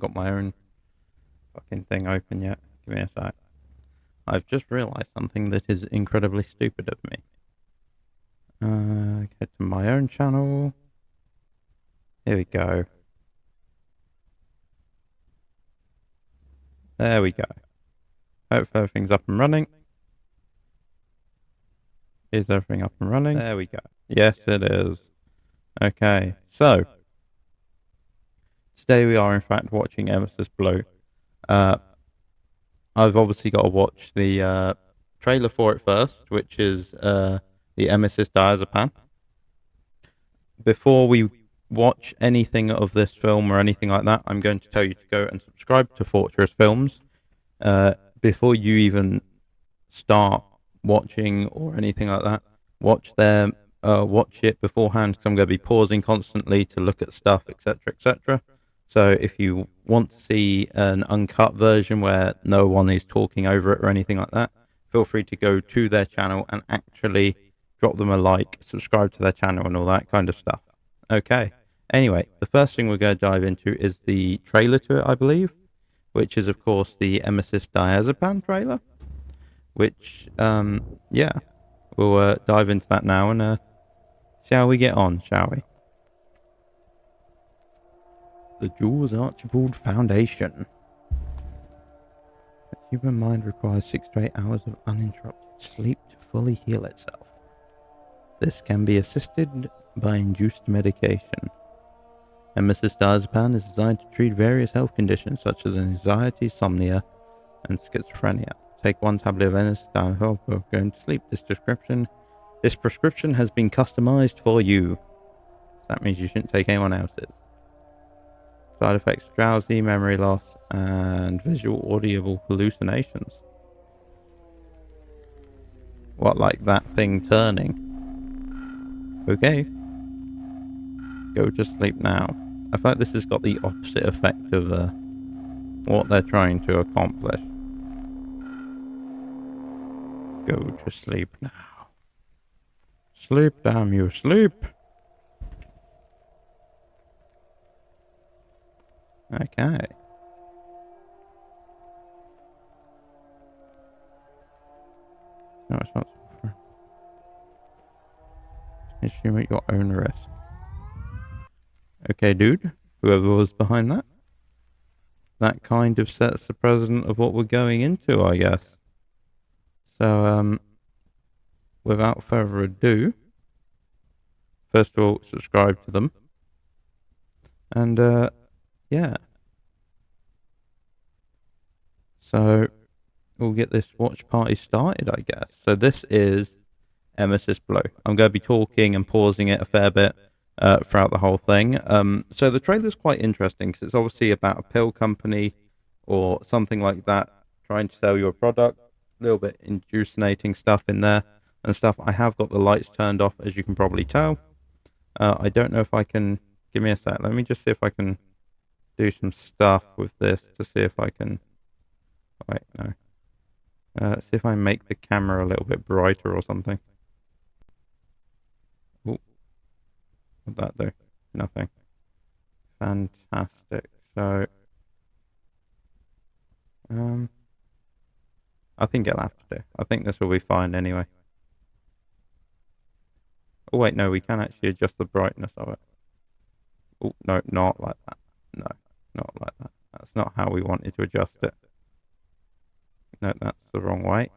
got my own fucking thing open yet. Give me a sec. I've just realised something that is incredibly stupid of me. Get to my own channel. Here we go. There we go. Hopefully everything's up and running. Is everything up and running? There we go. Yes, it is. Okay, so today we are in fact watching Emesis Blue. I've obviously got to watch the trailer for it first, which is the Emesis diazepam. Before we watch anything of this film or anything like that, I'm going to tell you to go and subscribe to Fortress Films before you even start watching or anything like that. Watch it beforehand, because I'm going to be pausing constantly to look at stuff, etc., etc. So if you want to see an uncut version where no one is talking over it or anything like that, feel free to go to their channel and actually drop them a like, subscribe to their channel and all that kind of stuff. Okay. Anyway, the first thing we're going to dive into is the trailer to it, I believe, which is, of course, the Emesis diazepam trailer, which, yeah, we'll dive into that now and see how we get on, shall we? The Jules Archibald Foundation. The human mind requires 6 to 8 hours of uninterrupted sleep to fully heal itself. This can be assisted by induced medication. Emesis diazepam is designed to treat various health conditions such as anxiety, insomnia, and schizophrenia. Take 1 tablet of Emesis diazepam before going to sleep. This prescription has been customized for you. So that means you shouldn't take anyone else's. Side effects: drowsy, memory loss, and visual audible hallucinations. What, like that thing turning? Okay. Go to sleep now. I feel like this has got the opposite effect of what they're trying to accomplish. Go to sleep now. Sleep, damn you, sleep! Okay. No, it's not. Assume at your own risk. Okay, dude. Whoever was behind that. That kind of sets the precedent of what we're going into, I guess. So, without further ado, first of all, subscribe to them. And, yeah. So, we'll get this watch party started, I guess. So this is Emesis Blue. I'm going to be talking and pausing it a fair bit throughout the whole thing. So the trailer's quite interesting because it's obviously about a pill company or something like that trying to sell you a product. A little bit inducinating stuff in there and stuff. I have got the lights turned off, as you can probably tell. I don't know if I can... Give me a sec. Let me just see if I can do some stuff with this to see if I can... Wait, no. See if I make the camera a little bit brighter or something. Ooh. What'd that do? Nothing. Fantastic. So, I think it'll have to do. I think this will be fine anyway. Oh wait, no, we can actually adjust the brightness of it. Oh, no, not like that. No, not like that. That's not how we wanted to adjust it. No, that's the wrong way.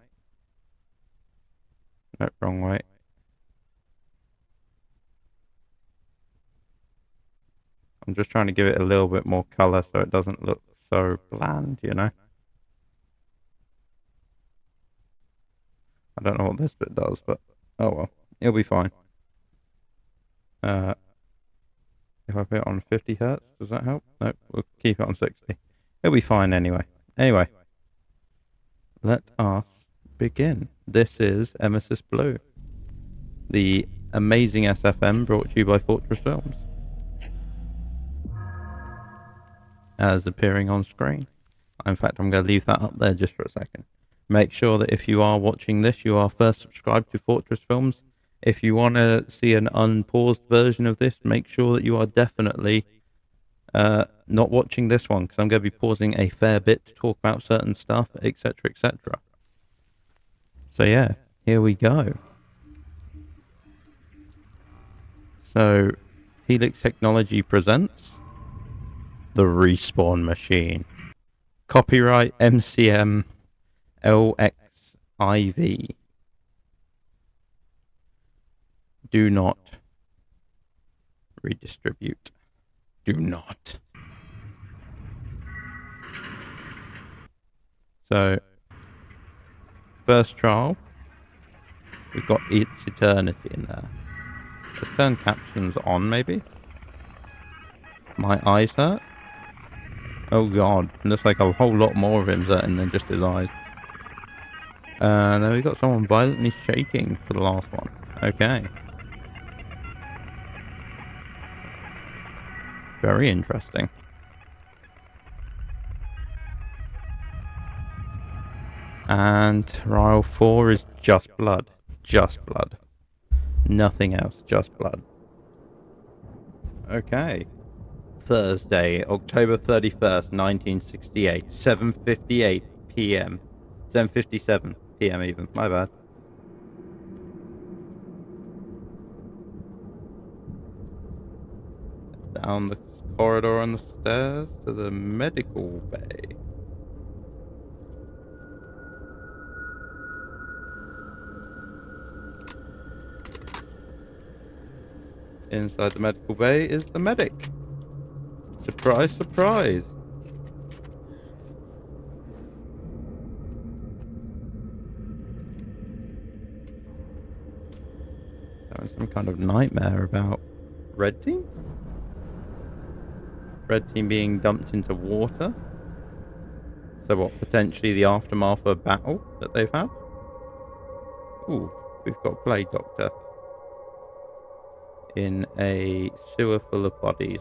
No, wrong way. I'm just trying to give it a little bit more color so it doesn't look so bland, you know? I don't know what this bit does, but oh well, it'll be fine. If I put it on 50 hertz, does that help? No, we'll keep it on 60. It'll be fine anyway. Anyway, let us begin. This is Emesis Blue, the amazing SFM brought to you by Fortress Films, as appearing on screen. In fact, I'm going to leave that up there just for a second. Make sure that if you are watching this, you are first subscribed to Fortress Films. If you want to see an unpaused version of this, make sure that you are definitely Not watching this one because I'm going to be pausing a fair bit to talk about certain stuff, etc., etc. So yeah, here we go. So, Helix Technology presents the Respawn Machine. Copyright MCM LXIV. Do not redistribute. Do not. So, first trial, we've got Its Eternity in there. Let's turn captions on, maybe. My eyes hurt. Oh god, looks like a whole lot more of him's hurting than just his eyes. And then we got someone violently shaking for the last one. Okay. Very interesting. And trial 4 is just blood. Just blood. Nothing else, just blood. Okay. Thursday, October 31st, 1968, 7:58 p.m. 7:57 p.m. even, my bad. Down the corridor on the stairs to the medical bay. Inside the medical bay is the medic. Surprise, surprise. That was some kind of nightmare about Red Team? Red Team being dumped into water? So what, potentially the aftermath of a battle that they've had? Ooh, we've got Plague Doctor in a sewer full of bodies.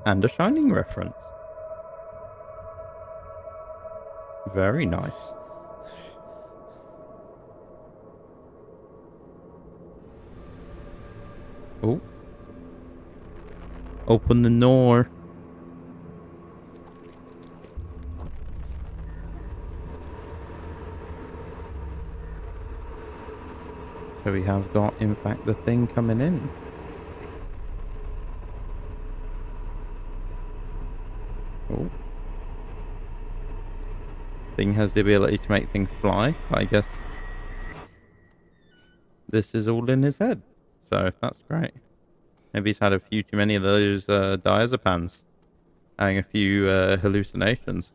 And a Shining reference. Very nice. Oh. Open the door. So we have got, in fact, the thing coming in. Oh. Thing has the ability to make things fly. I guess this is all in his head. So that's great. Maybe he's had a few too many of those diazepams. Having a few hallucinations.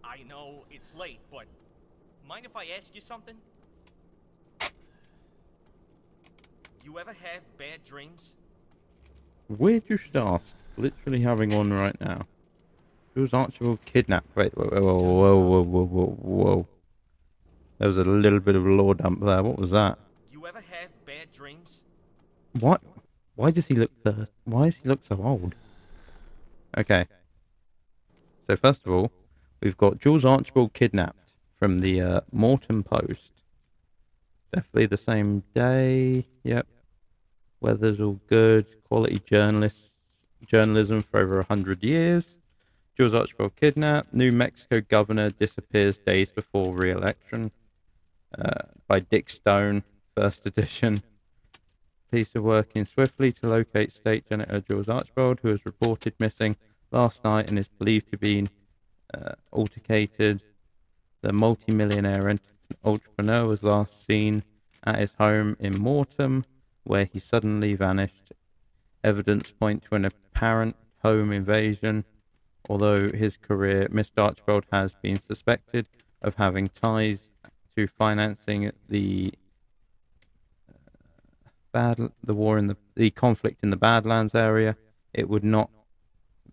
I know it's late, but mind if I ask you something? You ever have bad dreams? Weird you should ask. Literally having one right now. Who's Archibald kidnapped? Wait, whoa, whoa, whoa, whoa, whoa, whoa, whoa. There was a little bit of a lore dump there. What was that? You ever have bad dreams? What? Why does he look why does he look so old? Okay. So first of all, we've got Jules Archibald kidnapped from the Morton Post. Definitely the same day. Yep. Weather's all good. Quality journalism for over 100 years. Jules Archibald kidnapped. New Mexico governor disappears days before re-election. By Dick Stone, first edition. Police are working swiftly to locate State Senator Jules Archibald, who was reported missing last night and is believed to be altercated. The multi-millionaire entrepreneur was last seen at his home in Morton, where he suddenly vanished. Evidence point to an apparent home invasion. Although his career, Mr. Archibald has been suspected of having ties to financing the war in the conflict in the Badlands area. It would not.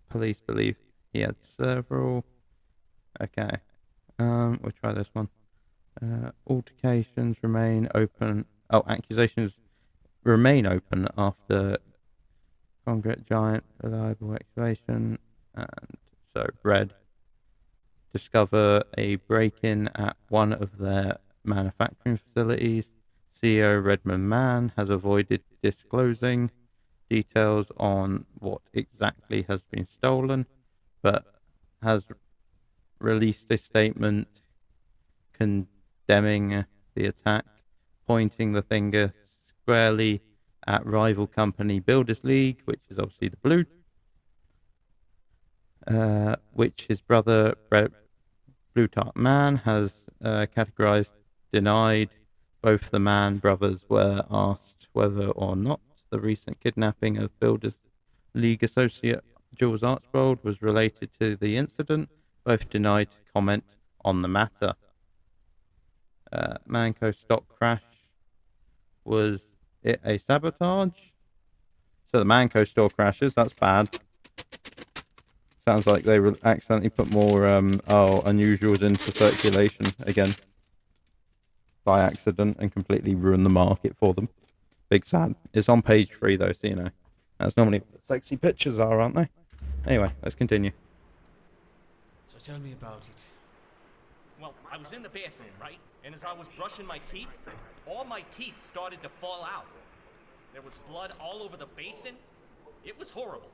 Police believe he had several. Okay, we'll try this one. Altercations remain open. Oh, accusations remain open after concrete giant reliable excavation. And so Red discover a break-in at one of their manufacturing facilities. CEO Redmond Mann has avoided disclosing details on what exactly has been stolen, but has released a statement condemning the attack, pointing the finger squarely at rival company Builders League, which is obviously the Blue, which his brother Blue Tart Man has categorized, denied. Both the Mann brothers were asked whether or not the recent kidnapping of Builders League associate Jules Archbold was related to the incident. Both denied to comment on the matter. Manco stock crash, was it a sabotage? So the Manco store crashes, that's bad. Sounds like they accidentally put more unusuals into circulation again by accident and completely ruined the market for them. Big sad. It's on page 3 though, so you know. That's normally what the sexy pictures are, aren't they? Anyway, let's continue. So tell me about it. Well, I was in the bathroom, right? And as I was brushing my teeth, all my teeth started to fall out. There was blood all over the basin. It was horrible.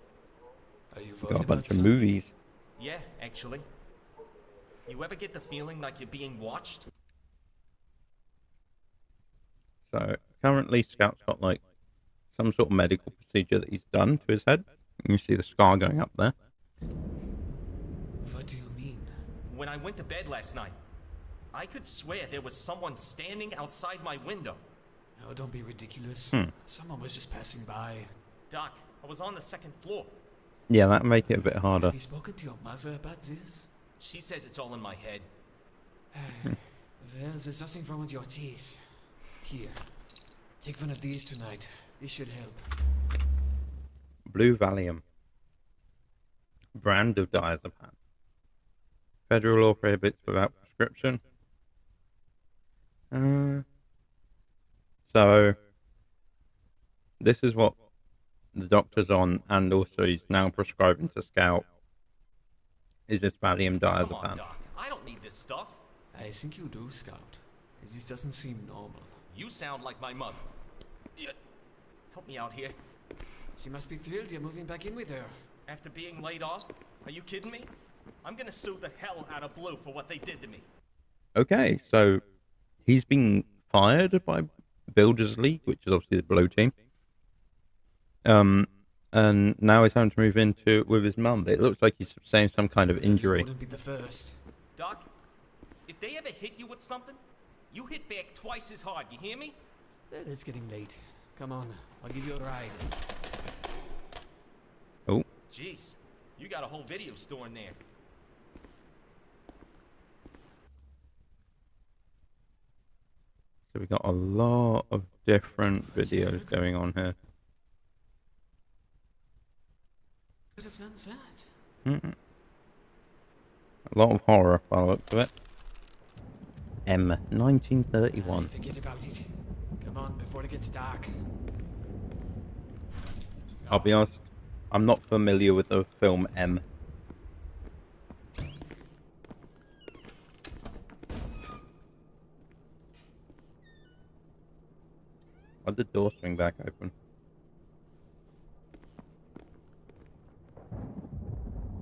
Are you Got worried a about bunch of something? movies. Yeah, actually. You ever get the feeling like you're being watched? So currently Scout's got like some sort of medical procedure that he's done to his head. You see the scar going up there. What do you mean? When I went to bed last night, I could swear there was someone standing outside my window. Oh, don't be ridiculous. Someone was just passing by. Doc, I was on the 2nd floor. Yeah, that'll make it a bit harder. Have you spoken to your mother about this? She says it's all in my head. Well, there's nothing wrong with your teeth. Here, take one of these tonight. This should help. Blue Valium. Brand of diazepam. Federal law prohibits without prescription. So, this is what the doctor's on, and also he's now prescribing to Scout. Is this Valium Come on, diazepam? Doc. I don't need this stuff. I think you do, Scout. This doesn't seem normal. You sound like my mother. Help me out here. She must be thrilled you're moving back in with her. After being laid off? Are you kidding me? I'm gonna sue the hell out of Blue for what they did to me. Okay, so he's been fired by Builders League, which is obviously the Blue team. And now he's having to move into with his mum, but it looks like he's sustained some kind of injury. Wouldn't be the first. Doc, if they ever hit you with something, you hit back twice as hard, you hear me? Well, it's getting late. Come on, I'll give you a ride. Oh, Jeez, you got a whole video store in there. so we got a lot of different videos going on here. Could have done that. A lot of horror by the looks of it. M, 1931. Forget about it. Come on, before it gets dark. I'll be honest, I'm not familiar with the film M. Why'd the door swing back open?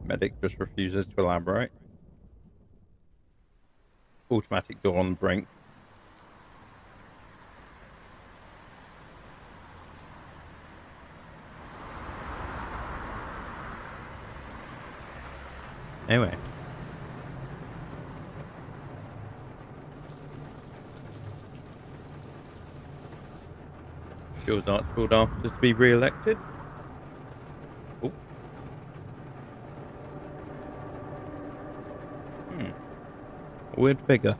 Medic just refuses to elaborate. Automatic door on the brink. Anyway. Jules Archbold asked us to be re-elected. Oh. Weird figure.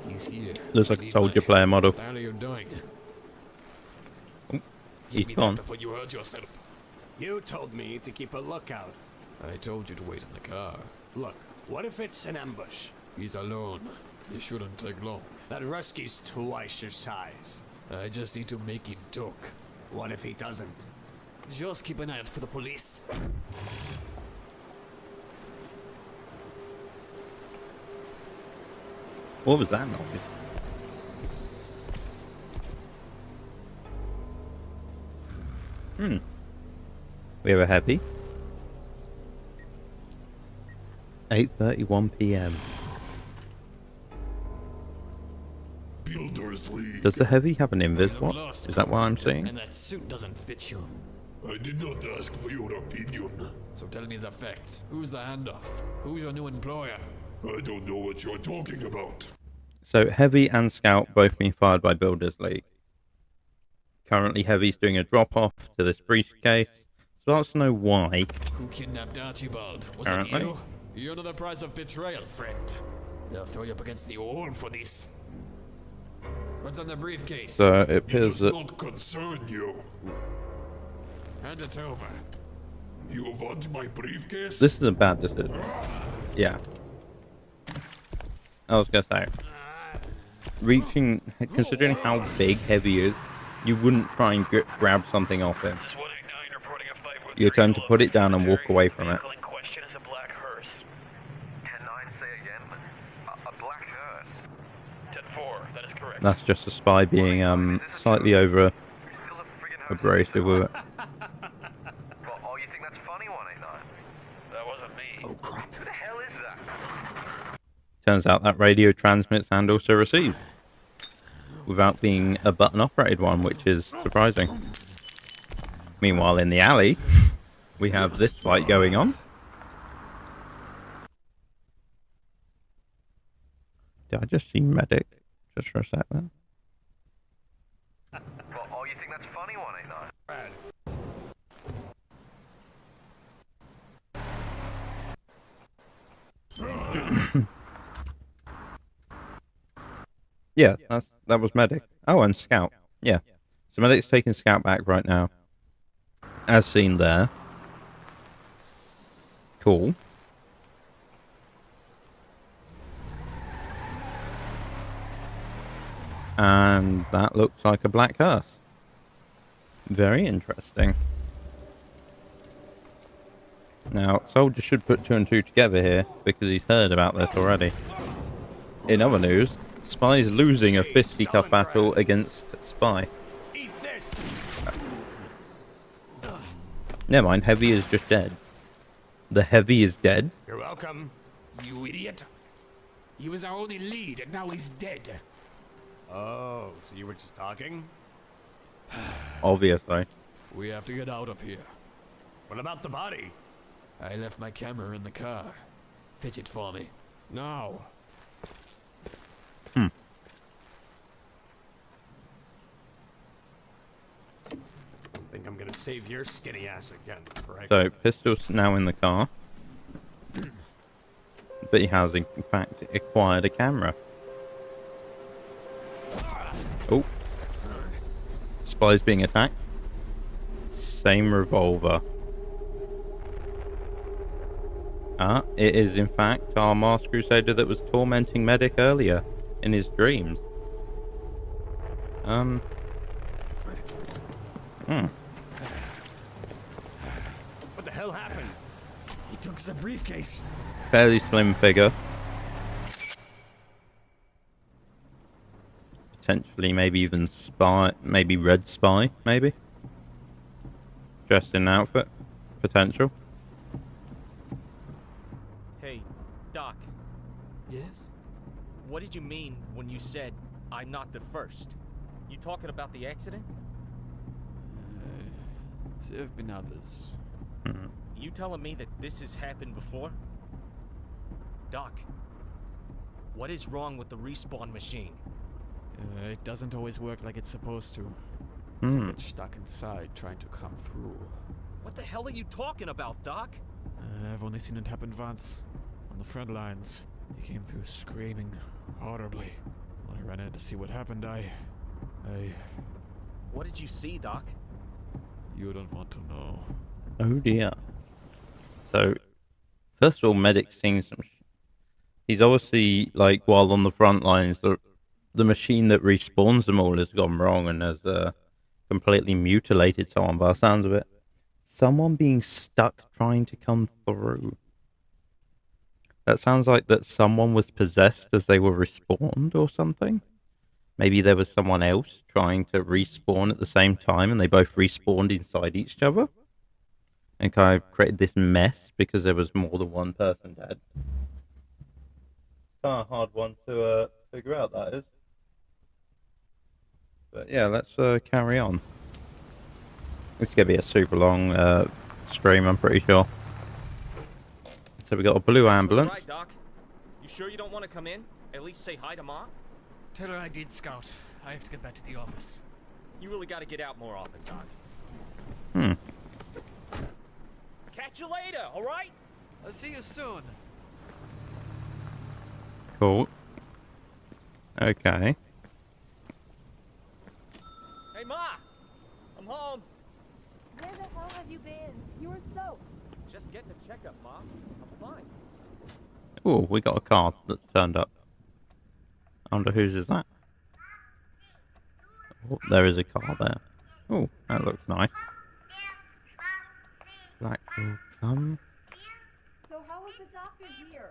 He's here. Looks like a soldier player model. What the hell are you doing? Oh, Give he's me gone. that before you hurt yourself. You told me to keep a lookout. I told you to wait in the car. Look, what if it's an ambush? He's alone. It shouldn't take long. That Ruski's twice your size. I just need to make him talk. What if he doesn't? Just keep an eye out for the police. What was that noise? We have a heavy. 8:31 p.m. Builder's League. Does the heavy have an invis I'm watch? lost, Is that what I'm Commander, seeing? And that suit doesn't fit you. I did not ask for your opinion. So tell me the facts. Who's the handoff? Who's your new employer? I don't know what you're talking about. So Heavy and Scout both being fired by Builders League. Currently Heavy's doing a drop-off to this briefcase. So let's know why. Who kidnapped Archibald? Was Apparently. it you? You're the price of betrayal, friend. They'll throw you up against the wall for this. What's on the briefcase? So it It appears does that... not concern you. Hand it over. You want my briefcase? This is a bad decision. Yeah. I was gonna say, considering how big Heavy is, you wouldn't try and grab something off him. You're trying to put it down and walk away from it. Question is a black hearse. 10-9, say again. A black hearse. 10-4, that is correct. That's just a spy being slightly over Still a friggin' hearse. abrasive with it. Well, oh, you think that's funny, 189? That wasn't me. Oh crap. Who the hell is that? Turns out that radio transmits and also receives, without being a button-operated one, which is surprising. Meanwhile, in the alley, we have this fight going on. Did I just see Medic? Just for a sec there. Well, oh, you think that's funny, 189? Yeah, that was Medic. Oh, and Scout. Yeah. So Medic's taking Scout back right now. As seen there. Cool. And that looks like a black hearse. Very interesting. Now, Soldier should put 2 and 2 together here, because he's heard about this already. In other news, Spy is losing a fisticuff battle against Spy. Eat this! Never mind, Heavy is just dead. The Heavy is dead? You're welcome. You idiot. He was our only lead, and now he's dead. Oh, so you were just talking? Obviously. We have to get out of here. What about the body? I left my camera in the car. Fetch it for me. Now. Think I'm gonna save your skinny ass again, right? So, Pistol's now in the car. But he has, in fact, acquired a camera. Oh. Spy's being attacked. Same revolver. Ah, it is in fact our Masked Crusader that was tormenting Medic earlier in his dreams. What the hell happened? He took the briefcase. Fairly slim figure. Potentially, maybe even spy, maybe red spy, maybe. Dressed in an outfit. Potential. Hey, Doc, Yes? what did you mean when you said I'm not the first? You talking about the accident? There have been others. You telling me that this has happened before? Doc, what is wrong with the respawn machine? It doesn't always work like it's supposed to. Hmm. So I get stuck inside trying to come through. What the hell are you talking about, Doc? I've only seen it happen once. On the front lines. He came through screaming audibly. When I ran in to see what happened, I... What did you see, Doc? You don't want to know. Oh dear. So, First of all, Medic's seen some. He's obviously like while on the front lines, the machine that respawns them all has gone wrong and has completely mutilated someone. By the sounds of it, someone being stuck trying to come through. That sounds like that someone was possessed as they were respawned or something. Maybe there was someone else trying to respawn at the same time and they both respawned inside each other. And kind of created this mess because there was more than one person dead. Kind of hard one to figure out, that is. But yeah, let's carry on. It's going to be a super long stream, I'm pretty sure. So we got a blue ambulance. Right, Doc. You sure you don't want to come in? At least say hi to Ma? Tell her I did, Scout. I have to get back to the office. You really got to get out more often, Doc. Hmm. Catch you later, all right? I'll see you soon. Cool. Okay. Hey, Ma! I'm home. Where the hell have you been? You were soaked. Just getting a checkup, Ma. I'm fine. Oh, we got a car that's turned up. I wonder whose is that? Oh, there is a car there. Oh, that looks nice. Black will come. So how was the doctor here?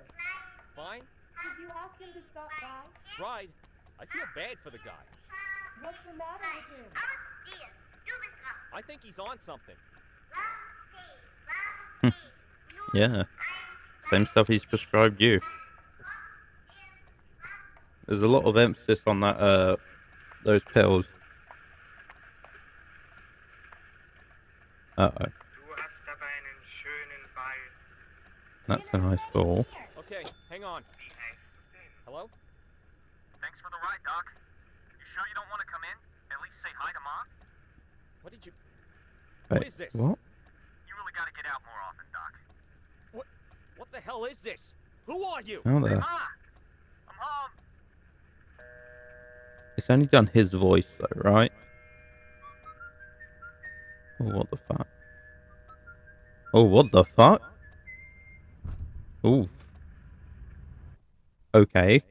Fine? Did you ask him to stop by? Tried. I feel bad for the guy. What's the matter with him? I think he's on something. Yeah. Same stuff he's prescribed you. There's a lot of emphasis on that, those pills. Uh-oh. That's a nice ball. Okay, hang on. Hello? Thanks for the ride, Doc. You sure you don't want to come in? At least say hi to Ma? What did you... Wait, What is this? what? You really gotta get out more often, Doc. What the hell is this? Who are you? Oh, there. Ma! I'm home! It's only done his voice, though, right? Oh, what the fuck? Oh, what the fuck? Ooh. Okay.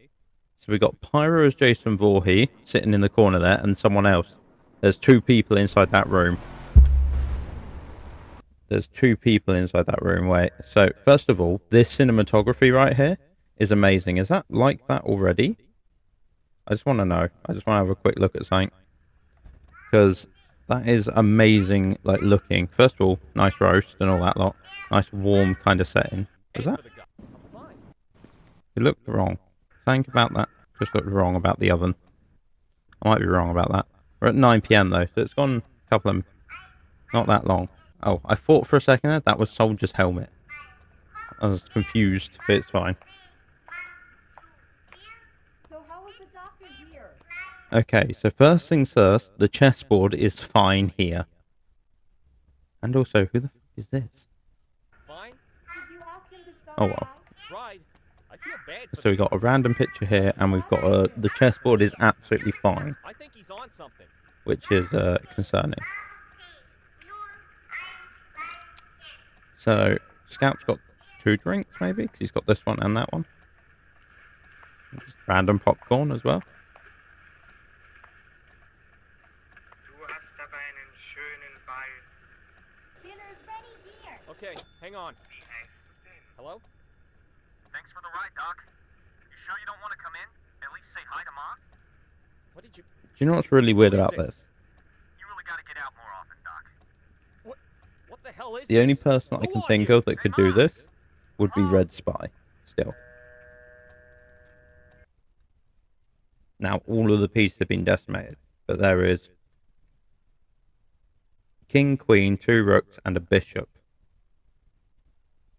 So we got Pyro as Jason Voorhees sitting in the corner there, and someone else. There's two people inside that room. There's two people inside that room. Wait. So, first of all, this cinematography right here is amazing. Is that like that already? I just want to know. I just want to have a quick look at something. Because that is amazing, like, looking. First of all, nice roast and all that lot. Nice warm kind of setting. Is that? It looked wrong. Think about that. Just looked wrong about the oven. I might be wrong about that. We're at 9 PM though, so it's gone a couple of... Not that long. Oh, I thought for a second there that was Soldier's helmet. I was confused, but it's fine. So how was the doctor here? Okay, so first things first, the chessboard is fine here. And also, who the f is this? Fine? Did you ask him to stop Oh well. Tried. I feel bad for So we got a random picture here, and we've got the chessboard is absolutely fine, I think he's on something. which is concerning. So Scout's got 2 drinks maybe, because he's got this one and that one. Just random popcorn as well. Dinner's ready here. Okay, hang on. Hello? Thanks for the ride, Doc. You sure you don't want to come in? At least say hi to Ma? What did you... Do you know what's really weird Who is about this? this? You really gotta get out more often, Doc. What the hell is The only this? person I Who can are think you? of that could do this would be Red Spy, still. Now, all of the pieces have been decimated, but there is King, Queen, 2 rooks, and a bishop.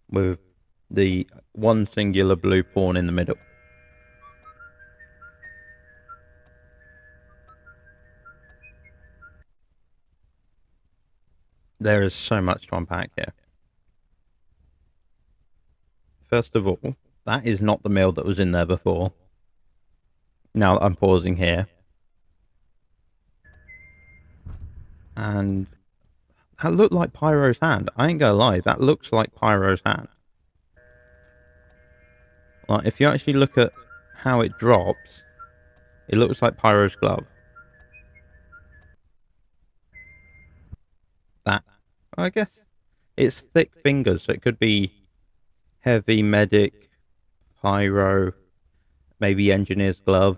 With the one singular blue pawn in the middle. There is so much to unpack here. First of all, that is not the meal that was in there before. Now I'm pausing here. And that looked like Pyro's hand. I ain't gonna lie, that looks like Pyro's hand. Like, if you actually look at how it drops, it looks like Pyro's glove. That, I guess, it's thick fingers, so it could be heavy medic, Pyro, maybe engineer's glove,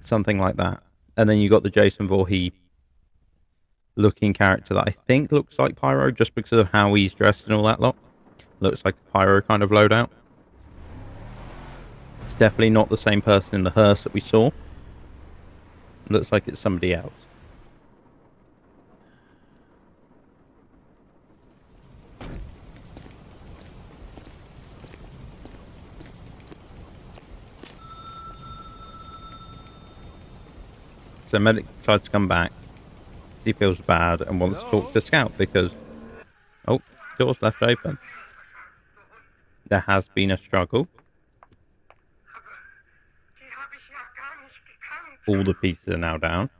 something like that. And then you got the Jason Voorhees looking character that I think looks like Pyro just because of how he's dressed and all that lot. Looks like a Pyro kind of loadout. It's definitely not the same person in the hearse that we saw. Looks like it's somebody else. So medic decides to come back. He feels bad and wants to talk to Scout because... Oh, door's left open. There has been a struggle. All the pieces are now down.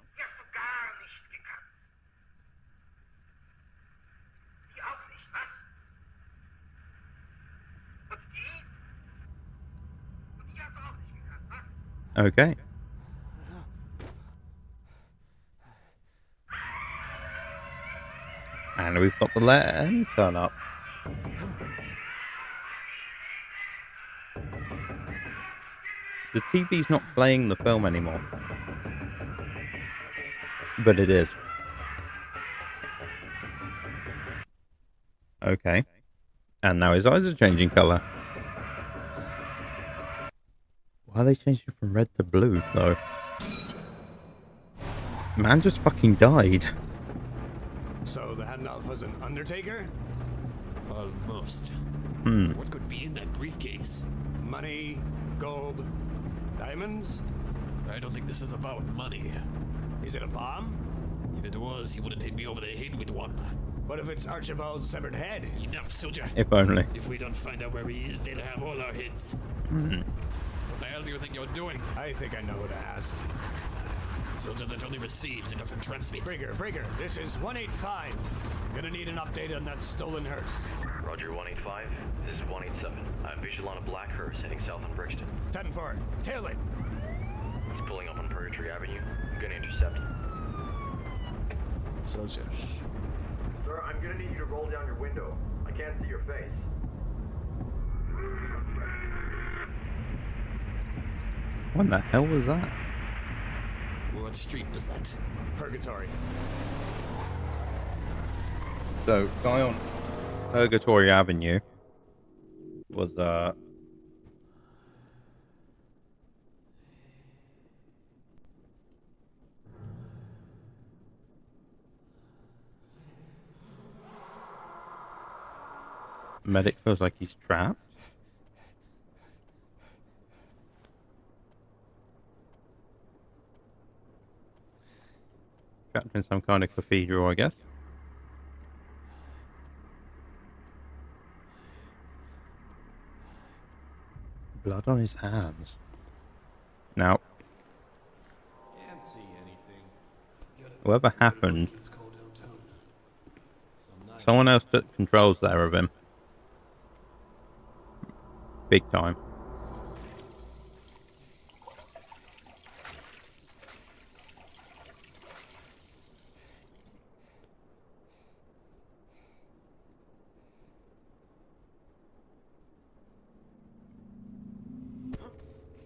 Okay. And we've got the let him turn up. The TV's not playing the film anymore. But it is. Okay. And now his eyes are changing colour. Why are they changing from red to blue, though? Man just fucking died. So the handoff was an undertaker? Almost. What could be in that briefcase? Money, gold, diamonds? I don't think this is about money. Is it a bomb? If it was, he wouldn't hit me over the head with one. What if it's Archibald's severed head? Enough, soldier. If only. If we don't find out where he is, they'll have all our heads. What the hell do you think you're doing? I think I know who to ask. Soldier that only receives, it doesn't transmit. Brigger, this is 185. Gonna need an update on that stolen hearse. Roger 185. This is 187. I have visual on a black hearse heading south on Brixton. 10-4. Tail it. He's pulling up on Purgatory Avenue. I'm gonna intercept. Soldier. Sir, I'm gonna need you to roll down your window. I can't see your face. What the hell was that? What street was that? Purgatory. So, guy on Purgatory Avenue was, medic feels like he's trapped. Trapped in some kind of cathedral, I guess. Blood on his hands. Now, Can't see anything. whatever happened, someone else took controls there of him. Big time.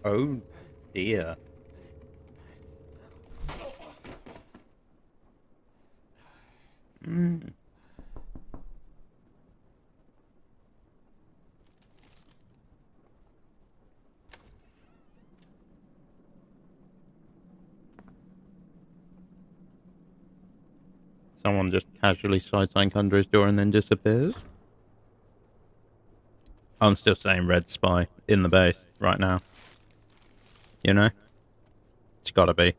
Oh dear. Someone just casually side sank under his door and then disappears. I'm still saying red spy in the base right now. You know? It's gotta be.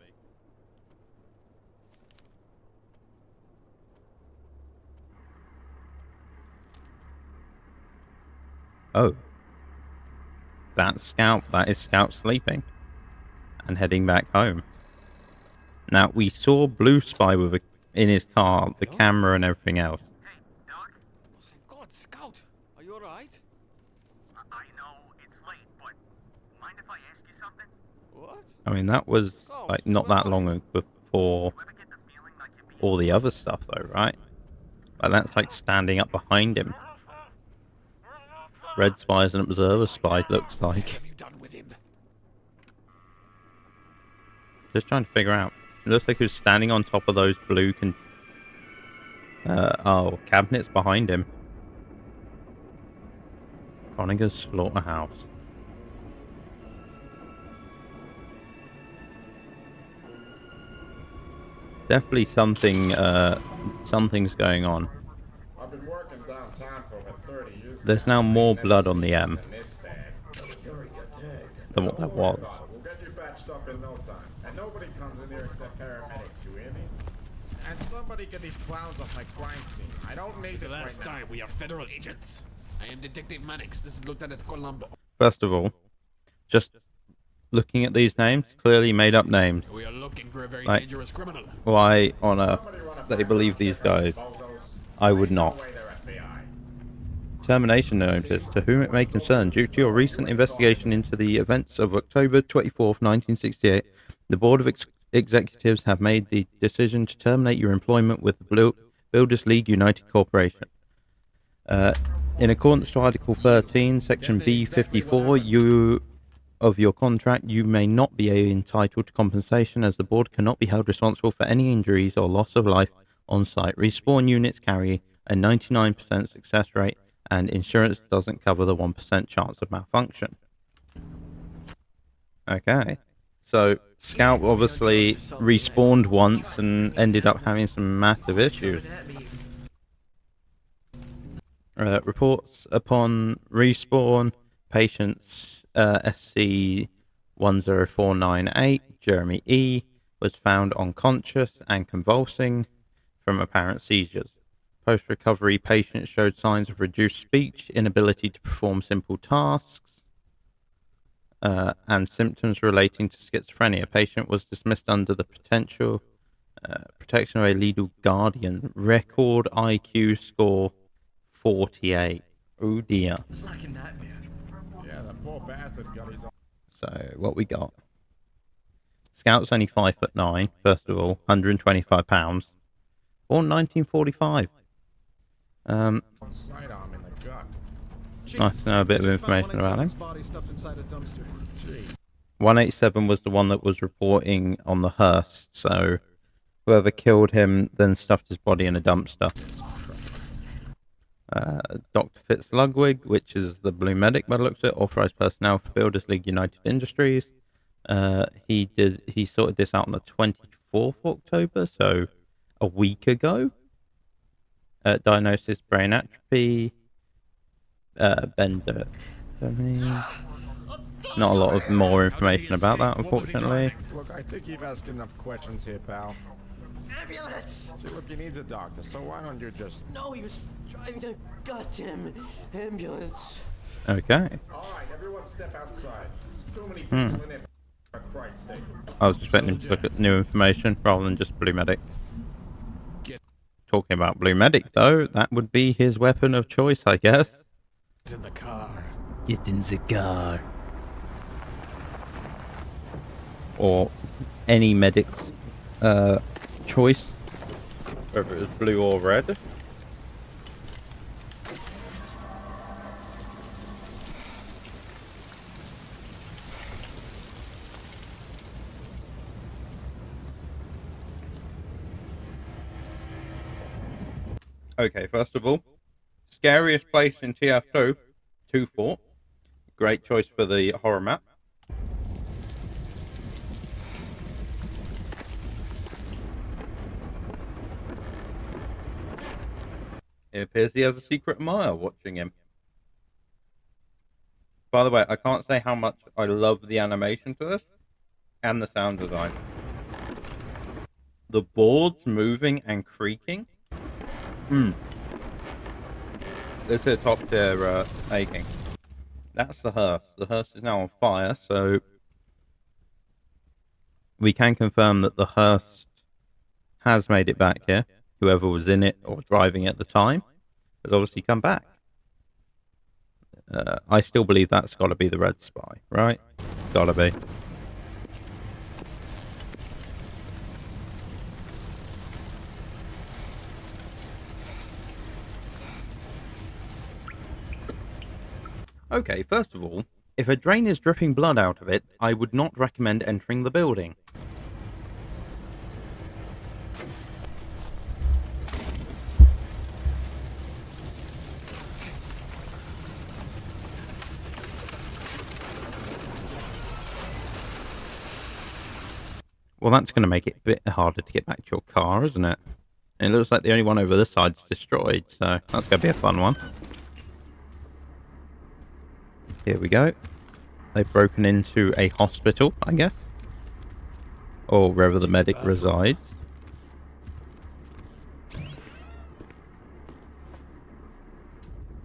Oh. That's Scout. That is Scout sleeping. And heading back home. Now, we saw Blue Spy with in his car, the camera and everything else. Thank God, Scout. Are you alright? I mean, that was like not that long before all the other stuff, though, right? Like that's like standing up behind him. Red Spy's an observer spy, looks like. What have you done with him? Just trying to figure out. It looks like he was standing on top of those blue cabinets behind him. Conniger's slaughterhouse. Definitely something, something's going on. I've been working downtown for over 30 years. There's now more blood on the M Sorry, you're dead. than what there was. We'll get you patched up in no time. And nobody comes in here except paramedics, you hear me? And somebody get these clowns off my crime scene. I don't need It's the this last right now. time we are federal agents. I am Detective Mannix. This is Lieutenant Colombo. First of all, just looking at these names, clearly made up names. We are looking for a very Like, dangerous criminal. why on earth they believe these guys? I would not. Termination notice. To whom it may concern, due to your recent investigation into the events of October 24th, 1968, the Board of Executives have made the decision to terminate your employment with the Builders League United Corporation. In accordance to Article 13, Section B54, of your contract, you may not be entitled to compensation as the board cannot be held responsible for any injuries or loss of life on site. Respawn units carry a 99% success rate and insurance doesn't cover the 1% chance of malfunction. Okay. So, Scout obviously respawned once and ended up having some massive issues. Reports upon respawn, patients SC-10498, Jeremy E., was found unconscious and convulsing from apparent seizures. Post-recovery, patient showed signs of reduced speech, inability to perform simple tasks, and symptoms relating to schizophrenia. Patient was dismissed under the potential protection of a legal guardian. Record IQ score 48. Oh dear. It's like a nightmare. Yeah, the poor bastard got his own. So, what we got? Scout's only 5'9", first of all, 125 pounds. Born 1945. Sidearm in the gut. Nice to know a bit of information about him. Body stuffed inside a dumpster. 187 was the one that was reporting on the hearse, so whoever killed him then stuffed his body in a dumpster. Dr. Fitz Ludwig, which is the Blue Medic by the looks of it, authorized personnel for Builders League United Industries. He sorted this out on the 24th October, so a week ago. Diagnosis brain atrophy. Bender. Not a lot of more information about that, unfortunately. Look, I think you've asked enough questions here, pal. Ambulance! See, look, he needs a doctor, so why don't you just... No, he was driving a goddamn ambulance. Okay. Alright, everyone step outside. Too many people in there, for Christ's sake. I was expecting him to look at new information rather than just Blue Medic. Talking about Blue Medic, though, that would be his weapon of choice, I guess. Get in the car. Get in the car. Or any medic's choice, whether it was blue or red. Okay, first of all, scariest place in TF2, 2 Fort. Great choice for the horror map. It appears he has a secret admirer watching him. By the way, I can't say how much I love the animation to this and the sound design. The boards moving and creaking. This is a top tier making. That's the hearse. The hearse is now on fire, so we can confirm that the hearse has made it back here. Whoever was in it or driving it at the time has obviously come back. I still believe that's got to be the Red Spy, right? Gotta be. Okay, first of all, if a drain is dripping blood out of it, I would not recommend entering the building. Well, that's going to make it a bit harder to get back to your car, isn't it? And it looks like the only one over this side's destroyed, so that's going to be a fun one. Here we go. They've broken into a hospital, I guess. Or wherever the medic resides.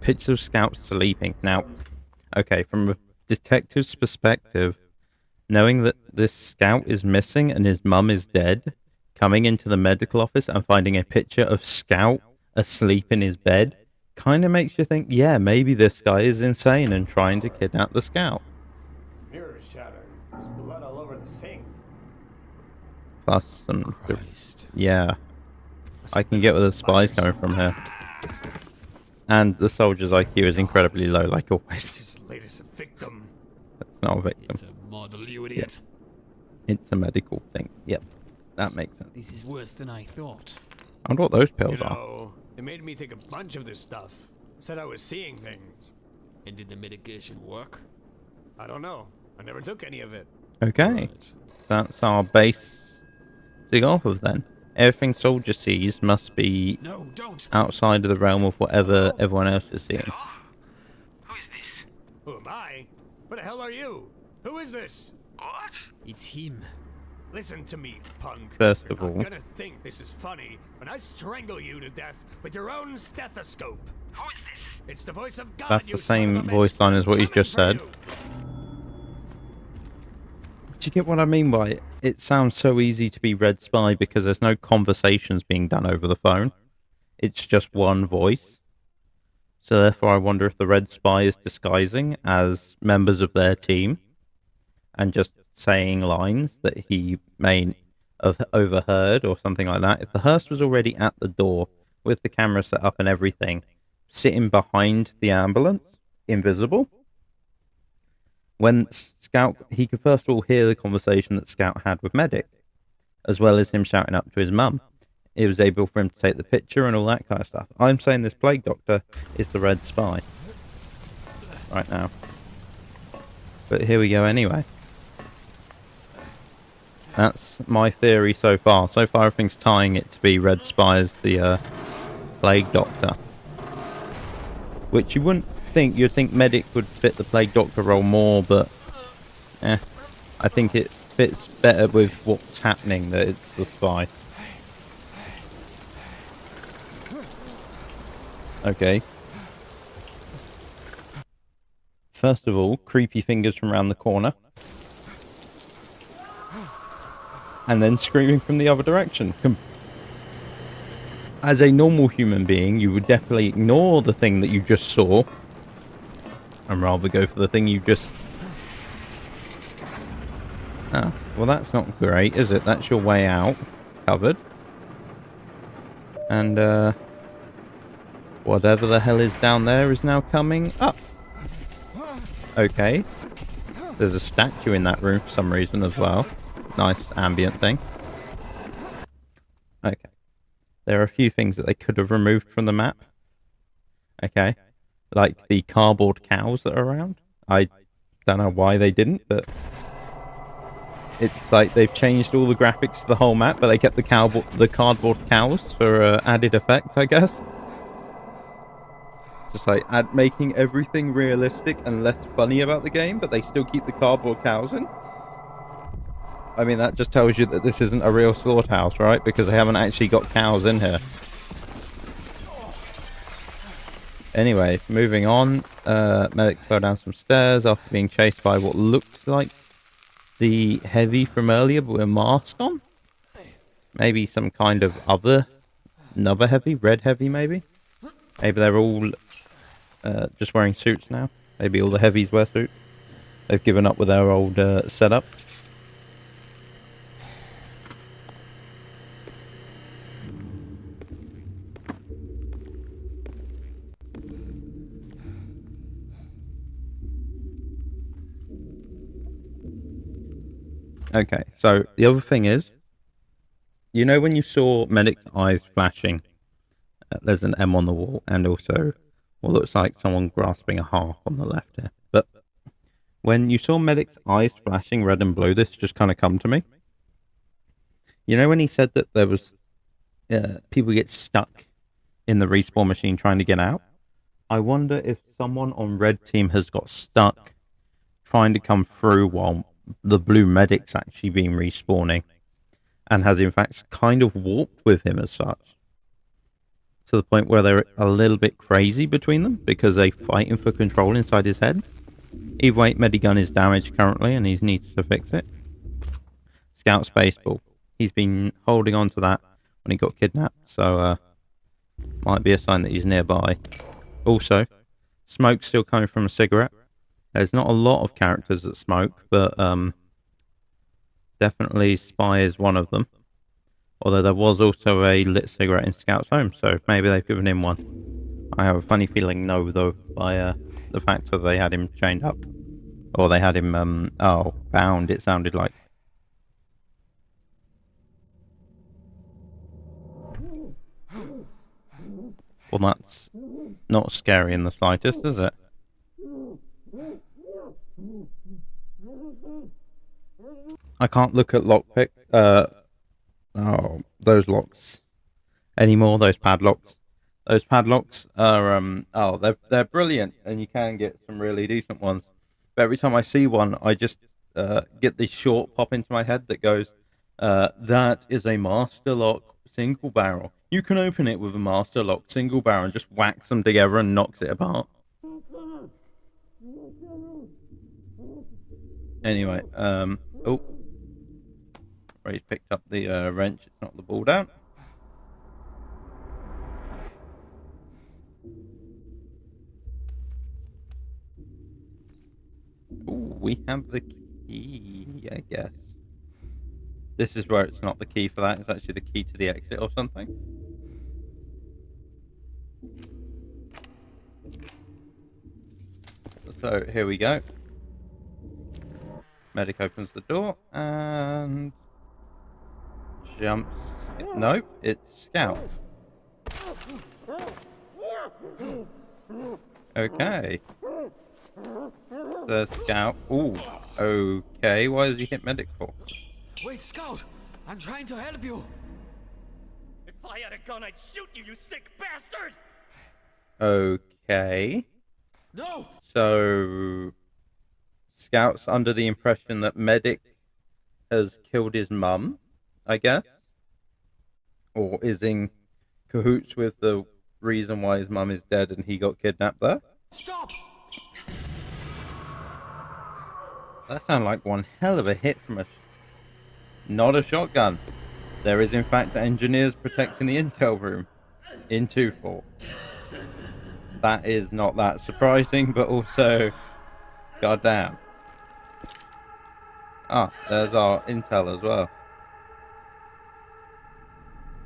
Pictures of scouts sleeping. Now, okay, from a detective's perspective, knowing that this scout is missing and his mum is dead, coming into the medical office and finding a picture of Scout asleep in his bed, kind of makes you think, yeah, maybe this guy is insane and trying to kidnap the scout. Mirror shattered. There's blood all over the sink. Plus some... Yeah. I can get where the spy's coming from here. And the soldier's IQ is incredibly low, like always. His latest victim. That's not a victim. It's a model, you idiot. Yeah. It's a medical thing. Yep. That makes sense. This is worse than I thought. I wonder what those pills You are. know, it made me take a bunch of this stuff. Said I was seeing things. And did the medication work? I don't know. I never took any of it. Okay. Right. That's our base to go off of then. Everything soldier sees must be No, don't. outside of the realm of whatever everyone else is seeing. Who is this? Who am I? What the hell are you? Who is this? What? It's him. Listen to me, punk. First You're of all- not gonna think this is funny when I strangle you to death with your own stethoscope. Who is this? It's the voice of God. That's you the son same of a voice bitch. line as what he's Coming just for said. you. Do you get what I mean by it? It sounds so easy to be Red Spy because there's no conversations being done over the phone. It's just one voice. So therefore I wonder if the Red Spy is disguising as members of their team and just saying lines that he may have overheard or something like that. If the hearse was already at the door with the camera set up and everything, sitting behind the ambulance, invisible, when Scout, he could first of all hear the conversation that Scout had with Medic, as well as him shouting up to his mum. It was able for him to take the picture and all that kind of stuff. I'm saying this Plague Doctor is the Red Spy right now. But here we go anyway. That's my theory so far. So far everything's tying it to be Red Spy as the Plague Doctor. Which you wouldn't think, you'd think Medic would fit the Plague Doctor role more, but I think it fits better with what's happening that it's the spy. Okay. First of all, creepy fingers from around the corner. And then screaming from the other direction. As a normal human being, you would definitely ignore the thing that you just saw and rather go for the thing you just... Ah, well that's not great, is it? That's your way out. Covered. And, whatever the hell is down there is now coming up. Okay. There's a statue in that room for some reason as well. Nice ambient thing. Okay. There are a few things that they could have removed from the map. Okay. Like the cardboard cows that are around. I don't know why they didn't, but it's like they've changed all the graphics to the whole map, but they kept the cardboard cows for added effect, I guess. Just like making everything realistic and less funny about the game, but they still keep the cardboard cows in. I mean, that just tells you that this isn't a real slaughterhouse, right? Because they haven't actually got cows in here. Anyway, moving on. Medic fell down some stairs after being chased by what looks like the heavy from earlier, but with a mask on. Maybe some kind of another heavy, red heavy maybe. Maybe they're all just wearing suits now. Maybe all the heavies wear suits. They've given up with their old setup. Okay, so the other thing is, you know when you saw Medic's eyes flashing, there's an M on the wall, and also what looks like someone grasping a heart on the left here. But when you saw Medic's eyes flashing red and blue, this just kind of come to me. You know when he said that there was people get stuck in the respawn machine trying to get out? I wonder if someone on red team has got stuck trying to come through while the blue medic's actually been respawning, and has in fact kind of warped with him as such, to the point where they're a little bit crazy between them because they're fighting for control inside his head. Either way, Medigun is damaged currently and he needs to fix it. Scout Spaceball. He's been holding on to that when he got kidnapped, so might be a sign that he's nearby. Also, smoke's still coming from a cigarette. There's not a lot of characters that smoke, but definitely Spy is one of them. Although there was also a lit cigarette in Scout's home, so maybe they've given him one. I have a funny feeling no, though, by the fact that they had him chained up. Or they had him, bound, it sounded like. Well, that's not scary in the slightest, is it? I can't look at lockpick. Those locks anymore. Those padlocks. Those padlocks are they're brilliant, and you can get some really decent ones. But every time I see one, I just get this short pop into my head that goes, "That is a master lock single barrel. You can open it with a master lock single barrel and just whacks them together and knocks it apart." Anyway, Ray's picked up the wrench. It's not the ball down. Ooh, we have the key, I guess. This is where it's not the key for that. It's actually the key to the exit or something. So here we go. Medic opens the door and jumps. Nope, it's Scout. Okay. The Scout. Ooh. Okay. Why does he hit Medic for? Wait, Scout! I'm trying to help you! If I had a gun, I'd shoot you, you sick bastard! Okay. No! So, Scout's under the impression that Medic has killed his mum, I guess? Or is in cahoots with the reason why his mum is dead and he got kidnapped there? Stop! That sounded like one hell of a hit from a... not a shotgun. There is in fact engineers protecting the intel room in 2-4. That is not that surprising, but also... goddamn. Ah, there's our intel as well.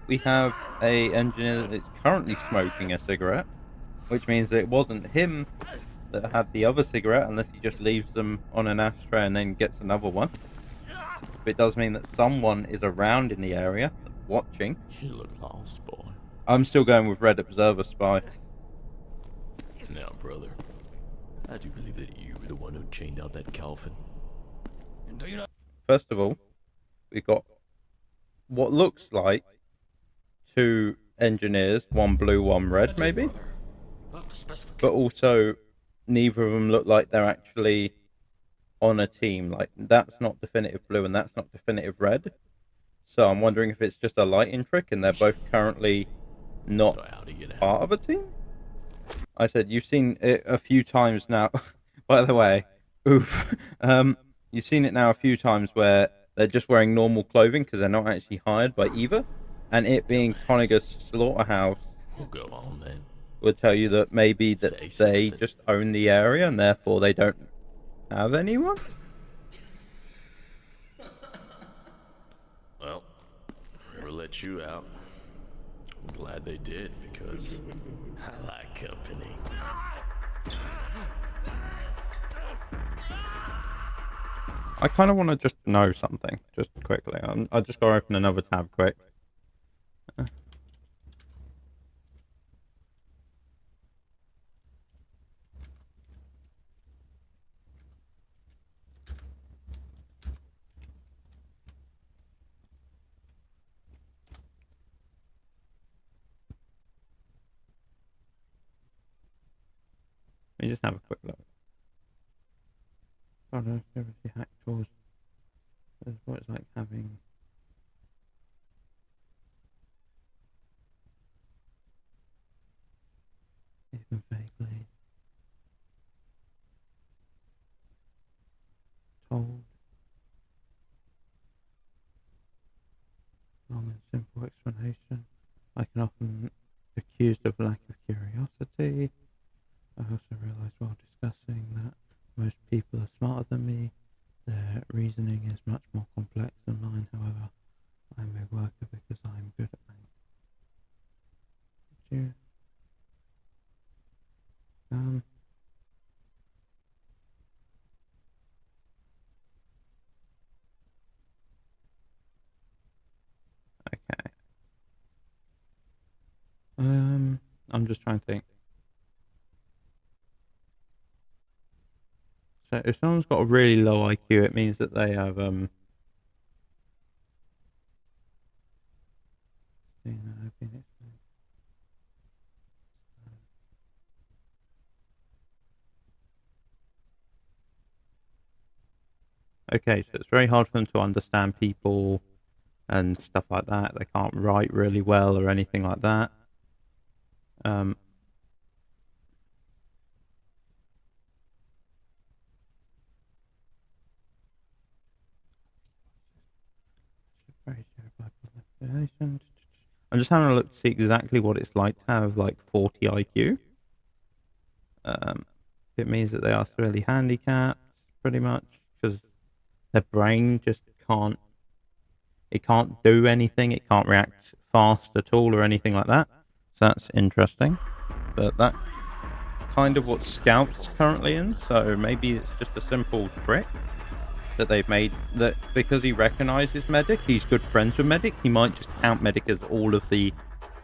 We have a engineer that's currently smoking a cigarette, which means that it wasn't him that had the other cigarette, unless he just leaves them on an ashtray and then gets another one. But it does mean that someone is around in the area, watching. You look lost, boy. I'm still going with Red Observer Spy. Now, brother, I do believe that you were the one who chained out that Calvin. And do you know? First of all, we've got what looks like 2 engineers, one blue, one red, maybe. But also, neither of them look like they're actually on a team. Like, that's not definitive blue and that's not definitive red. So I'm wondering if it's just a lighting trick and they're both currently not part of a team. I said, you've seen it a few times now. By the way, oof. You've seen it now a few times where they're just wearing normal clothing because they're not actually hired by either. And it being Conniger's slaughterhouse go on, then. would tell you that maybe that they just own the area and therefore they don't have anyone. Well, never let you out. I'm glad they did, because I like company. I kind of want to just know something, just quickly. I just got to open another tab quick. Let me just have a quick look. Oh no, seriously, hack tools. That's what it's like having. Even vaguely told. Long and simple explanation. I can often be accused of lack of curiosity. I also realise while discussing that most people are smarter than me. Their reasoning is much more complex than mine. However, I'm a worker because I'm good at math. Did you? Okay. I'm just trying to think. So if someone's got a really low IQ, it means that they have okay, so it's very hard for them to understand people and stuff like that. They can't write really well or anything like that. I'm just having a look to see exactly what it's like to have like 40 IQ. It means that they are severely handicapped, pretty much, because their brain just can't. It can't do anything. It can't react fast at all or anything like that. So that's interesting. But that's kind of what Scout's currently in. So maybe it's just a simple trick that they've made, that because he recognizes Medic, he's good friends with Medic, he might just count Medic as all of the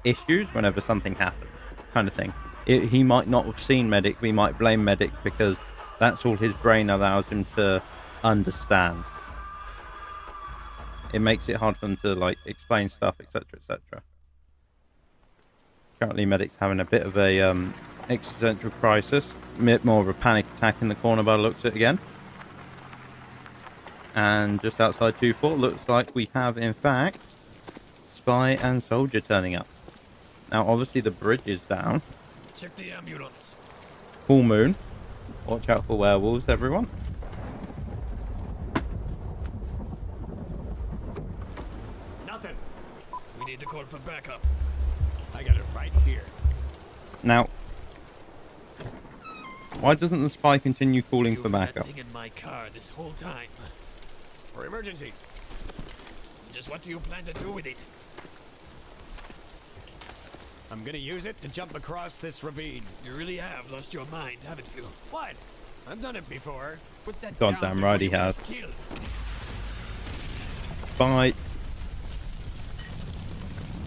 issues whenever something happens, kind of thing. He might not have seen Medic, we might blame Medic because that's all his brain allows him to understand. It makes it hard for them to like explain stuff, etc, etc. Currently Medic's having a bit of a existential crisis, a bit more of a panic attack in the corner by the looks of it again. And just outside 2-4, looks like we have, in fact, Spy and Soldier turning up. Now, obviously, the bridge is down. Check the ambulance. Full moon. Watch out for werewolves, everyone. Nothing. We need to call for backup. I got it right here. Now, why doesn't the spy continue calling for backup? Thing in my car this whole time. For emergencies. Just what do you plan to do with it? I'm gonna use it to jump across this ravine. You really have lost your mind, haven't you? What? I've done it before. Put that Goddamn right he has. Spy.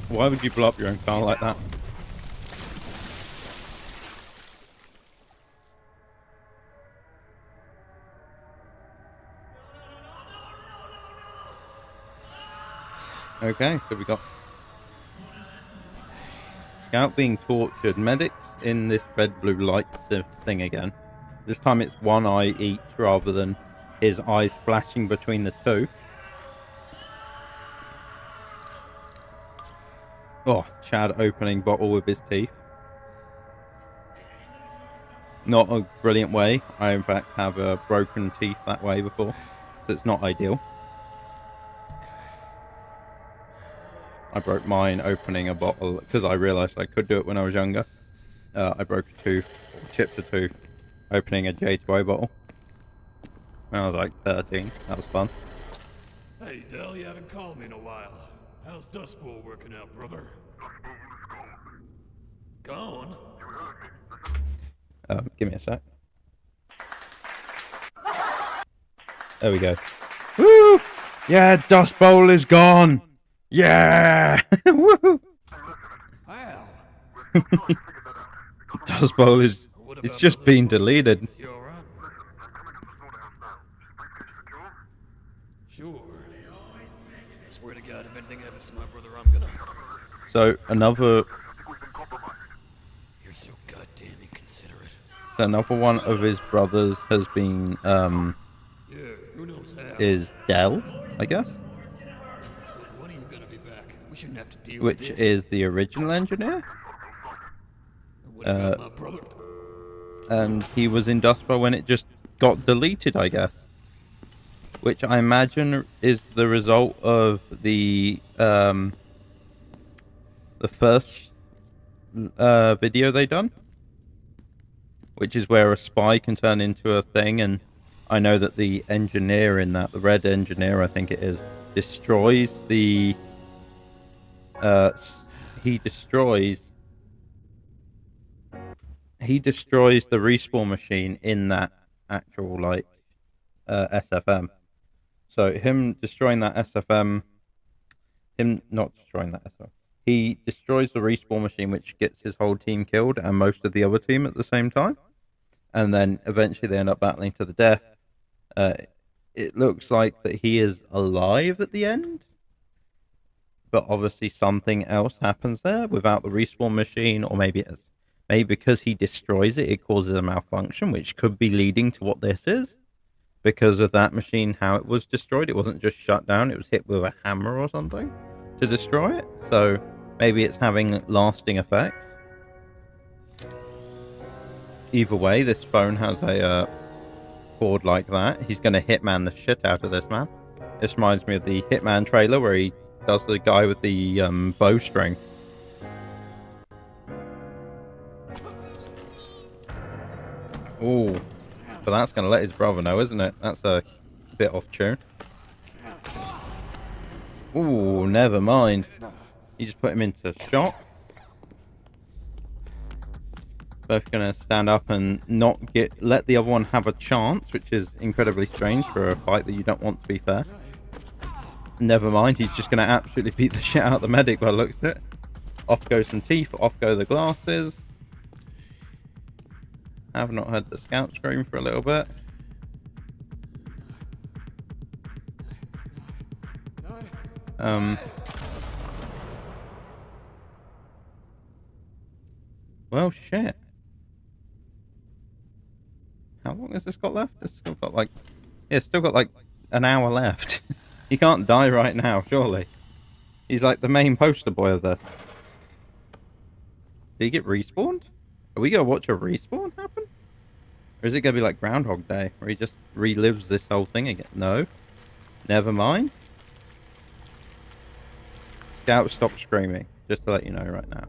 Why would you blow up your own car like that? Okay, so we got Scout being tortured, medics in this red blue light thing again. This time it's one eye each rather than his eyes flashing between the two. Oh, Chad opening bottle with his teeth. Not a brilliant way. I in fact have broken teeth that way before, so it's not ideal. I broke mine opening a bottle because I realised I could do it when I was younger. I broke a tooth, chipped a tooth, opening a J2O bottle when I was like 13. That was fun. Hey, Del, you haven't called me in a while. How's Dust Bowl working out, brother? Gone? Give me a sec. There we go. Yeah, Dust Bowl is gone. Yeah. Woo. Well, Dust Bowl is. what It's about just the been little deleted. ones? You alright? Sure. I swear to God, if anything happens to my brother, I'm gonna. So another You're so goddamn inconsiderate. one of his brothers has been Yeah, who knows how? is Dell, I guess, Look, when are you gonna be back? We shouldn't have to deal which with this. is the original engineer, What about my brother? and he was in Dust Bowl when it just got deleted, I guess. Which I imagine is the result of the first video they done, which is where a spy can turn into a thing, and I know that the engineer in that, the red engineer, I think it is, destroys the he destroys the respawn machine in that actual like SFM. So him destroying that SFM, him not destroying that SFM, he destroys the respawn machine, which gets his whole team killed and most of the other team at the same time. And then eventually they end up battling to the death. It looks like that he is alive at the end, but obviously something else happens there without the respawn machine, or maybe because he destroys it, it causes a malfunction, which could be leading to what this is. Because of that machine, how it was destroyed, it wasn't just shut down, it was hit with a hammer or something to destroy it. So maybe it's having lasting effects. Either way, this phone has a cord like that. He's going to Hitman the shit out of this man. This reminds me of the Hitman trailer where he does the guy with the bowstring. Ooh. But that's going to let his brother know, isn't it? That's a bit off tune. Ooh, never mind. You just put him into shock. Both going to stand up and not let the other one have a chance, which is incredibly strange for a fight that you don't want to be fair. Never mind, he's just going to absolutely beat the shit out of the medic by the looks of it. Off go some teeth, off go the glasses. I've not heard the scout scream for a little bit. Well, shit. How long has this got left? It's still got like... Yeah, it's still got like an hour left. He can't die right now, surely. He's like the main poster boy of this. Did he get respawned? Are we gonna watch a respawn happen? Or is it gonna be like Groundhog Day, where he just relives this whole thing again? No. Never mind. Scout, stop screaming. Just to let you know right now.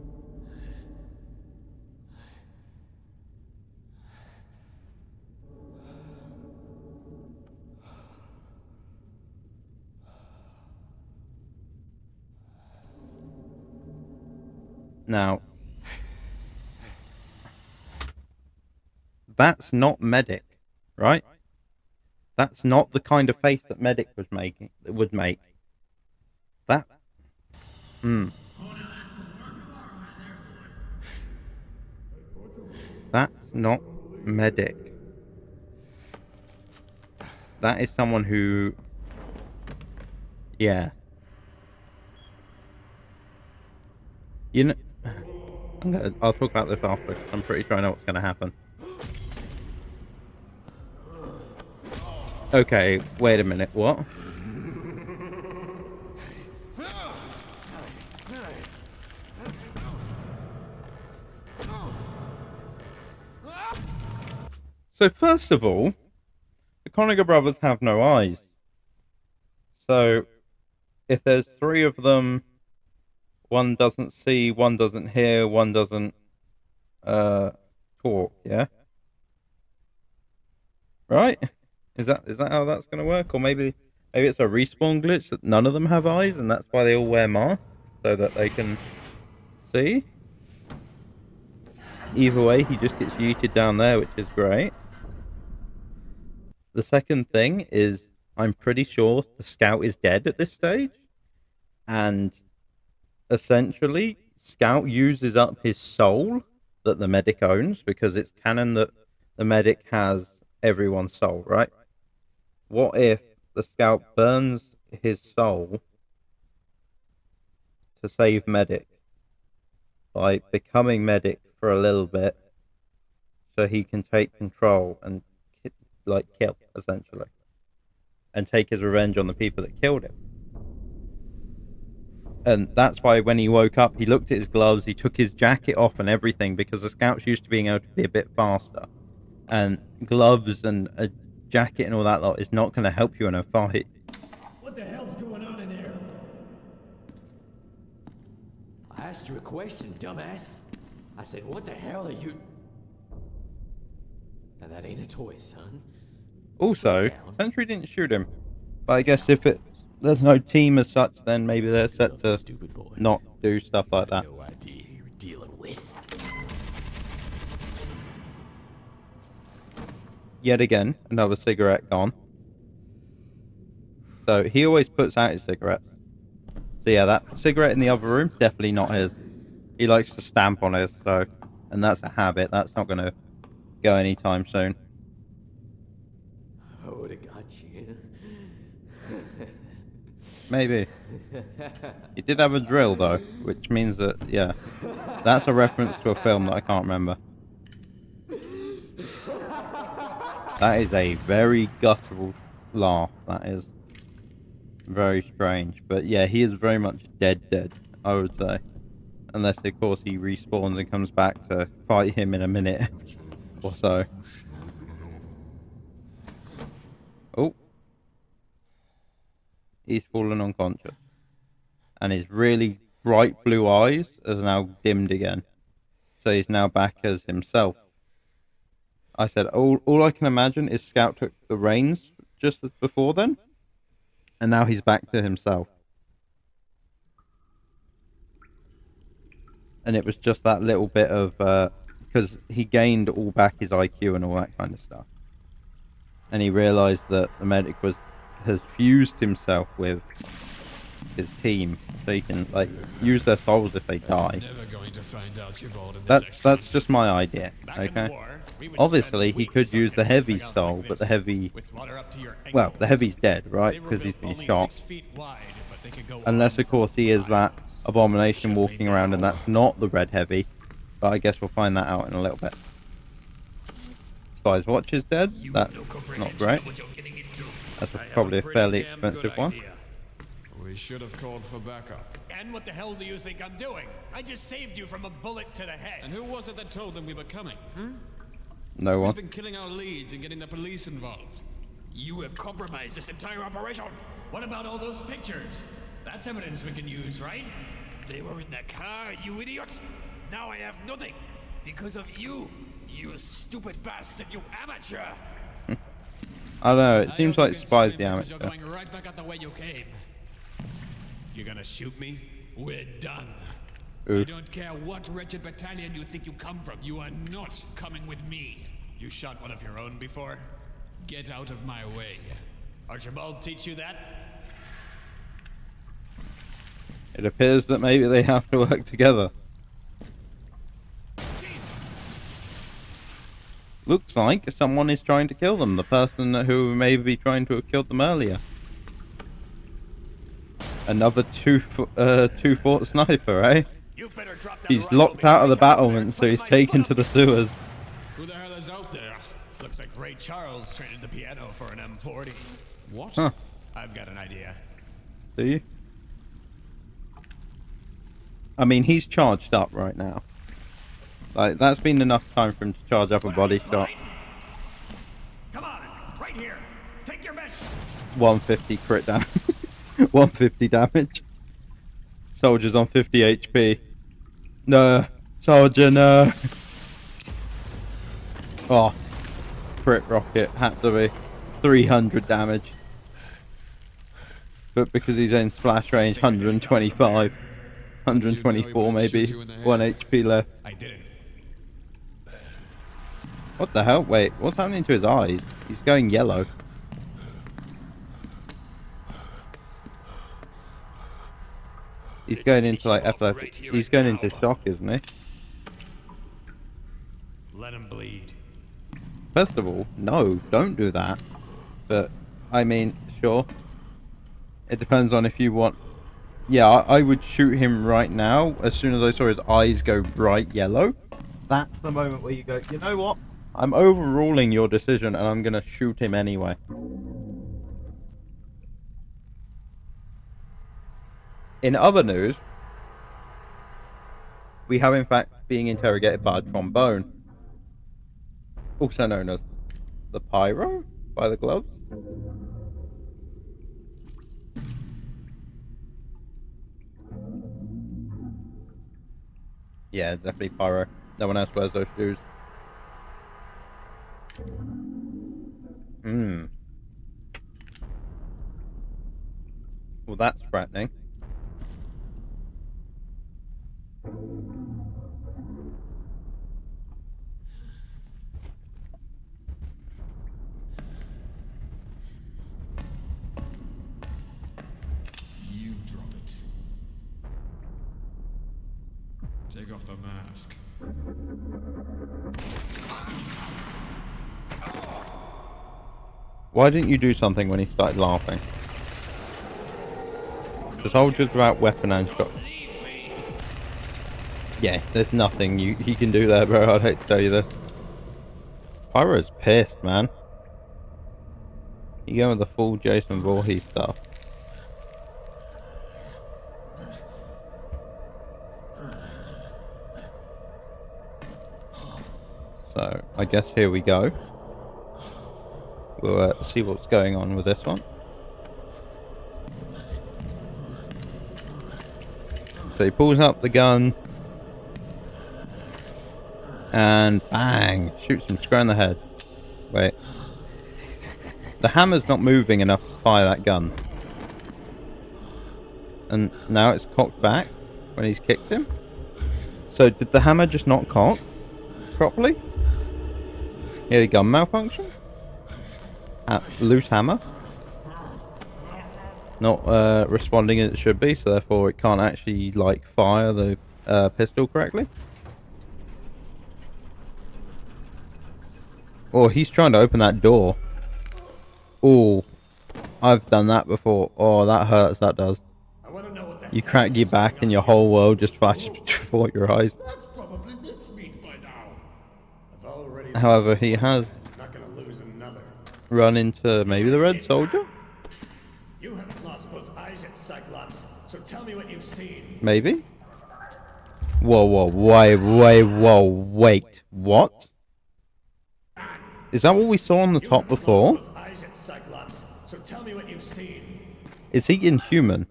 Now, that's not Medic, right? That's not the kind of face that Medic would make. That. That's not Medic. That is someone who... Yeah. You know... I'll talk about this after. I'm pretty sure I know what's going to happen. Okay, wait a minute, what? So first of all, the Conager brothers have no eyes. So, if there's three of them, one doesn't see, one doesn't hear, one doesn't talk, yeah? Right? Is that how that's gonna work? Or maybe it's a respawn glitch that none of them have eyes and that's why they all wear masks so that they can see? Either way, he just gets yeeted down there, which is great. The second thing is, I'm pretty sure the Scout is dead at this stage. And essentially, Scout uses up his soul that the medic owns, because it's canon that the medic has everyone's soul, right? What if the Scout burns his soul to save medic by becoming medic for a little bit, so he can take control and kill, essentially, and take his revenge on the people that killed him? And that's why when he woke up, he looked at his gloves, he took his jacket off and everything, because the Scout's used to being able to be a bit faster, and gloves and a jacket and all that lot is not going to help you in a fight. What the hell's going on in there? I asked you a question, dumbass. I said, what the hell are you... Now that ain't a toy, son. Also, Sentry didn't shoot him. But I guess if there's no team as such, then maybe they're set to not do stuff like that. No idea who you're dealing with. Yet again, another cigarette gone. So he always puts out his cigarettes. So yeah, that cigarette in the other room, definitely not his. He likes to stamp on it, so, and that's a habit. That's not going to go anytime soon. I would have got you. Maybe. He did have a drill though, which means that, yeah, that's a reference to a film that I can't remember. That is a very guttural laugh. That is very strange. But yeah, he is very much dead, I would say. Unless, of course, he respawns and comes back to fight him in a minute or so. Oh. He's fallen unconscious. And his really bright blue eyes has now dimmed again. So he's now back as himself. I said, all I can imagine is Scout took the reins just before then. And now he's back to himself. And it was just that little bit of... because he gained all back his IQ and all that kind of stuff. And he realised that the medic has fused himself with his team, so he can use their souls if they die. Never going to find out you're bored in this That's just my idea, okay? Obviously, he could use the heavy soul, but the heavy... Well, the heavy's dead, right? Because he's been shot. Unless, of course, he is that abomination walking around, and that's not the red heavy. But I guess we'll find that out in a little bit. Spy's watch is dead. That's not great. That's probably a fairly expensive one. We should have called for backup. And what the hell do you think I'm doing? I just saved you from a bullet to the head. And who was it that told them we were coming? No one. Who's been killing our leads and getting the police involved? You have compromised this entire operation. What about all those pictures? That's evidence we can use, right? They were in the car, you idiot. Now I have nothing. Because of you, you stupid bastard, you amateur. I don't know, it seems like Spy's the amateur. You're going right back out the way you came. You're gonna shoot me? We're done. I don't care what wretched battalion you think you come from. You are not coming with me. You shot one of your own before? Get out of my way. Archibald teach you that? It appears that maybe they have to work together. Looks like someone is trying to kill them. The person who may be trying to have killed them earlier. Another two-fort sniper, eh? He's locked out of the battlement, so he's taken to the sewers. Who the hell is out there? Looks like Ray Charles traded the piano for an M40. What? Huh. I've got an idea. Do you? I mean, he's charged up right now. Like, that's been enough time for him to charge up a body shot. Come on, right here. Take your best. 150 crit damage. 150 damage. Soldier's on 50 HP. No. Soldier, no. Oh. Crit rocket. Had to be 300 damage. But because he's in splash range, 125. 124 maybe. 1 HP left. I didn't. What the hell? Wait, what's happening to his eyes? He's going yellow. He's going into like epileptic. He's going into shock, isn't he? Let him bleed. First of all, no, don't do that. But, I mean, sure. It depends on if you want... Yeah, I would shoot him right now. As soon as I saw his eyes go bright yellow. That's the moment where you go, you know what? I'm overruling your decision and I'm going to shoot him anyway. In other news, we have in fact being interrogated by a trombone. Also known as the pyro by the gloves. Yeah, definitely pyro. No one else wears those shoes. Well, that's threatening. You drop it. Take off the mask. Why didn't you do something when he started laughing? The soldiers without weapon and shot. Yeah, there's nothing he can do there, bro. I'd hate to tell you this. Pyro's pissed, man. You go with the full Jason Voorhees stuff. So, I guess here we go. We'll see what's going on with this one. So he pulls up the gun. And bang! Shoots him square in the head. Wait. The hammer's not moving enough to fire that gun. And now it's cocked back when he's kicked him. So did the hammer just not cock properly? Yeah, the gun malfunction? Loose hammer. Not responding as it should be, so therefore it can't actually like fire the pistol correctly. Oh, he's trying to open that door. Oh, I've done that before. Oh, that hurts, that does. You crack your back and your whole world just flashes before your eyes. That's probably mincemeat by now. However, he has run into maybe the Red Soldier? You have lost both eyes and Cyclops, so tell me what you've seen. Maybe? Whoa, wait. What? Is that what we saw on the top before? Eyes and Cyclops, so tell me what you've seen. Is he inhuman?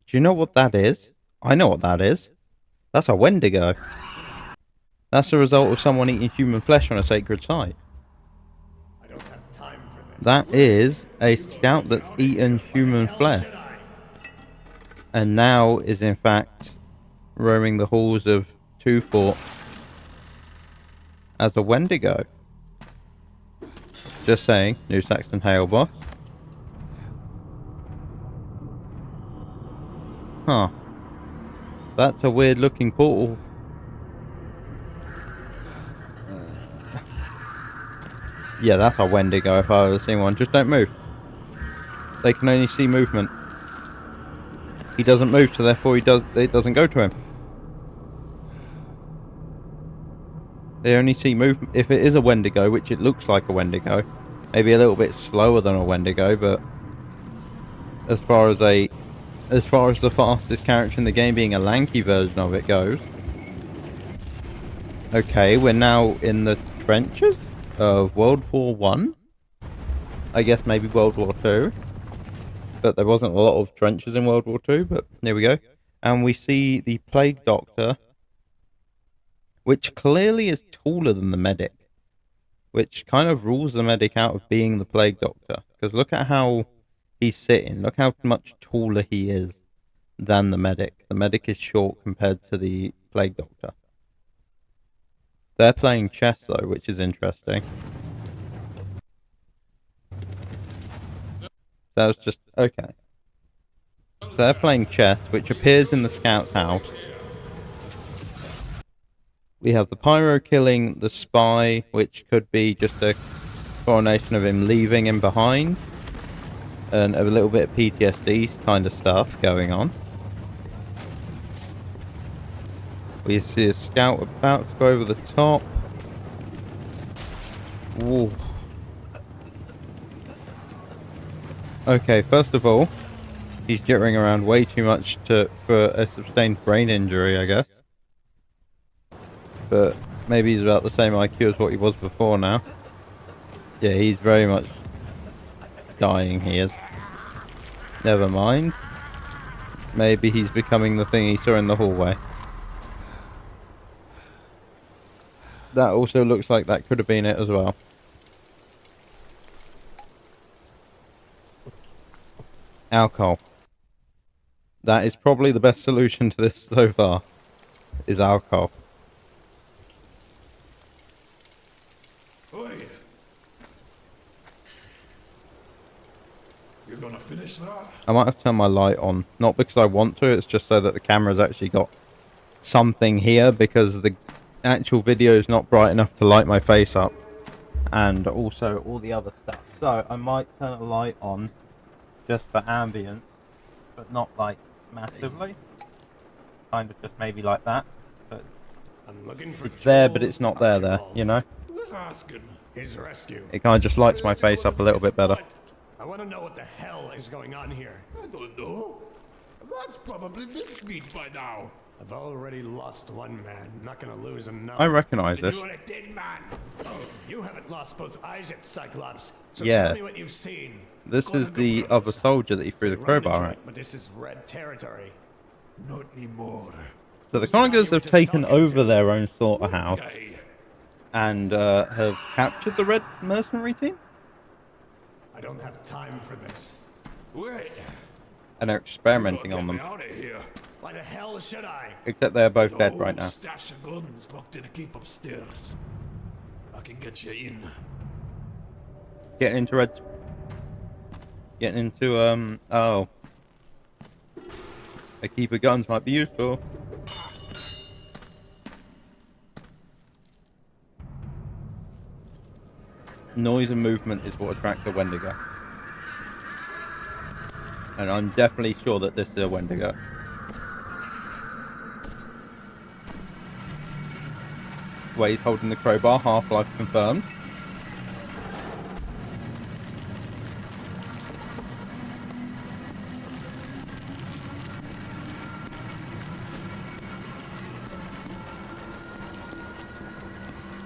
Do you know what that is? I know what that is. That's a Wendigo. That's the result of someone eating human flesh on a sacred site. I don't have time for this. That is a scout that's eaten human flesh. And now is in fact roaming the halls of Two Fort as a Wendigo. Just saying, New Saxon Hail boss. Huh. That's a weird looking portal. Yeah, that's a Wendigo if I've ever seen one. Just don't move. They can only see movement. He doesn't move, so therefore it doesn't go to him. They only see movement. If it is a Wendigo, which it looks like a Wendigo, maybe a little bit slower than a Wendigo, but as far as the fastest character in the game being a lanky version of it goes. Okay, we're now in the trenches of World War One. I guess maybe World War Two. But there wasn't a lot of trenches in World War Two, but there we go. And we see the Plague Doctor, which clearly is taller than the medic, which kind of rules the medic out of being the Plague Doctor. Because look at how he's sitting. Look how much taller he is than the medic. The medic is short compared to the Plague Doctor. They're playing chess though, which is interesting. That was just okay. they're playing chess, which appears in the scout's house. We have the pyro killing the spy, which could be just a coronation of him leaving him behind. And a little bit of PTSD kind of stuff going on. We see a scout about to go over the top. Ooh. Okay, first of all, he's jittering around way too much for a sustained brain injury, I guess. But maybe he's about the same IQ as what he was before now. Yeah, he's very much dying, he is. Never mind. Maybe he's becoming the thing he saw in the hallway. That also looks like that could have been it as well. Alcohol. That is probably the best solution to this so far, is alcohol. Oi. You're gonna finish that? I might have to turn my light on. Not because I want to, it's just so that the camera's actually got something here, because the actual video is not bright enough to light my face up. And also all the other stuff. So I might turn a light on just for ambience, but not like massively. Kind of just maybe like that. But I'm looking for it's there, but it's not there, you know? Who's asking? His rescue. It kind of just lights my face up a little bit better. I want to know what the hell is going on here. I don't know. That's probably mincemeat by now. I've already lost one man. I'm not gonna lose another. I recognize this. You're a dead man. You haven't lost both eyes yet, Cyclops. So Yeah. tell me what you've seen. This is the other soldier that he threw the crowbar at. But this is red territory. Not anymore. So the Conagers have taken over their own slaughterhouse and have captured the red mercenary team? I don't have time for this. Wait. And they're experimenting on them. Out of here. Why the hell should I? Except they're both dead right now. Stash of guns locked in a keep upstairs. I can get you in. Getting into red. Getting into oh. A keep of guns might be useful. Noise and movement is what attracts a Wendigo. And I'm definitely sure that this is a Wendigo. Where he's holding the crowbar, half-life confirmed.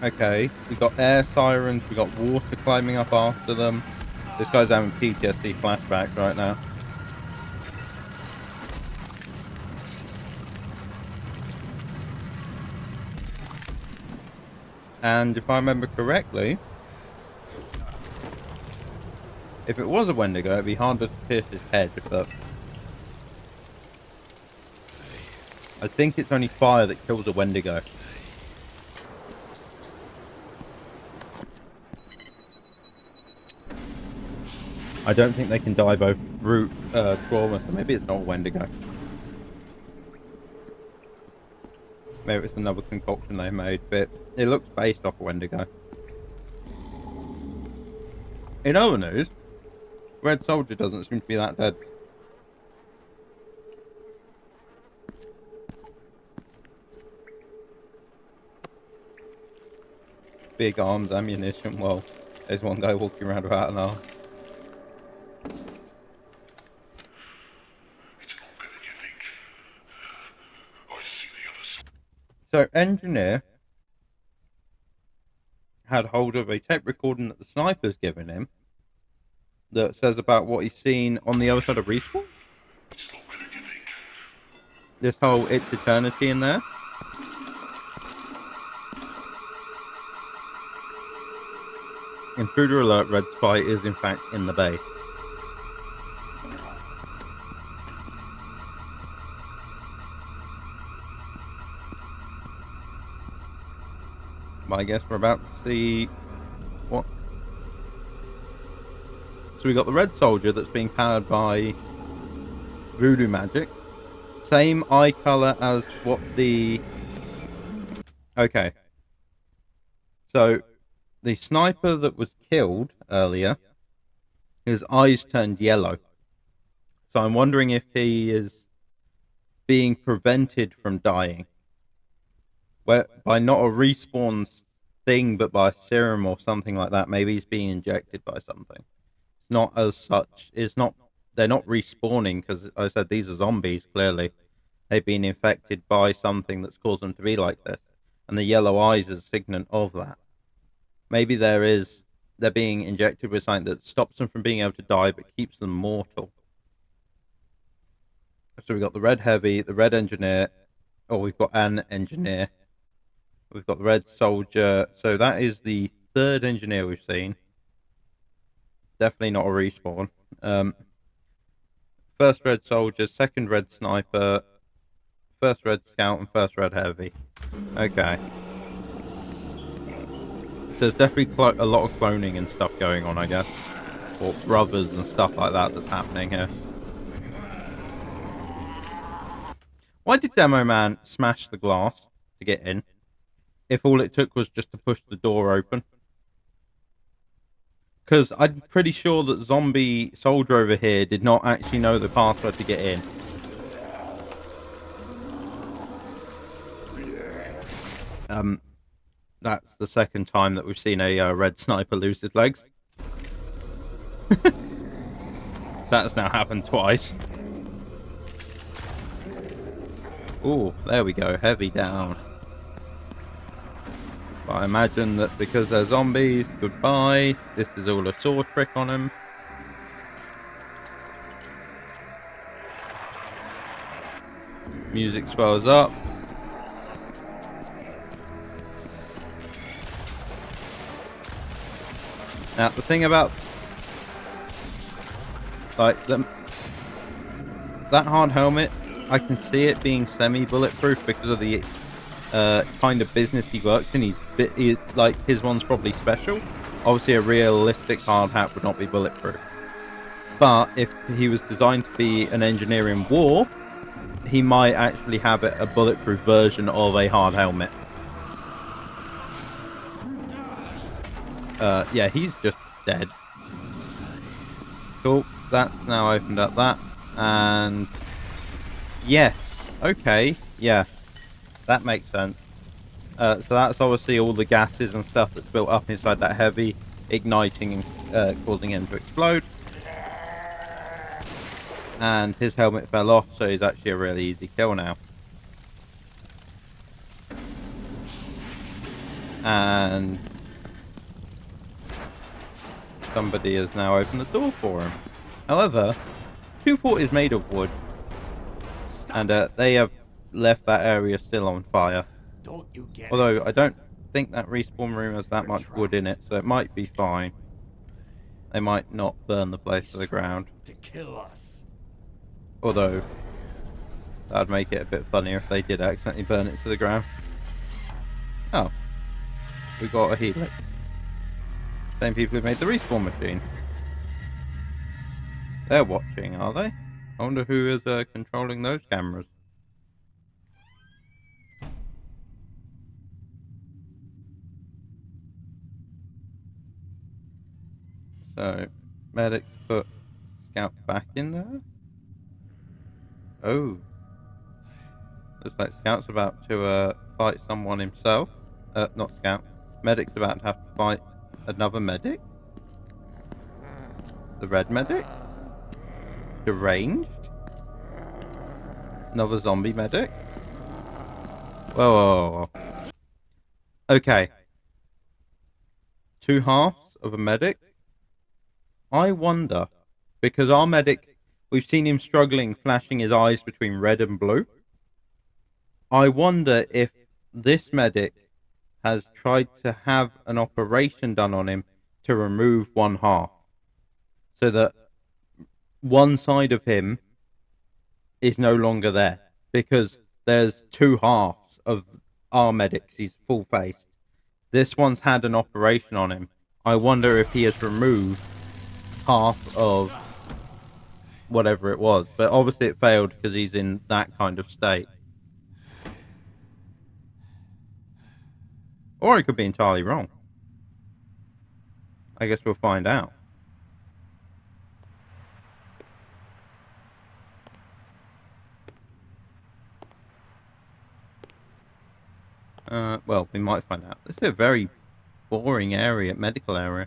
Okay, we've got air sirens, we've got water climbing up after them. This guy's having PTSD flashbacks right now. And if I remember correctly, if it was a Wendigo, it'd be harder to pierce his head. I think it's only fire that kills a Wendigo. I don't think they can die by brute trauma, so maybe it's not a Wendigo. Maybe it's another concoction they made, but it looks based off a Wendigo. In other news, Red Soldier doesn't seem to be that dead. Big arms, ammunition, well, there's one guy walking around without an arm. So, Engineer had hold of a tape recording that the sniper's given him that says about what he's seen on the other side of Respawn. This whole It's Eternity in there. Intruder alert, Red Spy is in fact in the bay. I guess we're about to see what. So we got the Red Soldier that's being powered by voodoo magic. Same eye color as what the... Okay. So, the sniper that was killed earlier, his eyes turned yellow. So I'm wondering if he is being prevented from dying. By not a respawn thing, but by a serum or something like that. Maybe he's being injected by something. It's not as such. It's not. They're not respawning because I said these are zombies. Clearly, they've been infected by something that's caused them to be like this, and the yellow eyes is a signet of that. Maybe they're being injected with something that stops them from being able to die, but keeps them mortal. So we've got the red heavy, the red engineer. Oh, we've got an engineer. We've got the red soldier. So that is the third engineer we've seen. Definitely not a respawn. First red soldier, second red sniper, first red scout, and first red heavy. Okay. So there's definitely a lot of cloning and stuff going on, I guess. Or brothers and stuff like that that's happening here. Why did Demo Man smash the glass to get in? If all it took was just to push the door open. Because I'm pretty sure that zombie soldier over here did not actually know the password to get in. That's the second time that we've seen a red sniper lose his legs. That's now happened twice. Oh, there we go. Heavy down. But I imagine that because they're zombies, goodbye. This is all a sword trick on him. Music swells up. Now, the thing about... like, that hard helmet, I can see it being semi-bulletproof because of the kind of business he works in. Like, his one's probably special. Obviously, a realistic hard hat would not be bulletproof. But if he was designed to be an engineer in war, he might actually have a bulletproof version of a hard helmet. Yeah, he's just dead. Cool. That's now opened up that. And... yes. Okay. Yeah. That makes sense. So that's obviously all the gases and stuff that's built up inside that heavy, igniting and causing him to explode. And his helmet fell off, so he's actually a really easy kill now. And somebody has now opened the door for him. However, 240 is made of wood. And they have left that area still on fire. Although I don't think that respawn room has that much wood in it, so it might be fine. They might not burn the place to the ground. To kill us. Although that'd make it a bit funnier if they did accidentally burn it to the ground. Oh, we got a helix. Same people who made the respawn machine. They're watching, are they? I wonder who is controlling those cameras. So, medics put Scout back in there. Oh. Looks like Scout's about to fight someone himself. Not Scout. Medic's about to have to fight another medic. The red medic. Deranged. Another zombie medic. Whoa, whoa, whoa, whoa. Okay. 2 halves of a medic. I wonder, because our medic, we've seen him struggling, flashing his eyes between red and blue. I wonder if this medic has tried to have an operation done on him to remove 1 half. So that one side of him is no longer there. Because there's 2 halves of our medics. He's full-faced. This one's had an operation on him. I wonder if he has removed half of whatever it was. But obviously it failed because he's in that kind of state. Or it could be entirely wrong. I guess we'll find out. Well, we might find out. This is a very boring area, medical area.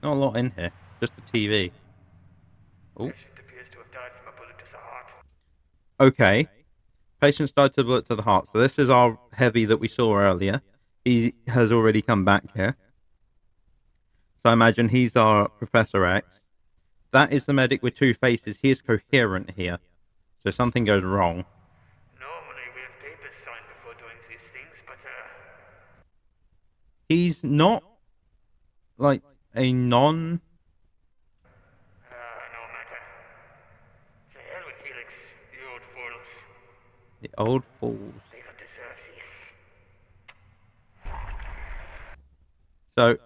Not a lot in here. Just a TV. Oh. Okay. Patient's died to a bullet to the heart. So this is our heavy that we saw earlier. He has already come back here. So I imagine he's our Professor X. That is the medic with two faces. He is coherent here. So something goes wrong. Normally we have papers signed before doing these things, but he's not like a non... no matter. To hell with Felix, you old fools. The old fools. They don't deserve this. So,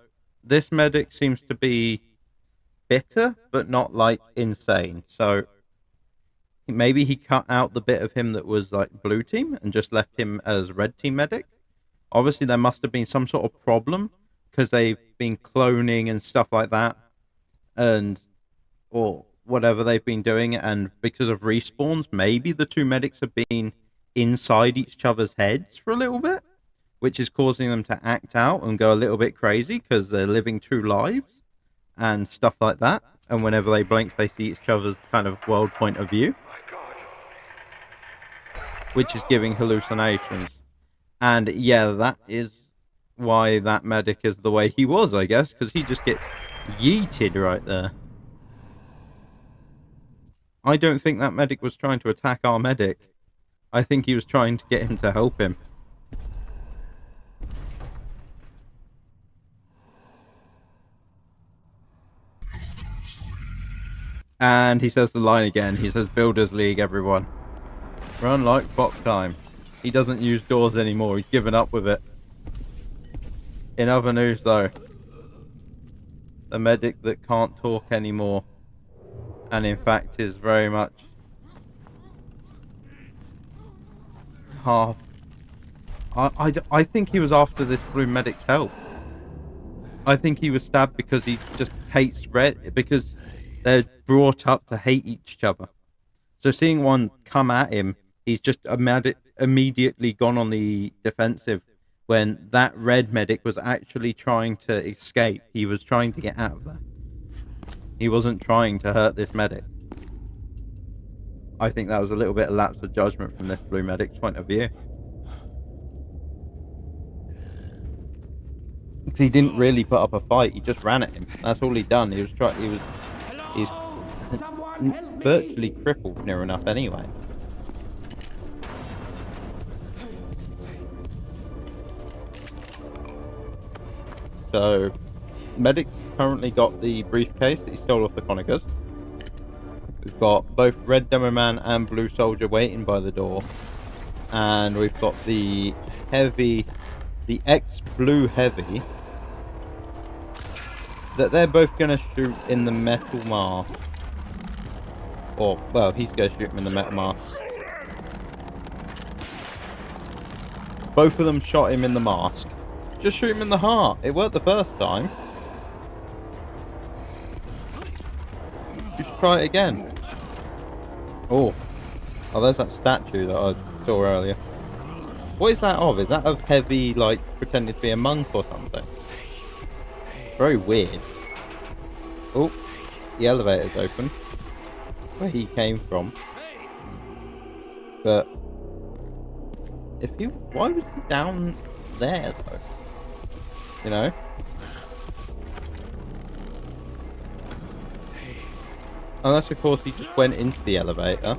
this medic seems to be bitter, but not, like, insane. So, maybe he cut out the bit of him that was, like, blue team and just left him as red team medic. Obviously, there must have been some sort of problem because they've been cloning and stuff like that. Or whatever they've been doing. And because of respawns, maybe the two medics have been inside each other's heads for a little bit, which is causing them to act out and go a little bit crazy because they're living two lives and stuff like that. And whenever they blink, they see each other's kind of world point of view, which is giving hallucinations. And yeah, that is why that medic is the way he was, I guess, because he just gets yeeted right there. I don't think that medic was trying to attack our medic. I think he was trying to get him to help him. And he says the line again. He says, Builders League, everyone. Run like Fox time. He doesn't use doors anymore. He's given up with it. In other news, though, the medic that can't talk anymore, and in fact is very much half... I think he was after this blue medic's help. I think he was stabbed because he just hates red, because they're brought up to hate each other. So seeing one come at him, he's just immediately gone on the defensive when that red medic was actually trying to escape. He was trying to get out of there. He wasn't trying to hurt this medic. I think that was a little bit of lapse of judgment from this blue medic's point of view. Because he didn't really put up a fight, he just ran at him. That's all he'd done. He's virtually crippled near enough anyway. So, medic's currently got the briefcase that he stole off the Conigers. We've got both Red Demo Man and Blue Soldier waiting by the door. And we've got the heavy, the ex-Blue Heavy, that they're both going to shoot in the metal mask. Or, well, he's going to shoot him in the metal mask. Both of them shot him in the mask. Just shoot him in the heart. It worked the first time. Just try it again. Oh, there's that statue that I saw earlier. What is that of? Is that of Heavy, like, pretending to be a monk or something? Very weird. Oh, the elevator's open. Where he came from. But why was he down there though? You know? Unless of course he just went into the elevator.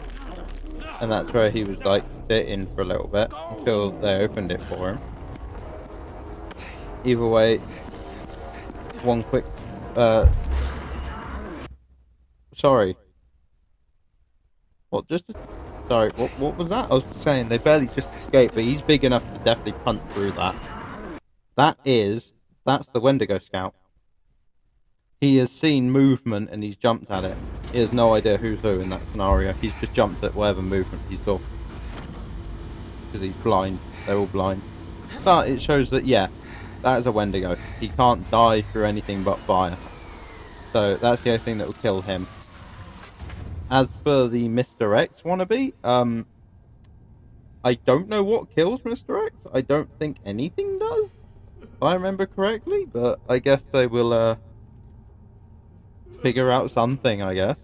And that's where he was like sitting for a little bit until they opened it for him. Either way, one quick sorry. Sorry, what was that? I was saying they barely just escaped, but he's big enough to definitely punt through that. That's the Wendigo Scout. He has seen movement and he's jumped at it. He has no idea who's who in that scenario. He's just jumped at whatever movement he saw. Because he's blind. They're all blind. But it shows that, yeah, that is a Wendigo. He can't die through anything but fire. So that's the only thing that will kill him. As for the Mr. X wannabe, I don't know what kills Mr. X. I don't think anything does, if I remember correctly. But I guess they will figure out something, I guess.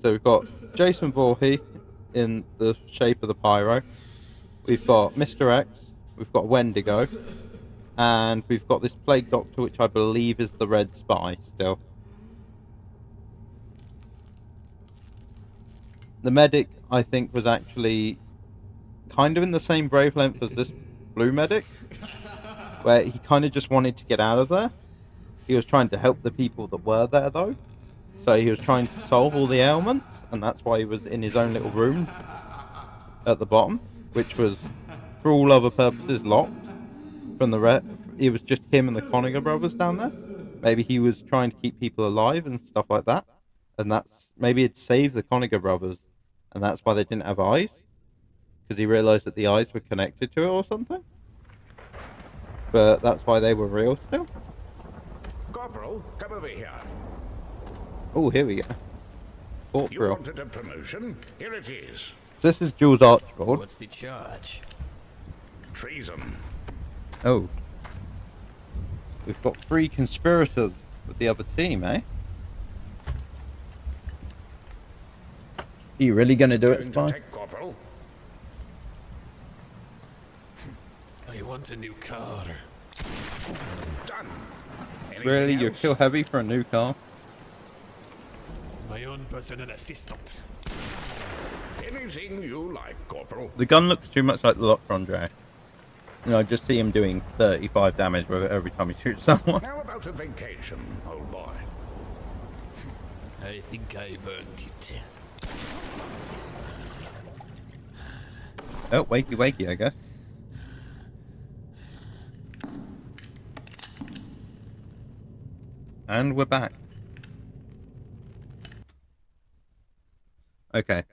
So we've got Jason Voorhees in the shape of the pyro. We've got Mr. X. We've got Wendigo. And we've got this Plague Doctor, which I believe is the Red Spy still. The medic, I think, was actually kind of in the same wavelength as this blue medic, where he kind of just wanted to get out of there. He was trying to help the people that were there, though. So he was trying to solve all the ailments, and that's why he was in his own little room at the bottom, which was, for all other purposes, locked from the rest. It was just him and the Conager brothers down there. Maybe he was trying to keep people alive and stuff like that, and that's maybe it'd save the Conager brothers, and that's why they didn't have eyes, because he realized that the eyes were connected to it or something. But that's why they were real still. Corporal, come over here. Oh, here we go. Fort You Drill. wanted a promotion? Here it is. So this is Jules Archibald. What's the charge? Treason. Oh. We've got 3 conspirators with the other team, eh? Are you really going to do it, Spy? Take, Corporal. I want a new car. Done. Anything Really? You're else? too heavy for a new car? My own personal assistant. Anything you like, Corporal. The gun looks too much like the Lock Andre. You know, I just see him doing 35 damage with it every time he shoots someone. How about a vacation, old boy? I think I've earned it. Oh, wakey wakey, I guess. And we're back. Okay.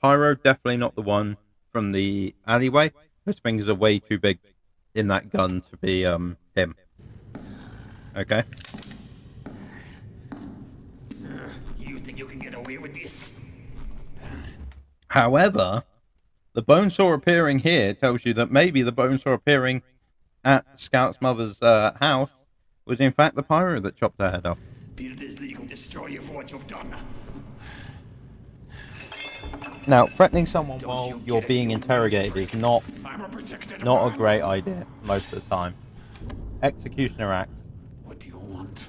Pyro, definitely not the one from the alleyway. Those things are way too big in that gun to be, him. Okay. You think you can get away with this? However, the bonesaw appearing here tells you that maybe the bonesaw appearing at Scout's mother's house was in fact the pyro that chopped her head off. Build this legal destroy you for what you've done. Now, threatening someone while you're being interrogated is not a great idea most of the time. Executioner acts. What do you want?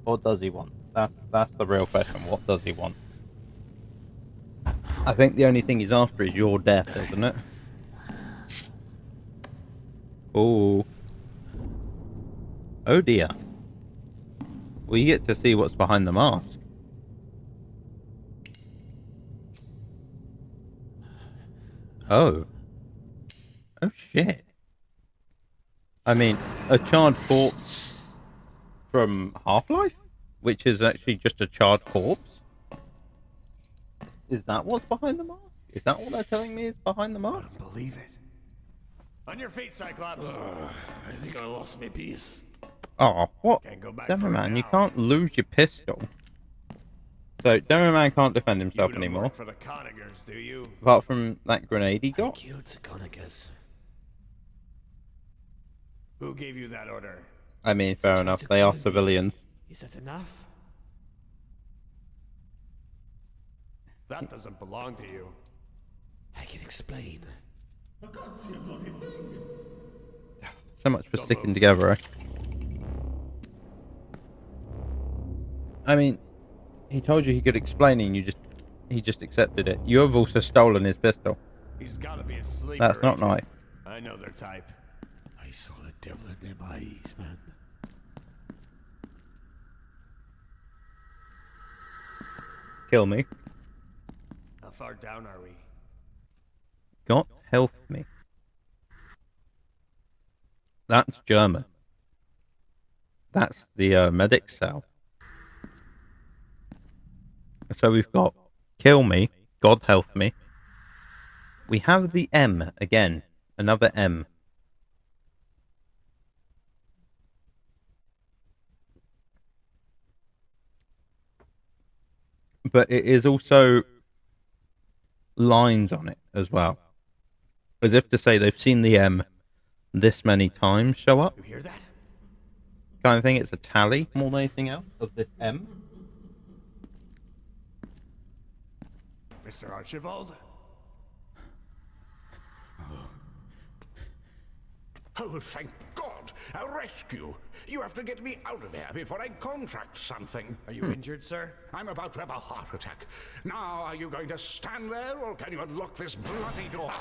What does he want? That's the real question. What does he want? I think the only thing he's after is your death, isn't it? Oh. Oh dear. We get to see what's behind the mask. Oh. Oh shit. I mean, a charred corpse from Half-Life? Which is actually just a charred corpse? Is that what's behind the mask? Is that what they're telling me is behind the mask? I don't believe it. On your feet, Cyclops. I think I lost my piece. Oh, what? Can't go back Demo for it Man, you now. can't lose your pistol. So, Demo Man can't defend himself You don't anymore. work for the Conagers, do you? Apart from that grenade he got. Killed the Conagers. Who gave you that order? I mean, fair enough, they are civilians. Is that enough? That doesn't belong to you. I can explain. So much for sticking together, eh? I mean, he told you he could explain it and he just accepted it. You have also stolen his pistol. He's gotta be a sleeper. That's not agent. nice. I know their type. I saw the devil in them eyes, man. Kill me. How far down are we? God help me. That's German. That's the medic cell. So we've got kill me, God help me. We have the M again, another M. But it is also lines on it as well. As if to say they've seen the M this many times show up. You hear that? Kind of thing. It's a tally more than anything else of this M. Mr. Archibald? Oh, thank God! A rescue! You have to get me out of here before I contract something. Are you injured, sir? I'm about to have a heart attack. Now, are you going to stand there, or can you unlock this bloody door?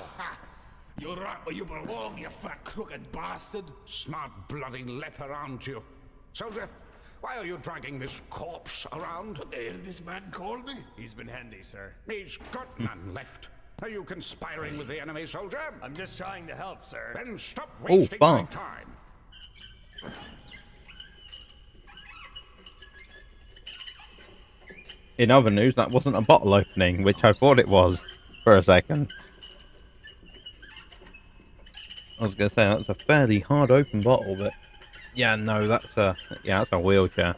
You're right where you belong, you fat crooked bastard. Smart bloody leper, aren't you? Soldier, why are you dragging this corpse around? What the hell did this man call me? He's been handy, sir. He's got none left. Are you conspiring with the enemy, soldier? I'm just trying to help, sir. Then stop wasting my time. In other news, that wasn't a bottle opening, which I thought it was for a second. I was going to say, that's a fairly hard open bottle, but yeah, no, that's a wheelchair.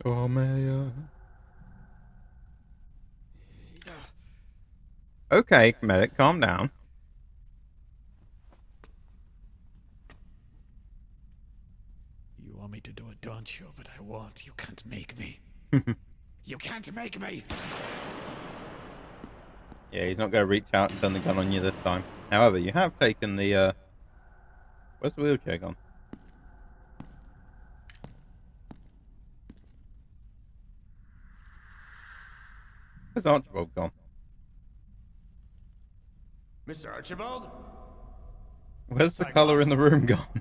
Oh, Mayor. Okay, medic, calm down. You want me to do it, don't you? But I won't. You can't make me. You can't make me! Yeah, he's not going to reach out and turn the gun on you this time. However, you have taken the, where's the wheelchair gone? Where's Archibald gone? Mr. Archibald? Where's the colour in the room gone?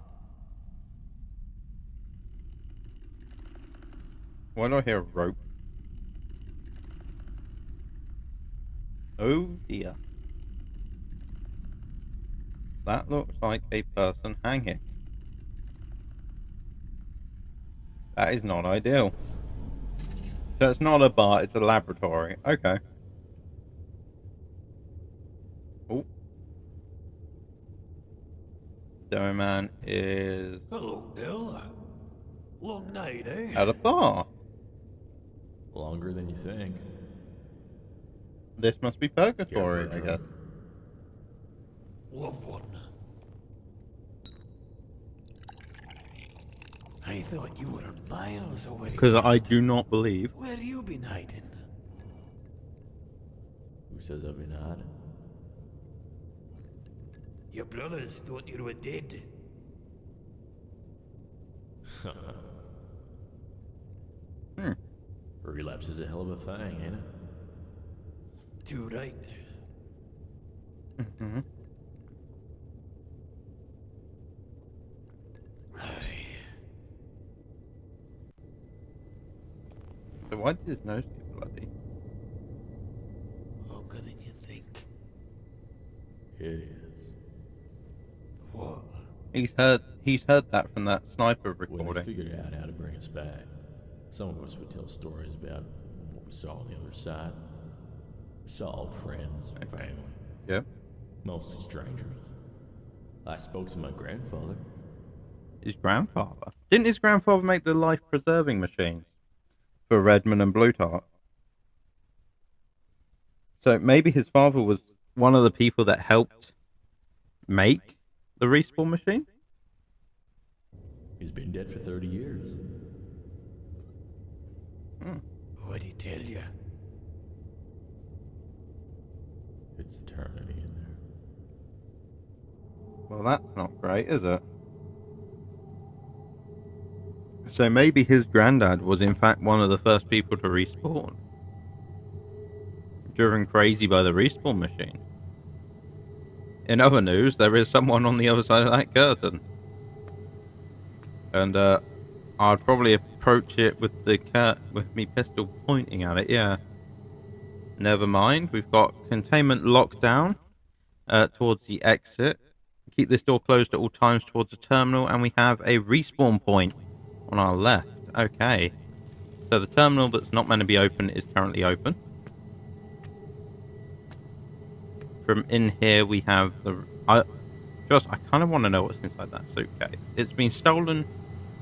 Why do I hear a rope? Oh dear. That looks like a person hanging. That is not ideal. So it's not a bar, it's a laboratory. Okay. Oh. Dough Man is... Hello, Bill. Long night, eh? At a bar. Longer than you think. This must be purgatory, I guess. Love one. I thought you were miles away. Because I do not believe. Where you been hiding? Who says I've been hiding? Your brothers thought you were dead. Relapse is a hell of a thing, ain't it? Too right. Mm-hmm. So why did his nose get bloody? Longer than you think. It is. What? He's heard that from that sniper When recording. we figured out how to bring us back, some of us would tell stories about what we saw on the other side. We saw old friends, family. Yeah. Mostly strangers. I spoke to my grandfather. His grandfather? Didn't his grandfather make the life-preserving machines for Redmond and Bluetart? So maybe his father was one of the people that helped make the respawn machine? He's been dead for 30 years. What'd he tell you? It's eternity in there. Well, that's not great, is it? So maybe his granddad was in fact one of the first people to respawn. Driven crazy by the respawn machine. In other news, there is someone on the other side of that curtain. And I'd probably approach it with the with me pistol pointing at it, yeah. Never mind. We've got containment lockdown towards the exit. Keep this door closed at all times towards the terminal, and we have a respawn point on our left. Okay. So the terminal that's not meant to be open is currently open. From in here, we have the... I kind of want to know what's inside that suitcase. It's been stolen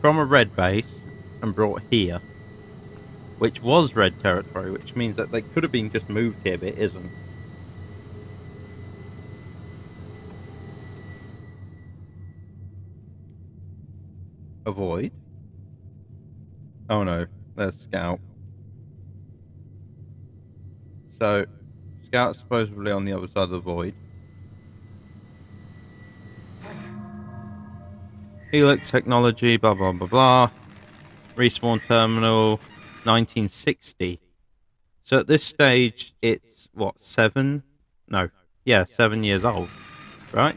from a red base and brought here, which was red territory, which means that they could have been just moved here, but it isn't. Avoid. Oh no, there's Scout. So, Scout's supposedly on the other side of the void. Helix technology, blah blah blah blah. Respawn terminal, 1960. So at this stage, it's what, 7? No, yeah, 7 years old, right?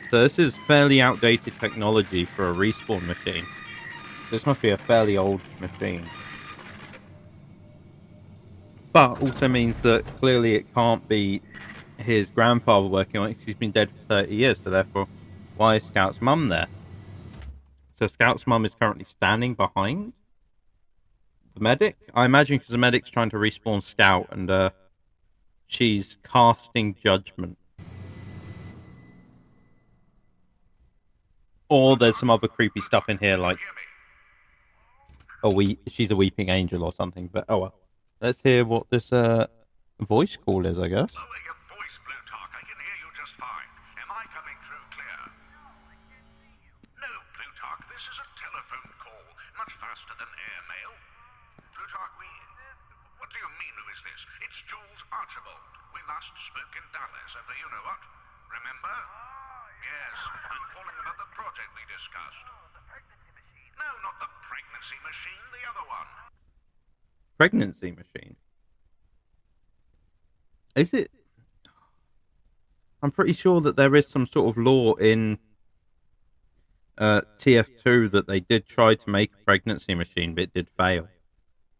So this is fairly outdated technology for a respawn machine. This must be a fairly old machine. But also means that clearly it can't be his grandfather working on it because he's been dead for 30 years. So therefore, why is Scout's mum there? So Scout's mum is currently standing behind the medic. I imagine because the medic's trying to respawn Scout and she's casting judgment. Or there's some other creepy stuff in here like she's a weeping angel or something. But oh well. Let's hear what this voice call is, I guess. Lower your voice, Plutarch. I can hear you just fine. Am I coming through clear? No, Plutarch, this is a telephone call. Much faster than airmail. Plutarch, what do you mean, who is this? It's Jules Archibald. We last spoke in Dallas over you-know-what. Remember? Yes, I'm calling about the project we discussed. No, not the pregnancy machine, the other one. Pregnancy machine? Is it? I'm pretty sure that there is some sort of law in TF2 that they did try to make a pregnancy machine, but it did fail.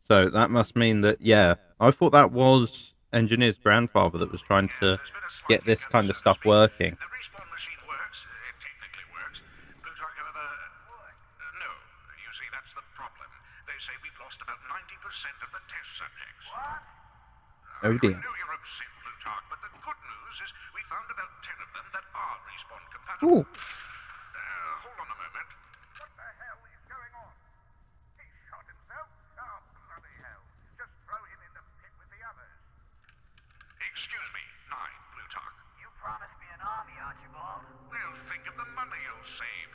So that must mean that, yeah, I thought that was Engineer's grandfather that was trying to get this kind of stuff working. The respawn machine works. It technically works. Plutarch, however... no. You see, that's the problem. They say we've lost about 90% of the test subjects. What? Oh dear. I know you're upset, Plutarch, but the good news is we found about 10 of them that are respawn compatible. Ooh. Hold on a moment. What the hell is going on? He shot himself? Oh, bloody hell. Just throw him in the pit with the others. Excuse me, 9, Plutarch. You promised me an army, Archibald. Well, think of the money you'll save.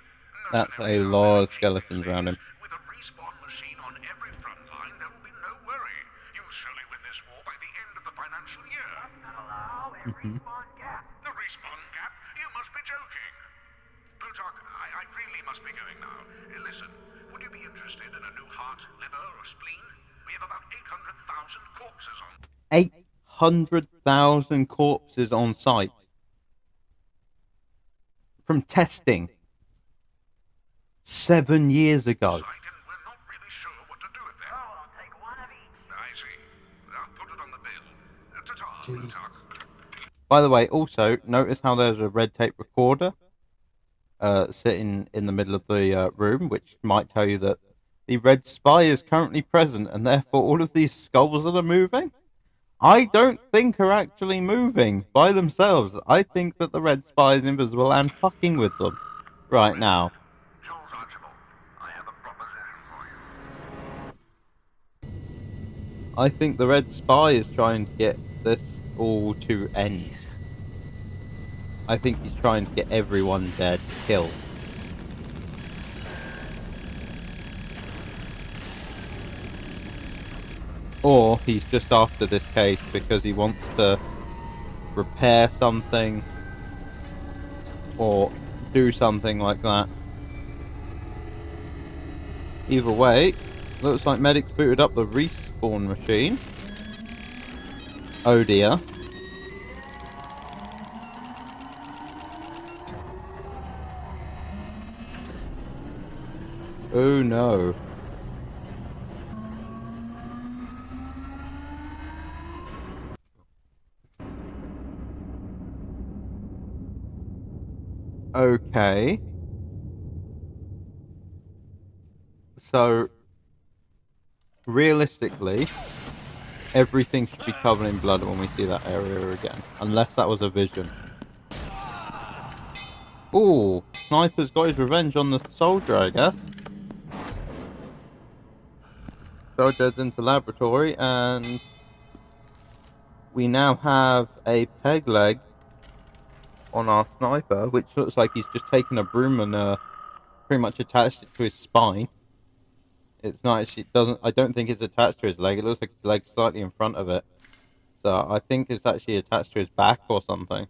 That's a lot of skeletons around him. With a respawn machine on every front line, there will be no worry. You'll surely win this war by the end of the financial year. Allow a respawn gap. The respawn gap? You must be joking. Plutarch, I really must be going now. Listen, would you be interested in a new heart, liver, or spleen? We have about 800,000 corpses on... 800,000 corpses on site. From testing. 7 years ago. We're not really sure what to do with them. Oh, I'll take one of each. I see. I'll put it on the bill. Ta-ta, Plutarch. By the way, also, notice how there's a red tape recorder sitting in the middle of the room, which might tell you that the red spy is currently present, and therefore all of these skulls that are moving, I don't think are actually moving by themselves. I think that the red spy is invisible and fucking with them right now. Jules Archibald, I have a proposition for you. I think the red spy is trying to get this all to end. I think he's trying to get everyone dead, killed. Or he's just after this case because he wants to repair something or do something like that. Either way, looks like medics booted up the respawn machine. Oh dear. Oh no. Okay. So, realistically, everything should be covered in blood when we see that area again. Unless that was a vision. Ooh, Sniper's got his revenge on the soldier, I guess. Soldier's into laboratory, and we now have a peg leg on our Sniper, which looks like he's just taken a broom and pretty much attached it to his spine. It's not actually, I don't think it's attached to his leg. It looks like his leg's slightly in front of it. So I think it's actually attached to his back or something.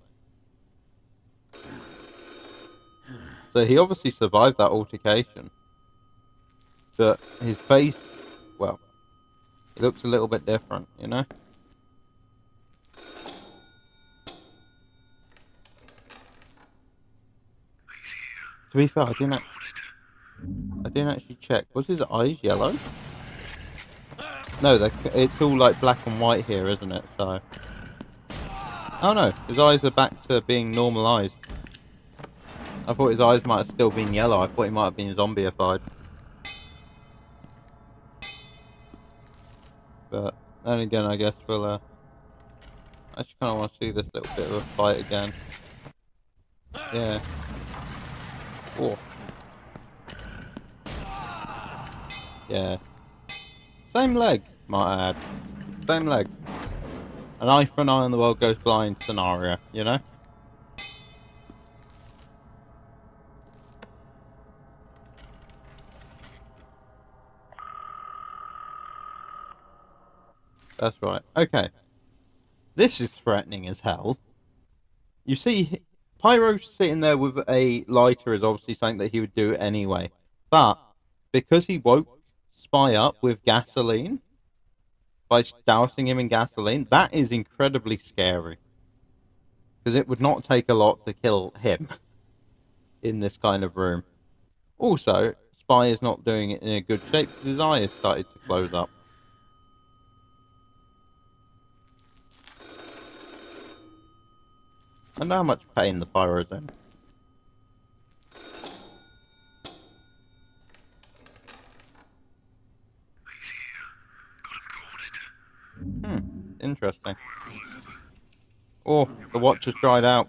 So he obviously survived that altercation. But his face, well, it looks a little bit different, you know? To be fair, I didn't actually check. Was his eyes yellow? No, it's all like black and white here, isn't it? So, oh no, his eyes are back to being normal eyes. I thought his eyes might have still been yellow. I thought he might have been zombified. But then again, I guess we'll. I just kind of want to see this little bit of a fight again. Yeah. Oh. Yeah. Same leg, might I add. Same leg. An eye for an eye and the world goes blind scenario, you know? That's right. Okay. This is threatening as hell. You see, Pyro sitting there with a lighter is obviously something that he would do anyway. But, because he woke Spy up with gasoline, by dousing him in gasoline, that is incredibly scary. Because it would not take a lot to kill him in this kind of room. Also, Spy is not doing it in a good shape because his eye has started to close up. I know how much pain the Pyro's in. Interesting. Oh, the watch has dried out.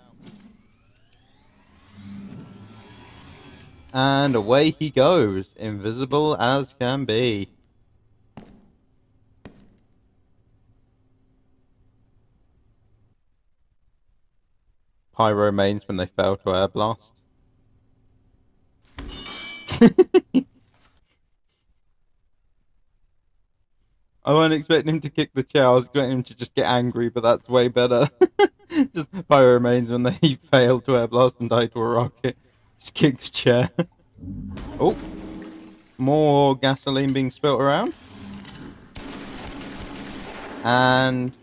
And away he goes, invisible as can be. Pyro remains when they fail to air blast. I wasn't expecting him to kick the chair. I was expecting him to just get angry, but that's way better. Just Pyro remains when they fail to air blast and die to a rocket. Just kicks chair. Oh, more gasoline being spilt around. And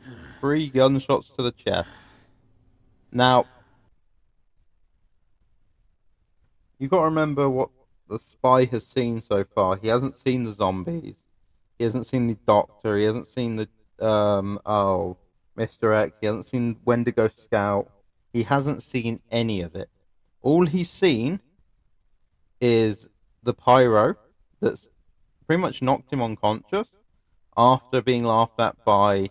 3 gunshots to the chest. Now, you've got to remember what the spy has seen so far. He hasn't seen the zombies. He hasn't seen the doctor. He hasn't seen the, Mr. X. He hasn't seen Wendigo Scout. He hasn't seen any of it. All he's seen is the Pyro that's pretty much knocked him unconscious after being laughed at by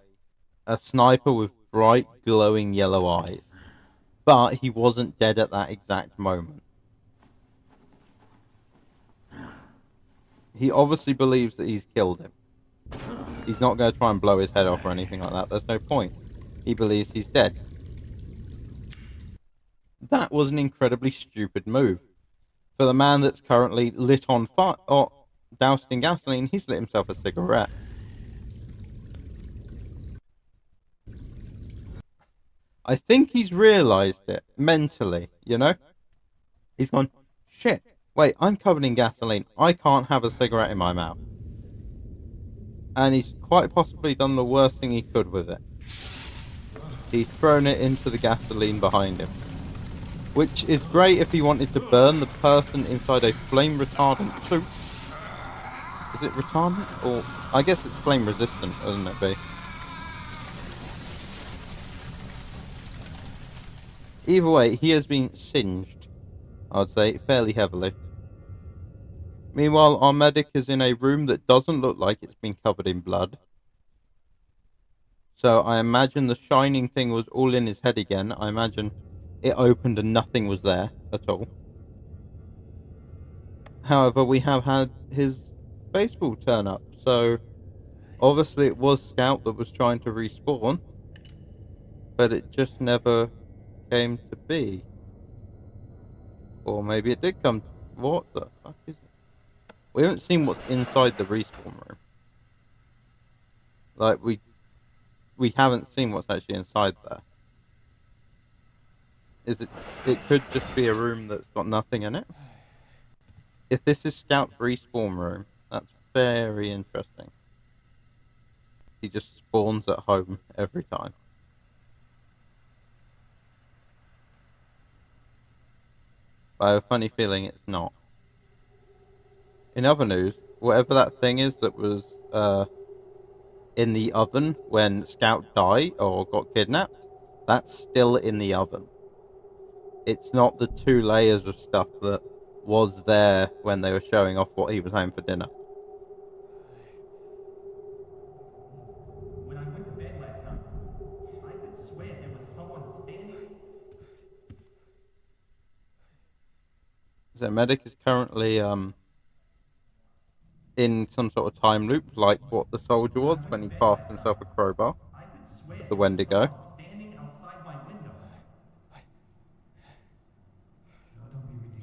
a sniper with bright, glowing yellow eyes. But he wasn't dead at that exact moment. He obviously believes that he's killed him. He's not going to try and blow his head off or anything like that. There's no point. He believes he's dead. That was an incredibly stupid move. For the man that's currently lit on fire, or doused in gasoline, he's lit himself a cigarette. I think he's realised it mentally, you know? He's gone, shit, wait, I'm covered in gasoline. I can't have a cigarette in my mouth. And he's quite possibly done the worst thing he could with it. He's thrown it into the gasoline behind him. Which is great if he wanted to burn the person inside a flame retardant suit. Is it retardant? Or, I guess it's flame resistant, doesn't it be? Either way, he has been singed. I'd say fairly heavily. Meanwhile, our medic is in a room that doesn't look like it's been covered in blood. So I imagine the shining thing was all in his head again. I imagine it opened and nothing was there at all. However, we have had his baseball turn up, so obviously it was Scout that was trying to respawn, but it just never came to be. Or maybe it did come. What the fuck is it? We haven't seen what's inside the respawn room. Like, we haven't seen what's actually inside there. It could just be a room that's got nothing in it. If this is Scout's respawn room, that's very interesting. He just spawns at home every time. But I have a funny feeling it's not. In other news, whatever that thing is that was in the oven when Scout died or got kidnapped, that's still in the oven. It's not the 2 layers of stuff that was there when they were showing off what he was having for dinner. When I went to bed last night, I could swear there was someone standing. So Medic is currently in some sort of time loop, like what the soldier was when he passed himself a crowbar with the Wendigo. Standing outside my window.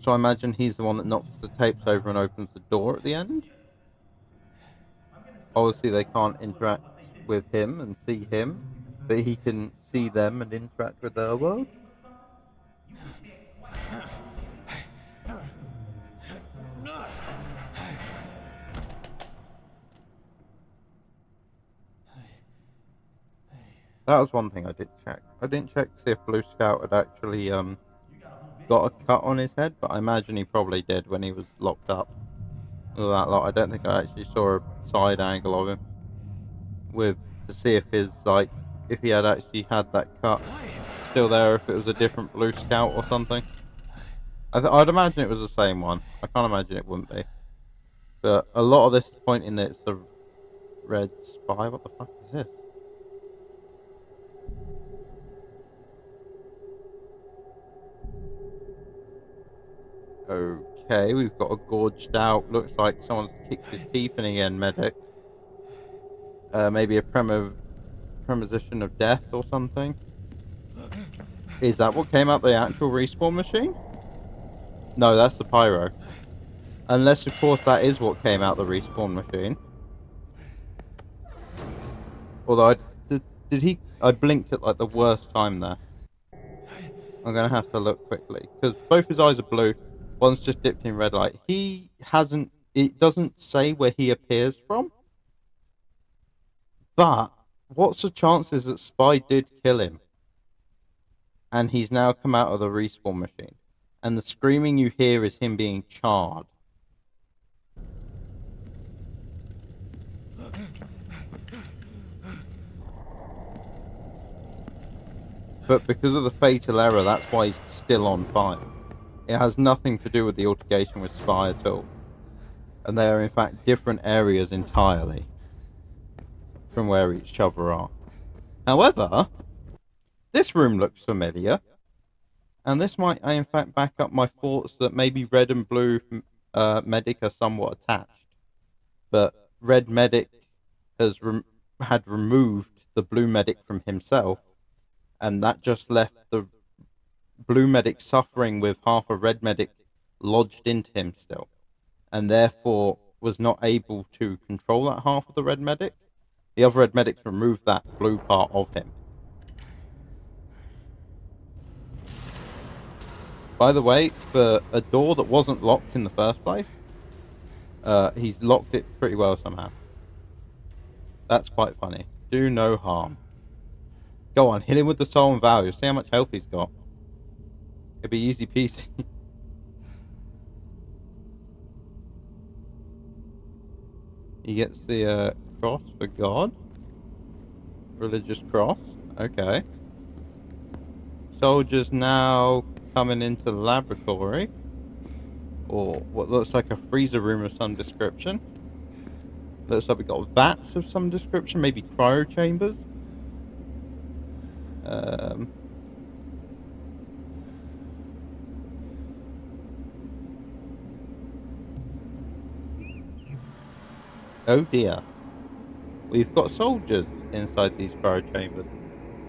So I imagine he's the one that knocks the tapes over and opens the door at the end. Obviously they can't interact with him and see him, but he can see them and interact with their world. That was one thing I did check. I didn't check to see if Blue Scout had actually got a cut on his head, but I imagine he probably did when he was locked up. All that lot. I don't think I actually saw a side angle of him to see if if he had actually had that cut still there, if it was a different Blue Scout or something. I'd imagine it was the same one. I can't imagine it wouldn't be. But a lot of this is pointing that it's the red spy. What the fuck is this? Okay, we've got a gorged out. Looks like someone's kicked his teeth in again, medic. Maybe a premonition of death or something. Is that what came out the actual respawn machine? No, that's the pyro. Unless, of course, that is what came out the respawn machine. Although, I blinked at like the worst time there. I'm gonna have to look quickly because both his eyes are blue. One's just dipped in red light. It doesn't say where he appears from. But what's the chances that Spy did kill him? And he's now come out of the respawn machine. And the screaming you hear is him being charred. But because of the fatal error, that's why he's still on fire. It has nothing to do with the altercation with Spy at all. And they are in fact different areas entirely from where each other are. However, this room looks familiar. And this might in fact back up my thoughts that maybe Red and Blue Medic are somewhat attached. But Red Medic had removed the Blue Medic from himself. And that just left the Blue Medic suffering with half a Red Medic lodged into him still. And therefore was not able to control that half of the Red Medic. The other Red Medics removed that blue part of him. By the way, for a door that wasn't locked in the first place, he's locked it pretty well somehow. That's quite funny. Do no harm. Go on, hit him with the soul and value. See how much health he's got. It'd be easy peasy. He gets the cross for God. Religious cross. Okay. Soldiers now coming into the laboratory. or what looks like a freezer room of some description. Looks like we got vats of some description, maybe cryo chambers. Oh dear. We've got soldiers inside these cryo chambers.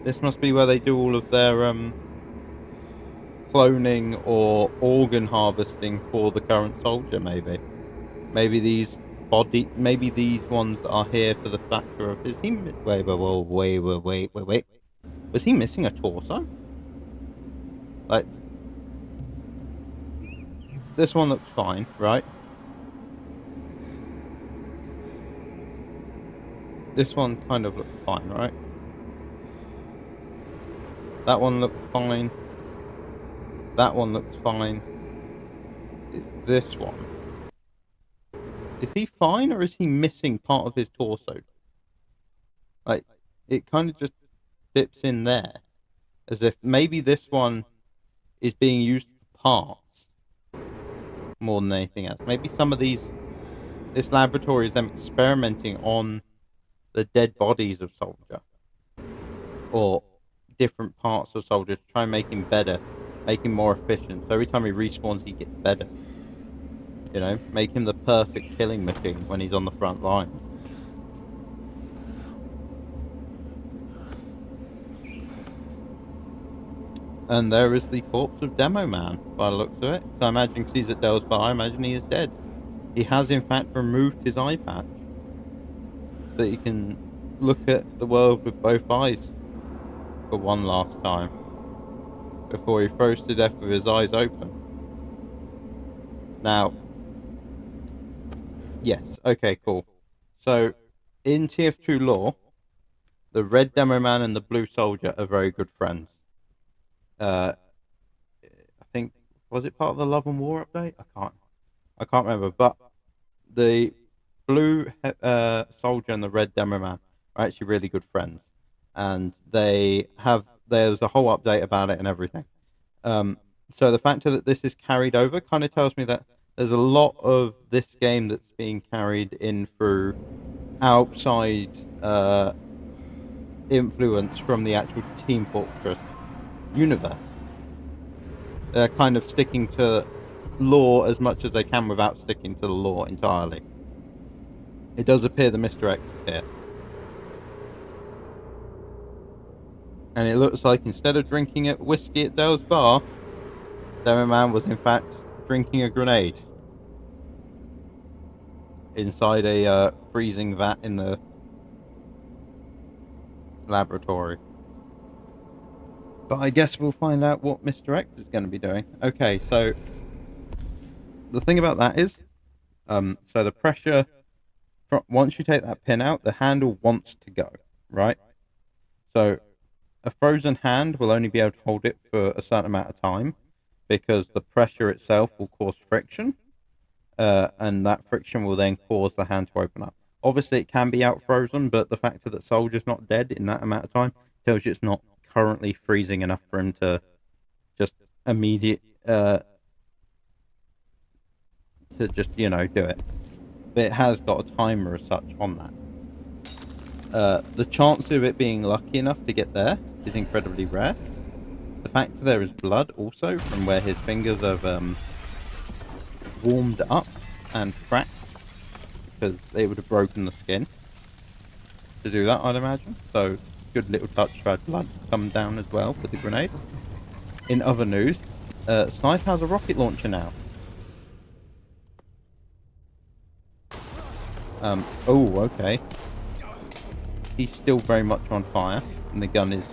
This must be where they do all of their cloning or organ harvesting for the current soldier, maybe. Maybe these ones are here for the factor of... Is he... Wait. Was he missing a torso? Like... This one looks fine, right? This one kind of looks fine, right? That one looks fine. That one looks fine. It's this one. Is he fine, or is he missing part of his torso? Like, it kind of just dips in there. As if maybe this one is being used for parts more than anything else. Maybe some of these... This laboratory is them experimenting on the dead bodies of soldier. Or different parts of soldier to try and make him better. Make him more efficient. So every time he respawns, he gets better. You know, make him the perfect killing machine when he's on the front lines. And there is the corpse of Demo Man, by the looks of it. So I imagine, because he's at Dell's bar, I imagine he is dead. He has, in fact, removed his eye patch. So that he can look at the world with both eyes for one last time. Before he froze to death with his eyes open. Now, yes, okay, cool. So, in TF2 lore, the red Demo Man and the blue soldier are very good friends. I think, was it part of the Love and War update? I can't remember, but the blue soldier and the red Demo Man are actually really good friends. And there's a whole update about it and everything. So the fact that this is carried over kind of tells me that there's a lot of this game that's being carried in through outside influence from the actual Team Fortress universe. They're kind of sticking to lore as much as they can without sticking to the lore entirely. It does appear the Mr. X is here. And it looks like instead of drinking whiskey at Dell's bar, Demo Man was in fact drinking a grenade inside a freezing vat in the laboratory. But I guess we'll find out what Mr. X is going to be doing. Okay, so the thing about that is, so the pressure, once you take that pin out, the handle wants to go, right? So a frozen hand will only be able to hold it for a certain amount of time because the pressure itself will cause friction, and that friction will then cause the hand to open up. Obviously, it can be out frozen, but the fact that soldier's not dead in that amount of time tells you it's not currently freezing enough for him to just immediate to just, you know, do it. But it has got a timer as such on that. The chance of it being lucky enough to get there is incredibly rare. The fact that there is blood also from where his fingers have warmed up and cracked, because they would have broken the skin to do that, I'd imagine. So, good little touch to have blood come down as well with the grenade. In other news, Snipe has a rocket launcher now. Oh, okay. He's still very much on fire, and the gun is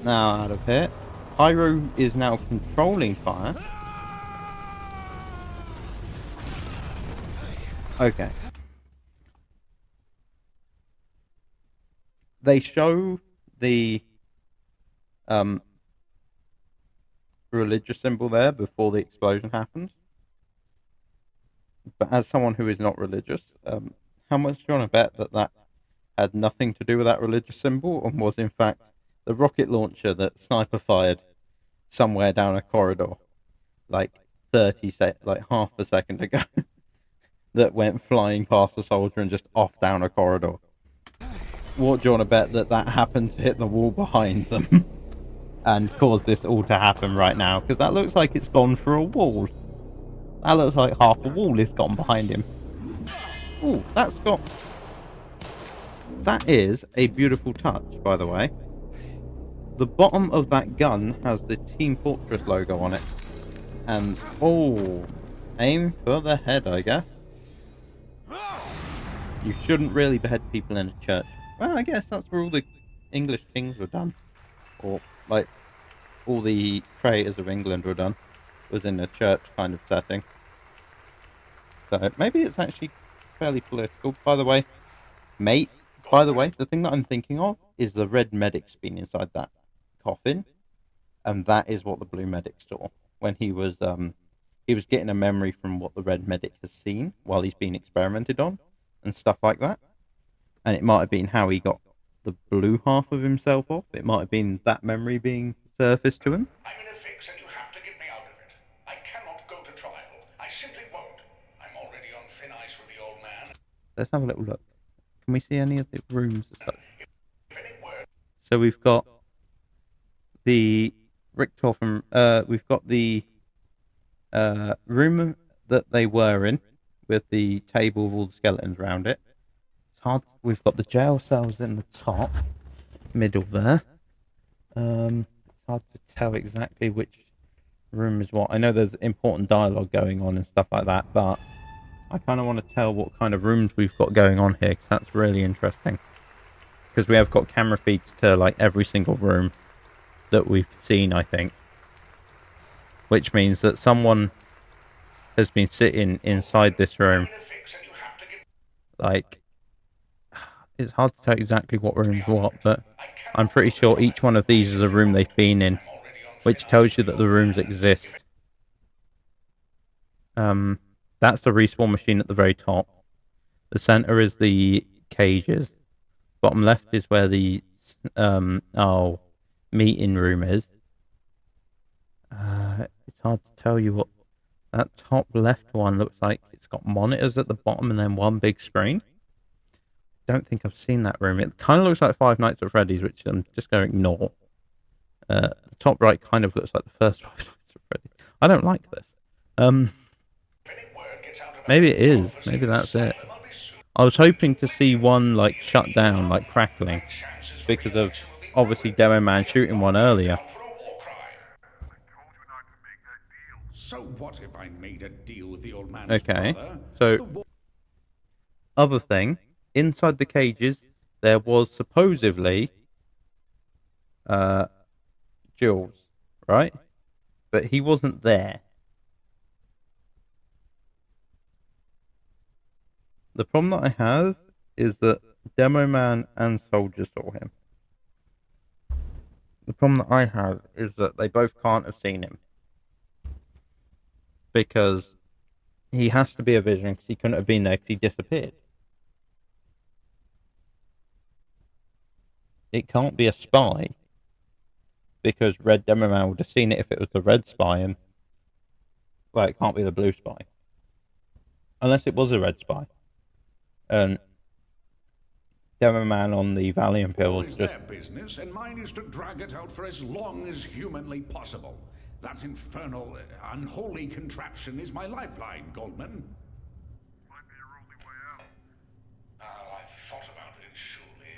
now out of here. Pyro is now controlling fire. Okay. They show the religious symbol there before the explosion happens. But as someone who is not religious, how much do you want to bet that that had nothing to do with that religious symbol and was in fact the rocket launcher that Sniper fired somewhere down a corridor? Like, like half a second ago, that went flying past the soldier and just off down a corridor. What do you want to bet that happened to hit the wall behind them and cause this all to happen right now? Because that looks like it's gone through a wall. That looks like half a wall is gone behind him. Ooh, that is a beautiful touch, by the way. The bottom of that gun has the Team Fortress logo on it. And, oh, aim for the head, I guess. You shouldn't really behead people in a church. Well, I guess that's where all the English kings were done. Or, like, all the traitors of England were done. Was in a church kind of setting. So, maybe it's actually fairly political. By the way, mate, the thing that I'm thinking of is the red medic's been inside that coffin. And that is what the blue medic saw when he was getting a memory from what the red medic has seen while he's been experimented on and stuff like that. And it might have been how he got the blue half of himself off. It might have been that memory being surfaced to him. I'm in a fix and you have to get me out of it. I cannot go to trial. I simply won't. I'm already on thin ice with the old man. Let's have a little look. Can we see any of the rooms and such? So we've got the Richthofen, we've got the room that they were in with the table with all the skeletons around it. It's hard. We've got the jail cells in the top, middle there. It's hard to tell exactly which room is what. I know there's important dialogue going on and stuff like that, but I kind of want to tell what kind of rooms we've got going on here, because that's really interesting. Because we have got camera feeds to like every single room that we've seen, I think. Which means that someone has been sitting inside this room. Like, it's hard to tell exactly what room's what, but I'm pretty sure each one of these is a room they've been in, which tells you that the rooms exist. That's the respawn machine at the very top. The center is the cages. Bottom left is where the meeting room is. It's hard to tell you what that top left one looks like. It's got monitors at the bottom and then one big screen. Don't think I've seen that room. It kind of looks like Five Nights at Freddy's, which I'm just going to ignore. The top right kind of looks like the first Five Nights at Freddy's. I don't like this. Maybe it is. Maybe that's it. I was hoping to see one like shut down, like crackling, because of obviously Demo Man shooting one earlier. So what if I made a deal with the old man's Okay, brother? so other thing, inside the cages there was supposedly Jules, right? But he wasn't there. The problem that I have is that Demo Man and Soldier saw him. The problem that I have is that they both can't have seen him. Because he has to be a vision, because he couldn't have been there because he disappeared. It can't be a spy, because Red Demo Man would have seen it if it was the red spy, and well, it can't be the blue spy. Unless it was a red spy. And Demo Man on the Valium pill It's just... their business, and mine is to drag it out for as long as humanly possible. That infernal, unholy contraption is my lifeline, Goldman. Might be your only way out. I've thought about it, surely,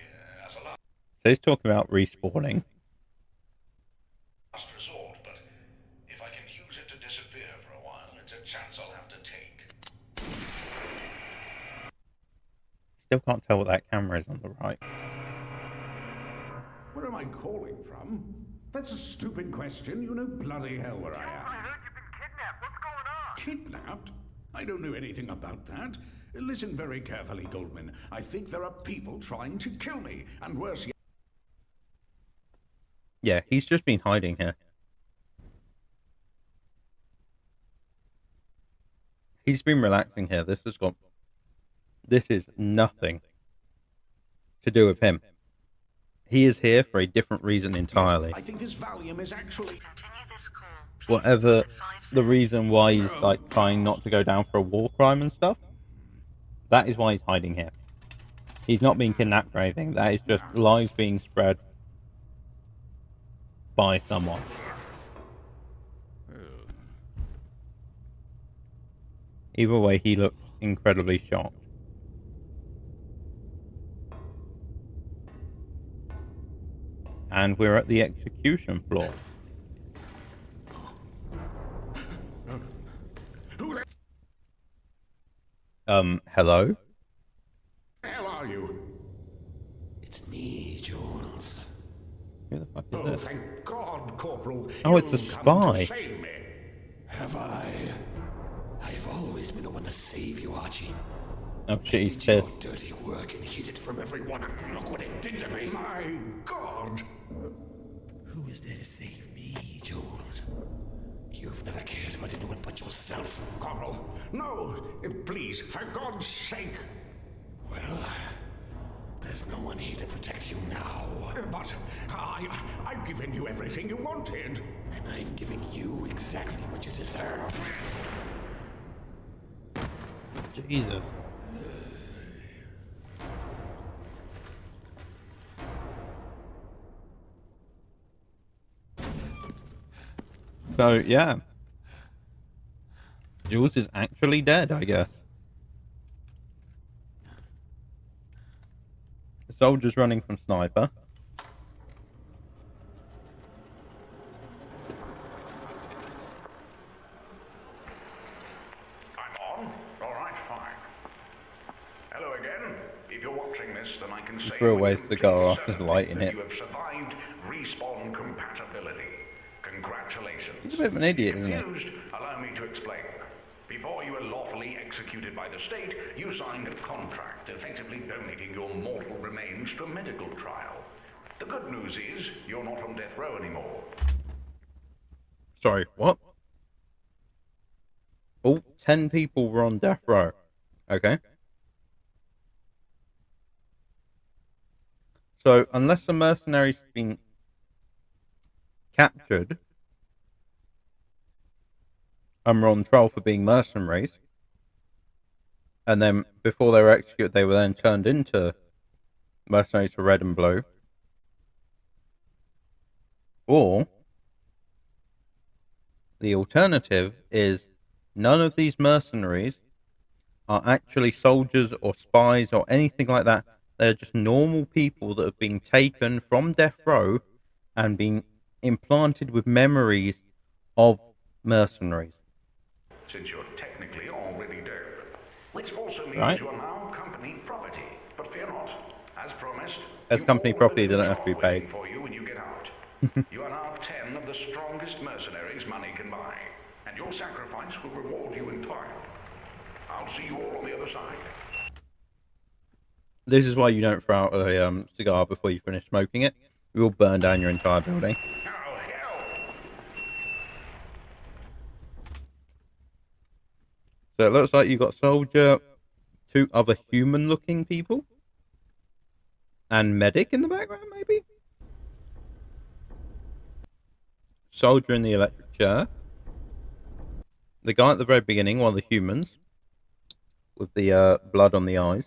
as a last So he's talking about respawning. resort, but if I can use it to disappear for a while, it's a chance I'll have to take. Still can't tell what that camera is on the right. Where am I calling from? That's a stupid question. You know bloody hell where I am. I heard you've been kidnapped. What's going on? Kidnapped? I don't know anything about that. Listen very carefully, Goldman. I think there are people trying to kill me, and worse yet... Yeah, he's just been hiding here. He's been relaxing here. This is nothing to do with him. He is here for a different reason entirely. I think this Valium is actually... Continue this call. whatever the reason why he's like trying not to go down for a war crime and stuff, that is why he's hiding here. He's not being kidnapped or anything. That is just lies being spread by someone. Either way, he looks incredibly shocked. And we're at the execution floor. Hello? Who the hell are you? It's me, Jules. Who the fuck is Oh, this? thank God, Corporal. Oh, it's a You've come spy. to save me. Have I? I have always been the one to save you, Archie. Oh shit, he's Did your pissed. dirty work and hid it from everyone, and look what it did to me. My God. Who is there to save me, Jules? You've never cared about anyone but yourself. Corporal, no. Please, for God's sake. Well, there's no one here to protect you now. But I've given you everything you wanted. And I'm giving you exactly what you deserve. Jesus. So, yeah. Jules is actually dead, I guess. The soldier's running from Sniper. I'm on. All right, fine. Hello again. If you're watching this, then I can say Threw away with cigar complete after lighting certainty it. that you have survived respawn compatibility. Congratulations. He's a bit of an idiot, isn't he? Confused? Allow me to explain. Before you were lawfully executed by the state, you signed a contract effectively donating your mortal remains to a medical trial. The good news is you're not on death row anymore. Sorry, what? Oh, 10 people were on death row. Okay. So, unless the mercenaries have been captured and were on trial for being mercenaries, and then before they were executed, they were then turned into mercenaries for Red and Blue, or the alternative is none of these mercenaries are actually soldiers or spies or anything like that. They're just normal people that have been taken from death row and been implanted with memories of mercenaries. Since you're technically already dead. Which also means Right. you are now company property. But fear not. As promised, As you company all property, have a they don't have to be job waiting paid. for you when you get out. You are now 10 of the strongest mercenaries money can buy. And your sacrifice will reward you in time. I'll see you all on the other side. This is why you don't throw out a cigar before you finish smoking it. It will burn down your entire building. Oh, hell! So it looks like you got soldier, 2 other human-looking people, and medic in the background, maybe? Soldier in the electric chair. The guy at the very beginning, one of the humans, with the blood on the eyes.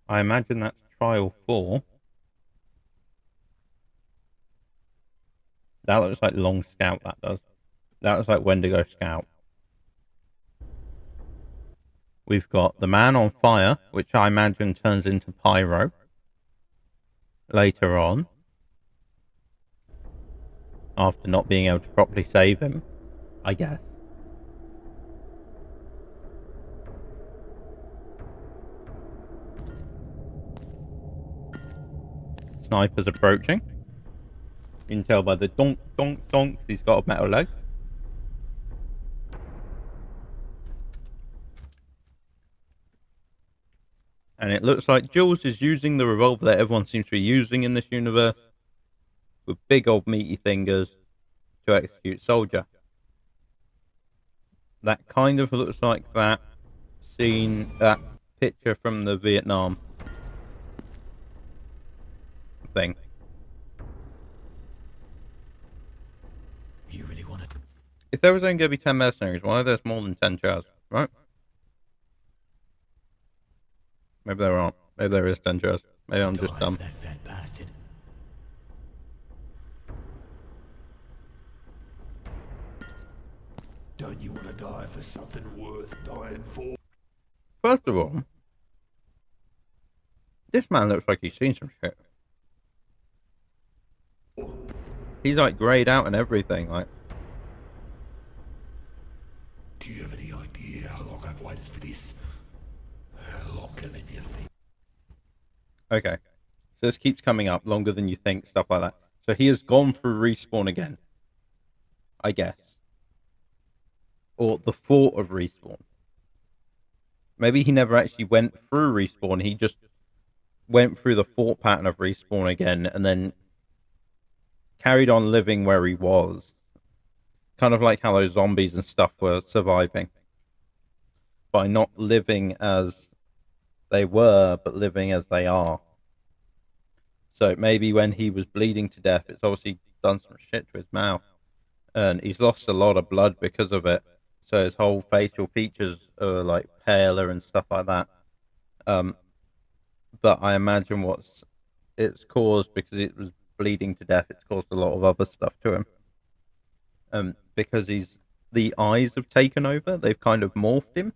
I imagine that's trial 4. That looks like Long Scout, that does. That looks like Wendigo Scout. We've got the man on fire, which I imagine turns into Pyro later on, after not being able to properly save him, I guess. Sniper's approaching. You can tell by the donk, donk, donk, he's got a metal leg. And it looks like Jules is using the revolver that everyone seems to be using in this universe, with big old meaty fingers, to execute Soldier. That kind of looks like that scene, that picture from the Vietnam thing. You really want it? If there was only going to be 10 mercenaries, why are there more than 10 jars, right? Maybe there aren't. Maybe there is 10 jars. Maybe I'm just dumb. That fat bastard. Don't you want to die for something worth dying for? First of all, this man looks like he's seen some shit. He's like grayed out and everything, like. Do you have any idea how long I've waited for this? Longer than you think. Okay. So this keeps coming up, longer than you think, stuff like that. So he has gone through respawn again. I guess. Or the thought of respawn. Maybe he never actually went through respawn, he just went through the thought pattern of respawn again, and then carried on living where he was. Kind of like how those zombies and stuff were surviving. By not living as they were, but living as they are. So maybe when he was bleeding to death, it's obviously done some shit to his mouth. And he's lost a lot of blood because of it. So his whole facial features are like paler and stuff like that. But I imagine it's caused, because it was bleeding to death, it's caused a lot of other stuff to him. Because the eyes have taken over, they've kind of morphed him,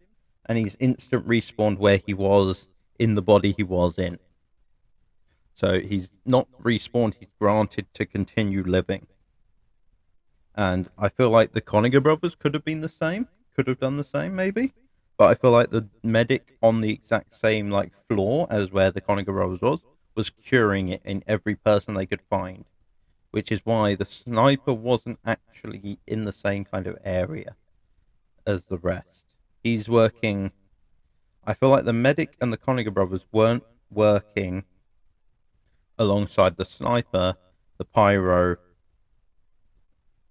and he's instant respawned where he was in the body he was in. So he's not respawned, he's granted to continue living. And I feel like the Coniger brothers could have been the same, could have done the same maybe. But I feel like the medic on the exact same like floor as where the Coniger brothers was curing it in every person they could find. Which is why the sniper wasn't actually in the same kind of area as the rest. He's working... I feel like the medic and the Coniger brothers weren't working alongside the sniper, the pyro.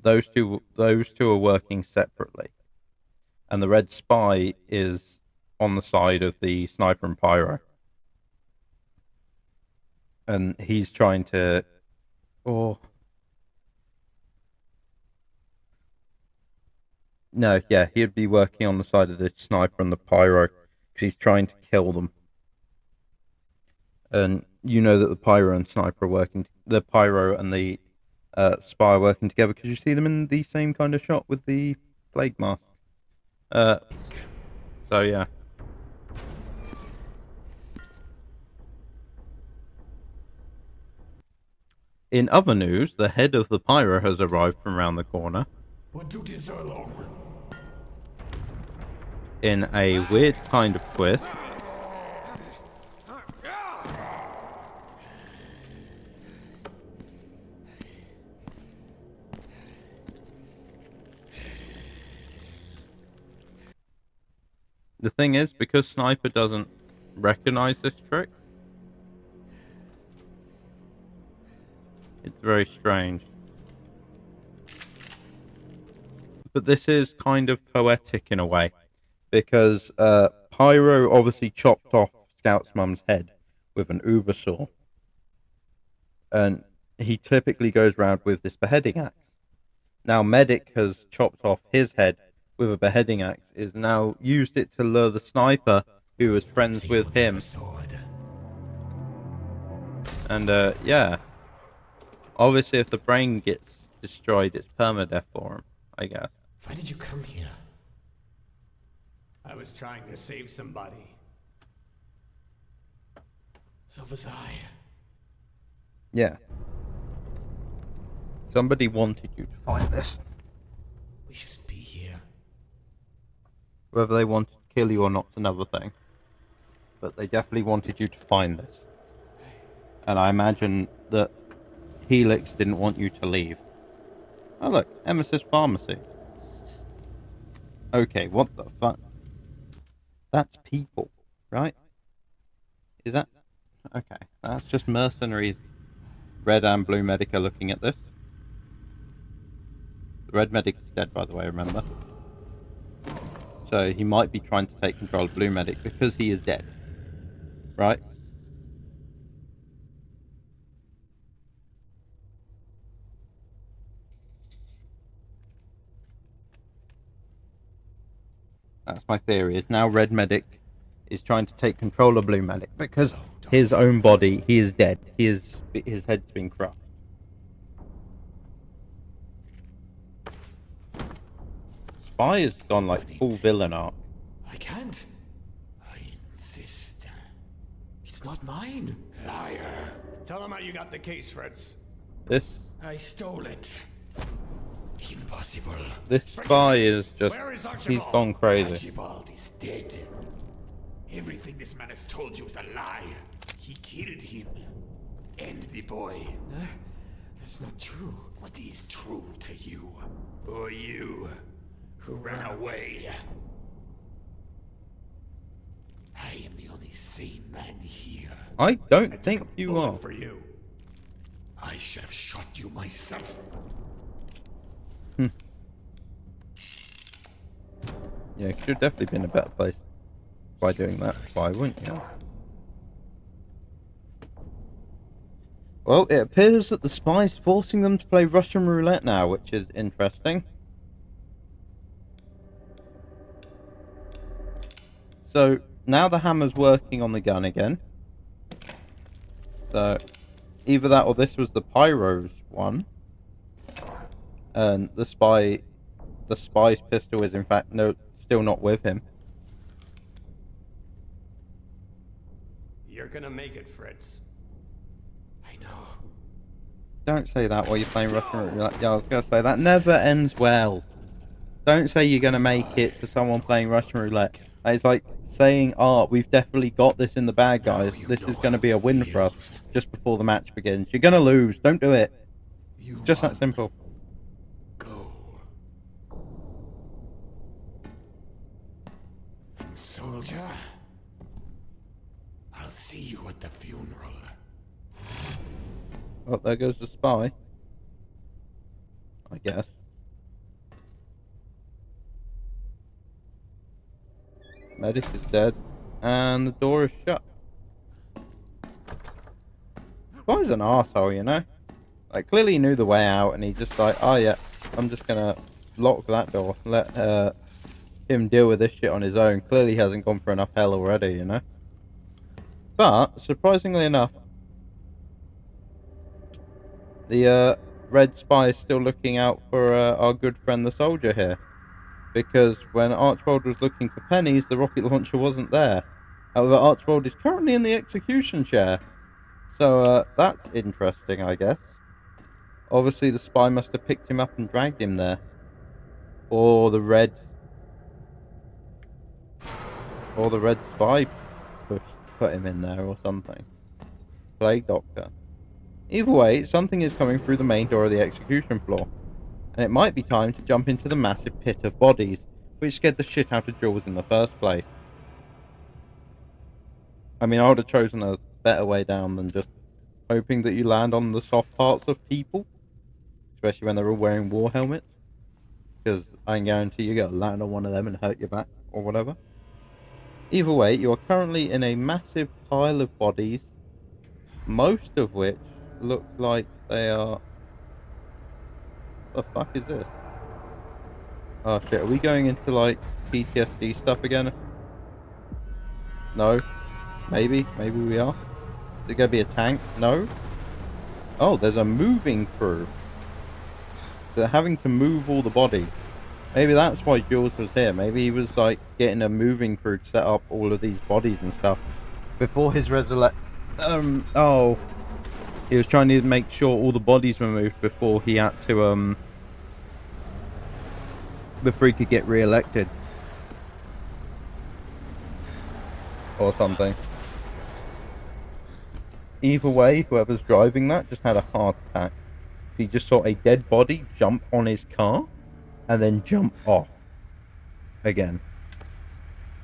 Those two are working separately. And the red spy is on the side of the sniper and pyro. And he's trying to... No, yeah, he'd be working on the side of the sniper and the pyro, because he's trying to kill them. And you know that the pyro and sniper are working, the pyro and the spy are working together, because you see them in the same kind of shot with the plague mask. So yeah. In other news, the head of the pyro has arrived from around the corner. What took you so long? In a weird kind of twist. The thing is, because Sniper doesn't recognize this trick, it's very strange. But this is kind of poetic in a way, because Pyro obviously chopped off Scout's mum's head with an Uber saw, and he typically goes around with this beheading axe. Now Medic has chopped off his head with a beheading axe, is now used it to lure the sniper who was friends with him. And yeah, obviously if the brain gets destroyed, it's permadeath for him, I guess. Why did you come here? I was trying to save somebody. So was I. Yeah. Somebody wanted you to find this. We shouldn't be here. Whether they wanted to kill you or not's another thing. But they definitely wanted you to find this. And I imagine that Helix didn't want you to leave. Oh look, Emesis Pharmacy. Okay, what the fuck? That's people, right? Is that... Okay, that's just mercenaries. Red and blue medic are looking at this. The red medic is dead, by the way, remember? So he might be trying to take control of blue medic because he is dead. right? That's my theory. Is now Red Medic is trying to take control of Blue Medic because his own body, he is dead. His head's been crushed. Spy has gone like full villain arc. I can't. I insist. It's not mine. Liar. Tell him how you got the case, Fritz. I stole it. Impossible. This spy is just, he's gone crazy. Archibald is dead. Everything this man has told you is a lie. He killed him. And the boy. That's not true. What is true to you? Or you, who ran away? I am the only sane man here. I don't think you are. For you. I should have shot you myself. Yeah, could have definitely been a better place by doing that. Why wouldn't you? Well, it appears that the spy's forcing them to play Russian roulette now, which is interesting. So, now the hammer's working on the gun again. So, either that or this was the Pyro's one. And the spy's pistol is in fact still not with him. You're gonna make it, Fritz. I know. Don't say that while you're playing Russian roulette. Yeah, I was gonna say that never ends well. Don't say you're gonna make it to someone playing Russian roulette. It's like saying, "Oh, we've definitely got this in the bag, guys. This is gonna be a win for us." Just before the match begins, you're gonna lose. Don't do it. Just that simple. Soldier, I'll see you at the funeral. Well, there goes the spy. I guess. Medic is dead, and the door is shut. Spy's an arsehole, you know? Like, clearly he knew the way out, and he just like, oh yeah, I'm just gonna lock that door. Let, him deal with this shit on his own. Clearly he hasn't gone for enough hell already, you know? But, surprisingly enough, the red spy is still looking out for our good friend the soldier here. Because when Archibald was looking for pennies, the rocket launcher wasn't there. However, Archibald is currently in the execution chair. So, that's interesting, I guess. Obviously, the spy must have picked him up and dragged him there. Or the red spy put him in there or something. Plague Doctor. Either way, something is coming through the main door of the execution floor. And it might be time to jump into the massive pit of bodies, which scared the shit out of Jules in the first place. I mean, I would have chosen a better way down than just hoping that you land on the soft parts of people. Especially when they're all wearing war helmets. Because I can guarantee you're going to land on one of them and hurt your back or whatever. Either way, you are currently in a massive pile of bodies, most of which look like they are... What the fuck is this? Oh shit, are we going into like PTSD stuff again? No? Maybe we are. Is it gonna be a tank? No? Oh, there's a moving crew. They're having to move all the bodies. Maybe that's why Jules was here. Maybe he was like getting a moving crew to set up all of these bodies and stuff before his oh, he was trying to make sure all the bodies were moved before he had to before he could get re-elected or something. Either way, whoever's driving that just had a heart attack. He just saw a dead body jump on his car and then jump off again.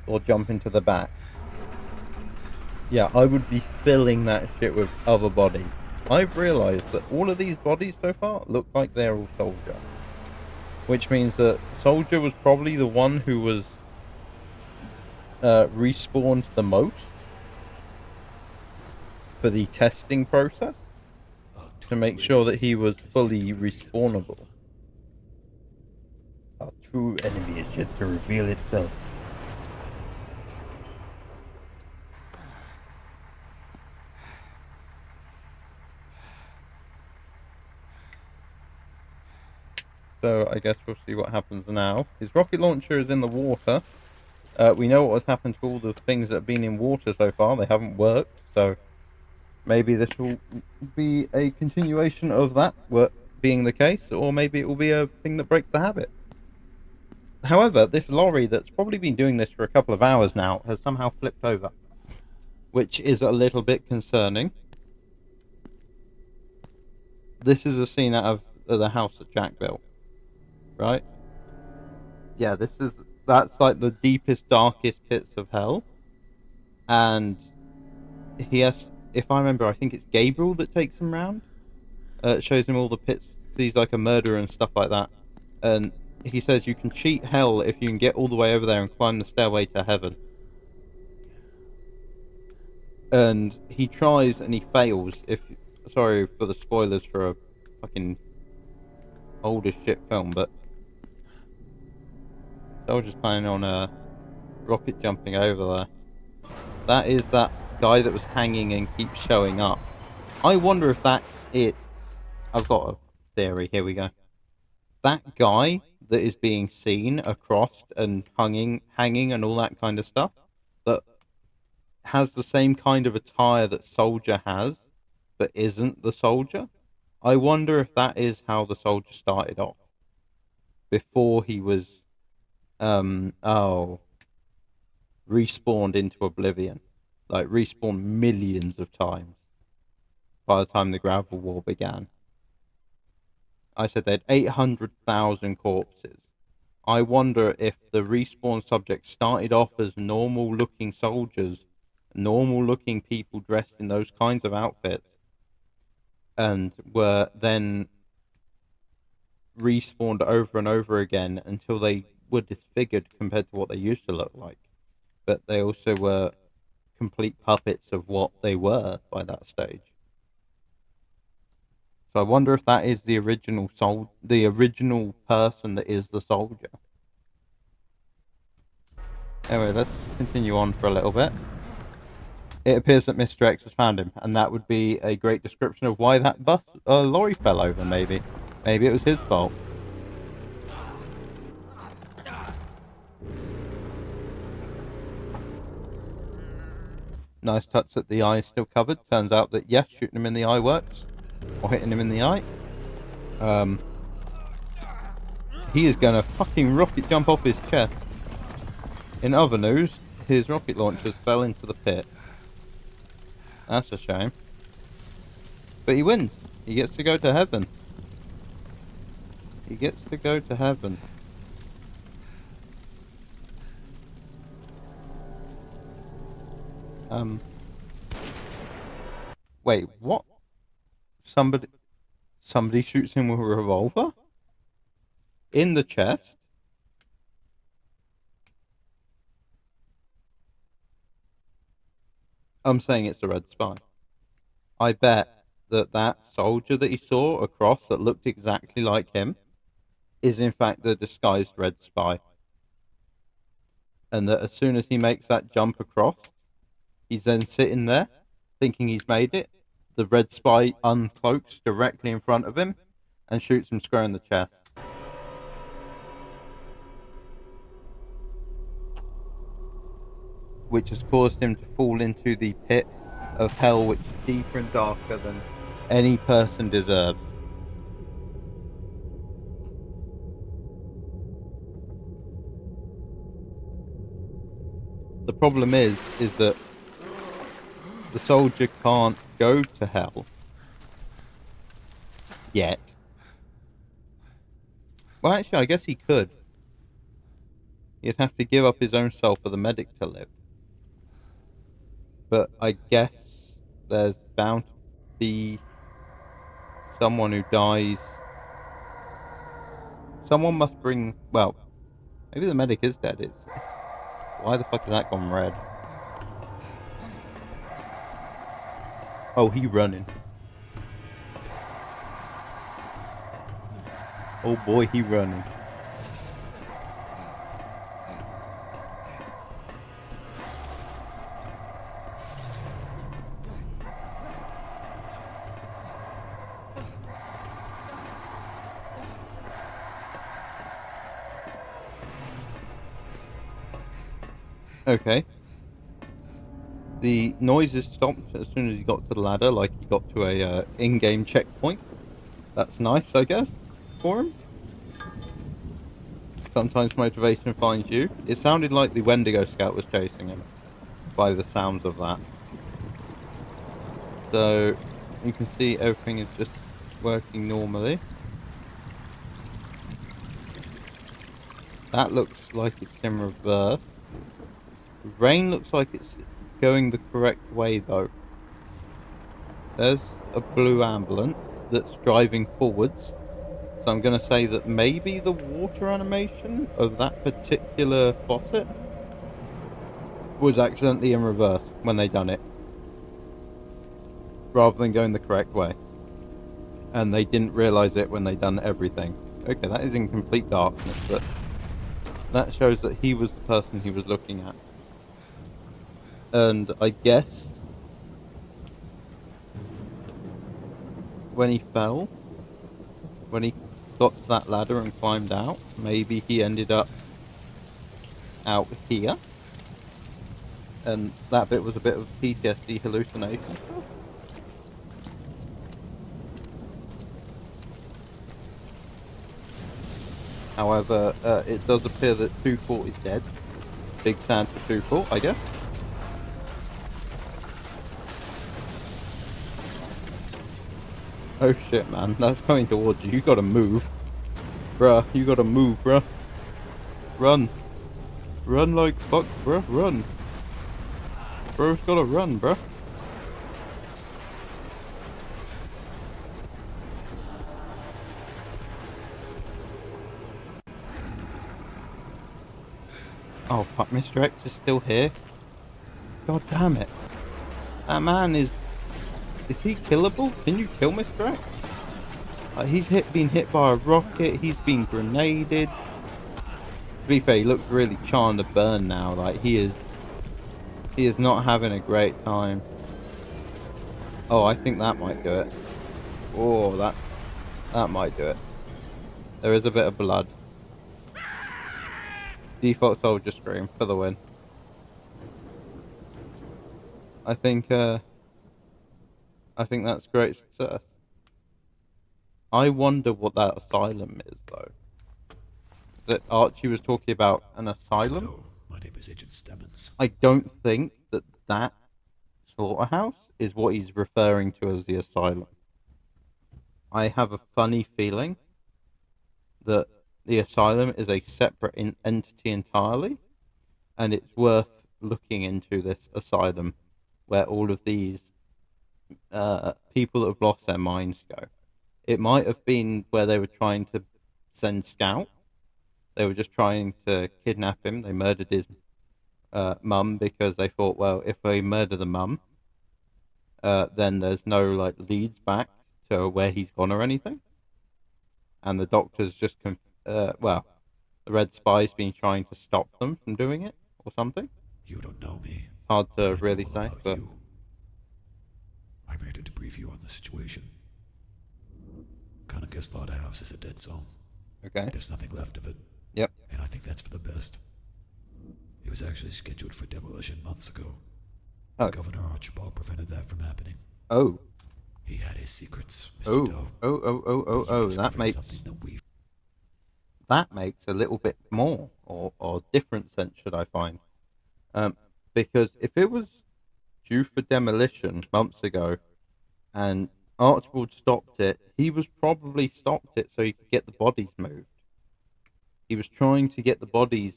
Or jump into the back. Yeah, I would be filling that shit with other bodies. I've realised that all of these bodies so far look like they're all Soldier. Which means that Soldier was probably the one who was respawned the most. for the testing process to make sure that he was fully respawnable. Our true enemy is yet to reveal itself. So I guess we'll see what happens now. His rocket launcher is in the water. We know what has happened to all the things that have been in water so far. They haven't worked, so maybe this will be a continuation of that work being the case, or maybe it will be a thing that breaks the habit. However, this lorry that's probably been doing this for a couple of hours now has somehow flipped over, which is a little bit concerning. This is a scene out of the house that Jack built, right? Yeah, that's like the deepest, darkest pits of hell. And he has, if I remember, I think it's Gabriel that takes him round. Shows him all the pits. He's like a murderer and stuff like that. And he says you can cheat hell if you can get all the way over there and climb the stairway to heaven. And he tries and he fails. Sorry for the spoilers for a fucking old as shit film, but I was just planning on rocket jumping over there. That is that guy that was hanging and keeps showing up. I wonder if that's it. I've got a theory. Here we go. That guy that is being seen across and hanging and all that kind of stuff, that has the same kind of attire that Soldier has, but isn't the Soldier. I wonder if that is how the Soldier started off. Before he was, respawned into oblivion. Like, respawned millions of times by the time the Gravel War began. I said they had 800,000 corpses. I wonder if the respawn subjects started off as normal-looking soldiers, normal-looking people dressed in those kinds of outfits, and were then respawned over and over again until they were disfigured compared to what they used to look like. But they also were complete puppets of what they were by that stage. So I wonder if that is the original person that is the Soldier. Anyway, let's continue on for a little bit. It appears that Mr. X has found him, and that would be a great description of why that lorry fell over, maybe. Maybe it was his fault. Nice touch that the eye is still covered. Turns out that, yes, shooting him in the eye works. Or hitting him in the eye. He is going to fucking rocket jump off his chest. In other news, his rocket launchers fell into the pit. That's a shame. But he wins. He gets to go to heaven. He gets to go to heaven. Wait, what? Somebody shoots him with a revolver? In the chest? I'm saying it's the Red Spy. I bet that soldier that he saw across that looked exactly like him is in fact the disguised Red Spy. And that as soon as he makes that jump across, he's then sitting there thinking he's made it. The Red Spy uncloaks directly in front of him and shoots him square in the chest. Which has caused him to fall into the pit of hell, which is deeper and darker than any person deserves. The problem is that the soldier can't go to hell yet. Well, actually, I guess he could. He'd have to give up his own soul for the medic to live. But I guess there's bound to be someone who dies. Someone must bring... Well, maybe the medic is dead. Why the fuck has that gone red? Oh, he running. Oh boy, he running. Okay. The noises stopped as soon as he got to the ladder, like he got to a in-game checkpoint. That's nice, I guess, for him. Sometimes motivation finds you. It sounded like the Wendigo Scout was chasing him, by the sounds of that. So, you can see everything is just working normally. That looks like it's in reverse. The rain looks like it's going the correct way though. There's a blue ambulance that's driving forwards. So I'm going to say that maybe the water animation of that particular faucet was accidentally in reverse when they done it, rather than going the correct way. And they didn't realise it when they done everything. Okay, that is in complete darkness, but that shows that he was the person he was looking at. And I guess when he fell, when he got to that ladder and climbed out, maybe he ended up out here. And that bit was a bit of PTSD hallucination. However, it does appear that Tuchel is dead. Big Santa Tuchel, I guess. Oh shit, man, that's coming towards you. You gotta move. Bruh, you gotta move, bruh. Run. Run like fuck, bruh, run. Bro's gotta run, bruh. Oh fuck, Mr. X is still here. God damn it. That man is he killable? Can you kill Mr. X? He's been hit by a rocket, he's been grenaded. To be fair, he looks really charred to burn now, like he is not having a great time. Oh, I think that might do it. Oh, that might do it. There is a bit of blood. Default soldier scream for the win. I think that's great success. I wonder what that asylum is, though. That Archie was talking about an asylum? Hello, my name is Agent Stemmons. I don't think that slaughterhouse is what he's referring to as the asylum. I have a funny feeling that the asylum is a separate entity entirely, and it's worth looking into this asylum where all of these people that have lost their minds go. It might have been where they were trying to send Scout. They were just trying to kidnap him. They murdered his mum because they thought, well, if they murder the mum, then there's no like leads back to where he's gone or anything. And the doctor's just, the Red Spy's been trying to stop them from doing it or something. You don't know me. Hard to really say, but I'm here to debrief you on the situation. Kinda guess slaughterhouse is a dead zone. Okay. There's nothing left of it. Yep. And I think that's for the best. It was actually scheduled for demolition months ago. Oh. Governor Archibald prevented that from happening. Oh. He had his secrets, Mr. Doe. Oh, that makes a little bit more or different sense, should I find. Because if it was due for demolition months ago and Archibald stopped it, he was probably stopped it so he could get the bodies moved. He was trying to get the bodies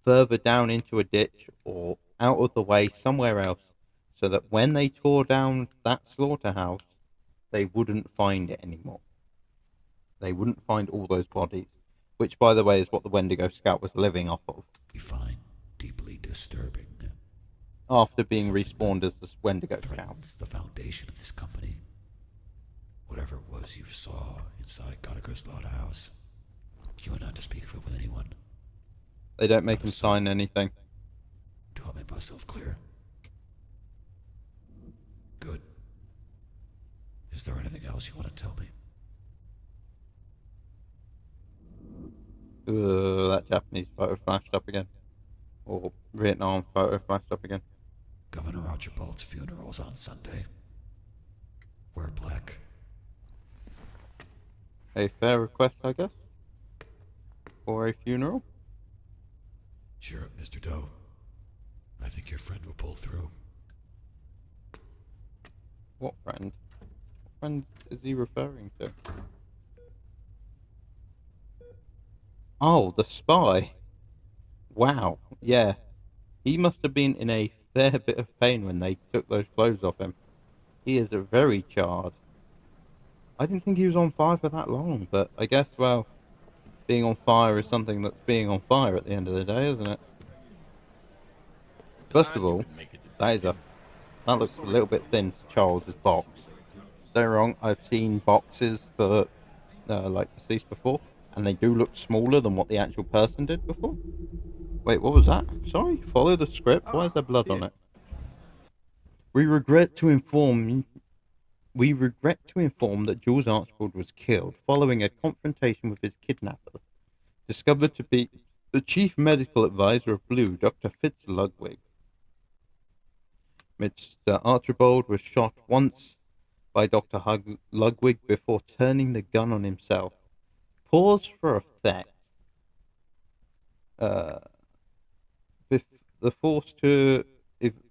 further down into a ditch or out of the way somewhere else so that when they tore down that slaughterhouse, they wouldn't find it anymore. They wouldn't find all those bodies, which, by the way, is what the Wendigo Scout was living off of. We find deeply disturbing. after being respawned as the Wendigo cow. Threatens the foundation of this company. Whatever it was you saw inside Gallagher's slaughterhouse, you are not to speak of it with anyone. They don't make him sign anything. Do I make myself clear? Good. Is there anything else you want to tell me? That Japanese photo flashed up again. Or Vietnam photo flashed up again. Governor Archibald's funeral's on Sunday. Wear black. A fair request, I guess? For a funeral? Cheer up, Mr. Doe. I think your friend will pull through. What friend? What friend is he referring to? Oh, the spy. Wow, yeah. He must have been in a fair bit of pain when they took those clothes off him. He is very charred. I didn't think he was on fire for that long, but I guess, well, being on fire is something that's being on fire at the end of the day, isn't it? First of all, that looks a little bit thin for Charles's box. Don't get me wrong, I've seen boxes for like deceased before, and they do look smaller than what the actual person did before. Wait, what was that? Sorry, follow the script. Why is there blood on it? We regret to inform that Jules Archibald was killed following a confrontation with his kidnapper, discovered to be the chief medical advisor of Blue, Dr. Fitz Ludwig. Mr. Archibald was shot once by Dr. Ludwig before turning the gun on himself. Pause for effect.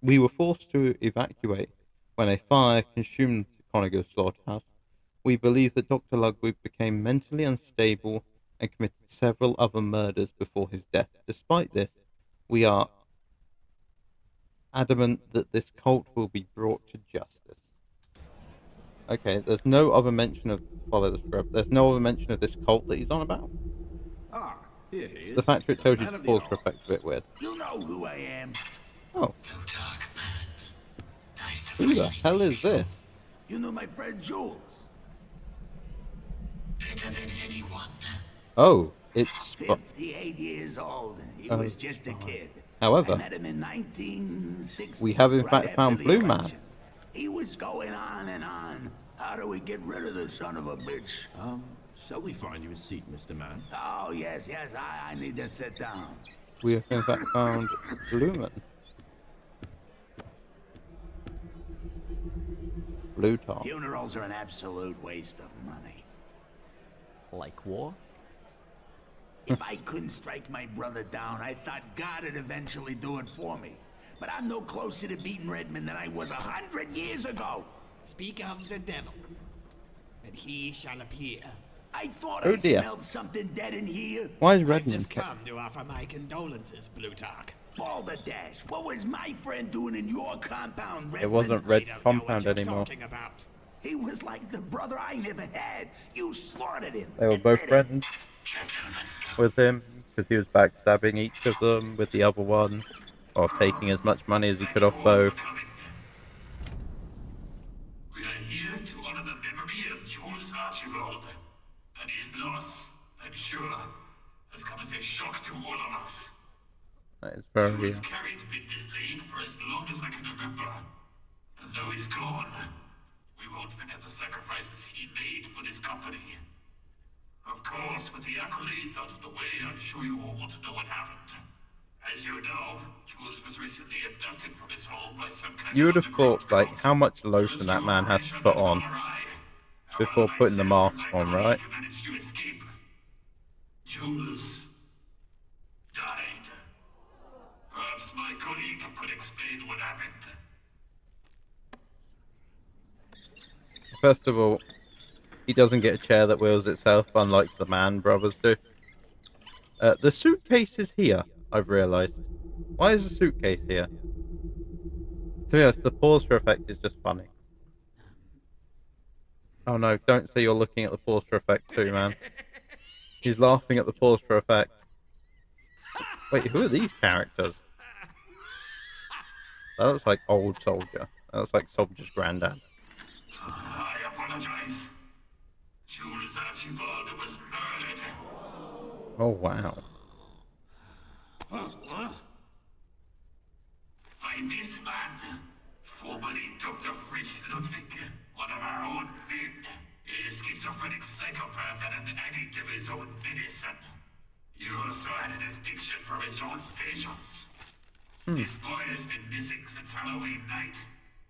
We were forced to evacuate when a fire consumed Conago's slaughterhouse. We believe that Dr. Ludwig became mentally unstable and committed several other murders before his death. Despite this, we are adamant that this cult will be brought to justice. Okay, there's no other mention of There's no other mention of this cult that he's on about. Ah, here he is. The fact that it tells you Man to of pause the for effect is a bit weird. You know who I am. Oh. Who the hell is this? You know my friend Jules. Better than anyone. Oh, it's 58 years old. He was just a kid. However, I met him in 1960. we have in right fact found after the Blue Man. election. He was going on and on. How do we get rid of the son of a bitch? Shall we find you a seat, Mr. Man? Oh, yes, I need to sit down. We have in fact found Blue Man. Blue Top. Funerals are an absolute waste of money. Like war? If I couldn't strike my brother down, I thought God would eventually do it for me. But I'm no closer to beating Redmond than I was 100 years ago. Speak of the devil, and he shall appear. I thought Oh I dear. smelled something dead in here. Why is I've Redmond just come to offer my condolences, Plutarch. Balderdash, what was my friend doing in your compound, Redmond? It wasn't Red Compound you're anymore. talking about. He was like the brother I never had. You slaughtered him. They were both Admit it. friends with him because he was backstabbing each of them with the other one, or taking as much money as he could off both. We are here to honor the memory of Jules Archibald, and his loss, I'm sure, has come as a shock to all of us. That is He very. was carried with this league for as long as I can remember, and though he's gone, we won't forget the sacrifices he made for this company. Of course, with the accolades out of the way, I'm sure you all want to know what happened. As you know, Jules was recently abducted from his home by some kind You of would have thought, like, how much lotion that man has to put on before putting the mask on, right? managed to escape. Jules died. Perhaps my colleague could explain what happened. First of all, he doesn't get a chair that wheels itself, unlike the Mann brothers do. The suitcase is here, I've realised. Why is the suitcase here? To be honest, the pause for effect is just funny. Oh no, don't say you're looking at the pause for effect too, man. He's laughing at the pause for effect. Wait, who are these characters? That looks like old Soldier. That looks like Soldier's granddad. I apologize. Jules Archibald was murdered. Oh, wow. By this man, formerly Dr. Fritz Ludwig, one of our own men, a schizophrenic psychopath and an addict of his own medicine. He also had an addiction for his own patients. This boy has been missing since Halloween night.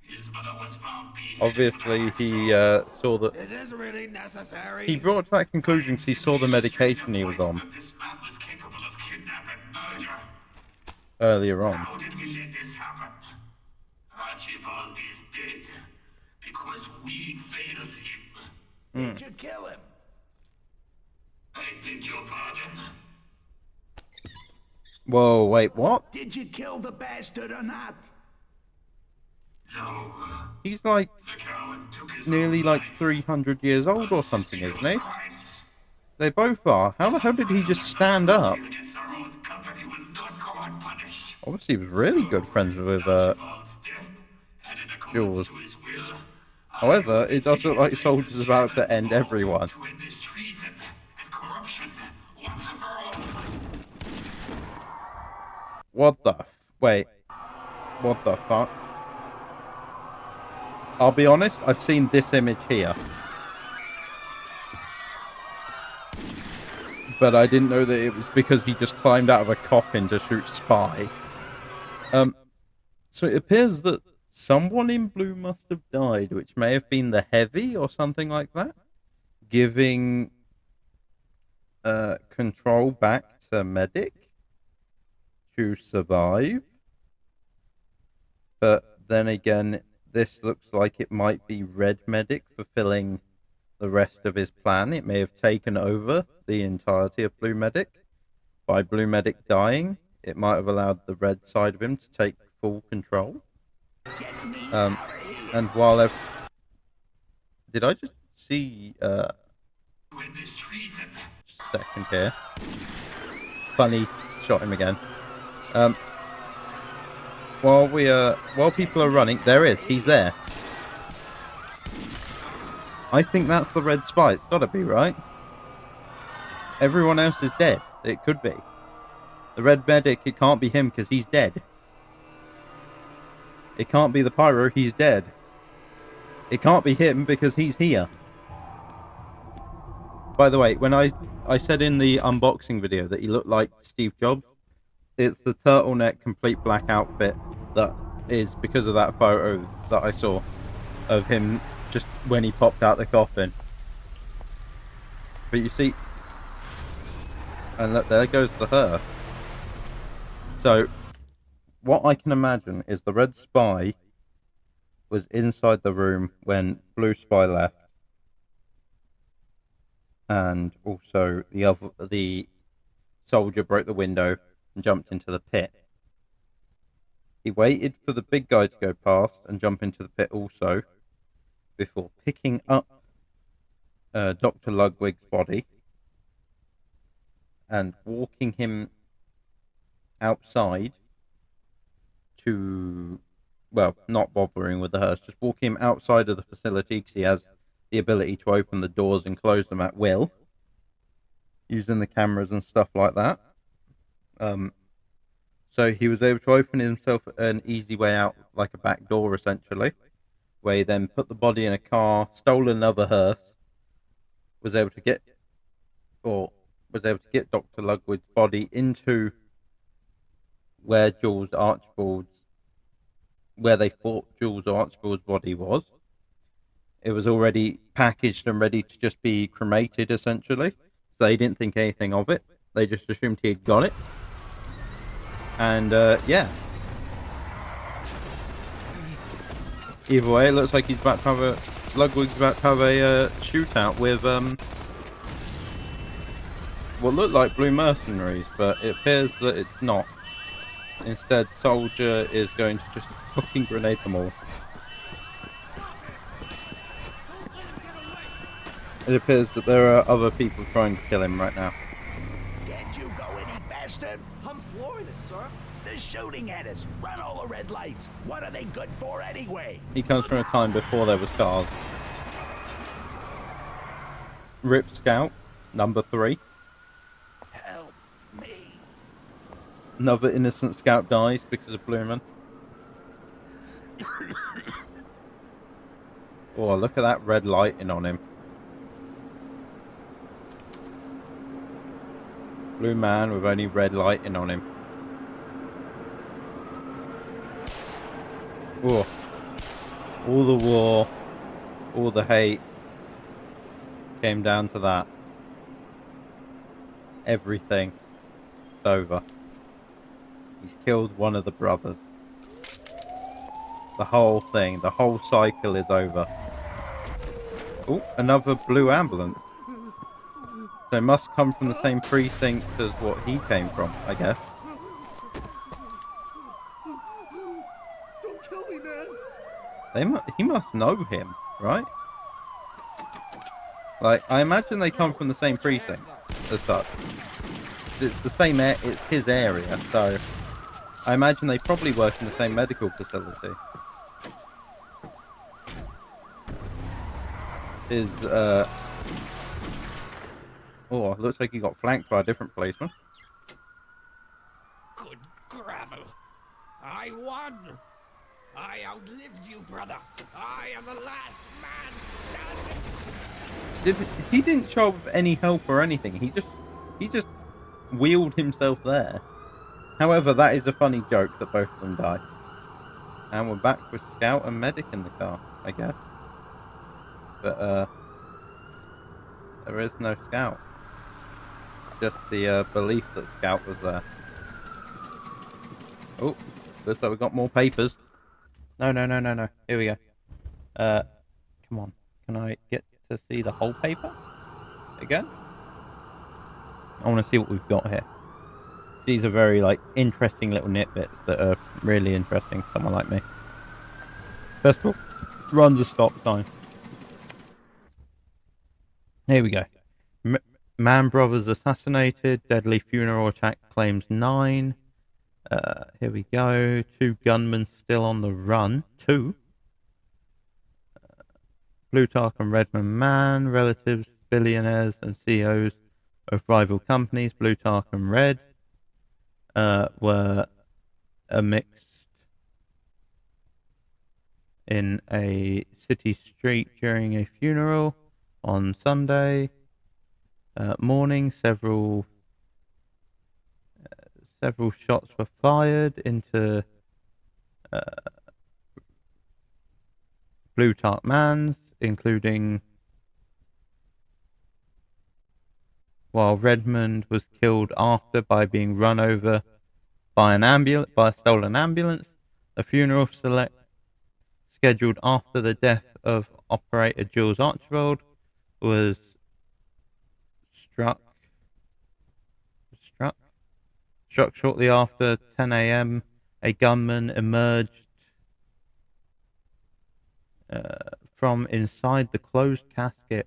His mother was found beheaded. Obviously, he saw that. Is this really necessary? He brought to that conclusion because he saw the medication he was on This man was capable of kidnapping murder. earlier on. How did we let this happen? Archibald is dead because we failed him. Did you kill him? I beg your pardon. Whoa, wait, what? Did you kill the bastard or not? No. He's like The coward took his nearly like 300 years old or something, isn't he? They both are. How the hell did he just stand up? against our own company will not go unpunished. Obviously, he was really good friends with Jules. However, it does look like Soldier's about to end everyone. To end this treason and corruption once and for all. What the wait. What the fuck? I'll be honest, I've seen this image here. But I didn't know that it was because he just climbed out of a coffin to shoot Spy. So it appears that someone in blue must have died, which may have been the Heavy or something like that, giving control back to Medic to survive. But then again, this looks like it might be Red Medic fulfilling the rest of his plan. It may have taken over the entirety of Blue Medic. By Blue Medic dying, it might have allowed the red side of him to take full control. And while they've... Did I just see... second here. Funny, shot him again. While people are running, there is, he's there. I think that's the red spy. It's gotta be, right? Everyone else is dead. It could be. The red medic, it can't be him because he's dead. It can't be the pyro, he's dead. It can't be him because he's here. By the way, when I said in the unboxing video that he looked like Steve Jobs, it's the turtleneck complete black outfit that is because of that photo that I saw of him just when he popped out the coffin. But you see, and look, there goes the hearse. So, what I can imagine is the red spy was inside the room when blue spy left. And also the soldier broke the window and jumped into the pit. He waited for the big guy to go past and jump into the pit also, before picking up Dr. Ludwig's body and walking him outside to, well, not bothering with the hearse, just walking him outside of the facility because he has the ability to open the doors and close them at will, using the cameras and stuff like that. So he was able to open himself an easy way out, like a back door essentially, where he then put the body in a car, stole another hearse, was able to get Dr. Ludwig's body into where they thought Jules Archibald's body was. It was already packaged and ready to just be cremated, essentially. So they didn't think anything of it. They just assumed he had got it. And, yeah. Either way, it looks like he's about to have Ludwig's about to have a shootout with, what looked like blue mercenaries, but it appears that it's not. Instead, Soldier is going to just fucking grenade them all. It appears that there are other people trying to kill him right now. Can't you go any faster? I'm flooring it, sir. They're shooting at us. Run all the red lights. What are they good for anyway? He comes from a time before there were stars. Rip Scout, number 3. Help me. Another innocent scout dies because of Blue Man. Oh, look at that red lighting on him. Blue man with only red lighting on him. Oh, all the war, all the hate came down to that. Everything is over. He's killed one of the brothers. The whole thing, the whole cycle is over. Oh, another blue ambulance. So it must come from the same precinct as what he came from, I guess. Don't kill me, man. He must know him, right? Like, I imagine they come from the same precinct as such. It's the same it's his area, so I imagine they probably work in the same medical facility. Oh, looks like he got flanked by a different policeman. Good gravel. I won. I outlived you, brother. I am the last man standing. He didn't show up with any help or anything. He just wheeled himself there. However, that is a funny joke that both of them die. And we're back with Scout and Medic in the car, I guess. But there is no Scout. Just the belief that Scout was there. Oh, looks like we've got more papers. No. Here we go. Come on. Can I get to see the whole paper again? I want to see what we've got here. These are very interesting little nitbits that are really interesting for someone like me. First of all, runs a stop sign. Here we go. Man brothers assassinated. Deadly funeral attack claims 9. Here we go. 2 gunmen still on the run. 2. Plutarch and Redmond Man, relatives, billionaires and CEOs of rival companies. Plutarch and Red were mixed in a city street during a funeral on Sunday morning. Several shots were fired into Plutarch Man's, including while Redmond was killed after by being run over by a stolen ambulance. A funeral scheduled after the death of operator Jules Archibald was struck shortly after 10 a.m. A gunman emerged from inside the closed casket,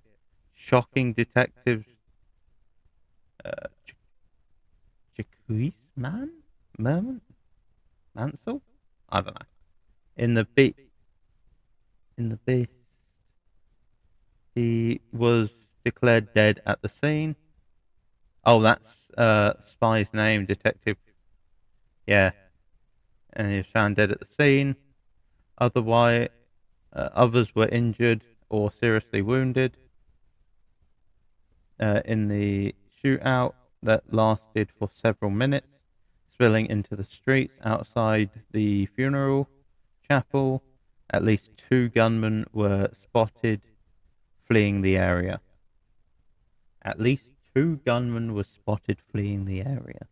shocking detectives Mansell? I don't know. In the beast. He was declared dead at the scene. Oh, that's Spy's name, Detective. Yeah. And he was found dead at the scene. Otherwise, others were injured or seriously wounded in the shootout that lasted for several minutes, spilling into the streets outside the funeral chapel. At least 2 gunmen were spotted fleeing the area. At least 2 gunmen were spotted fleeing the area.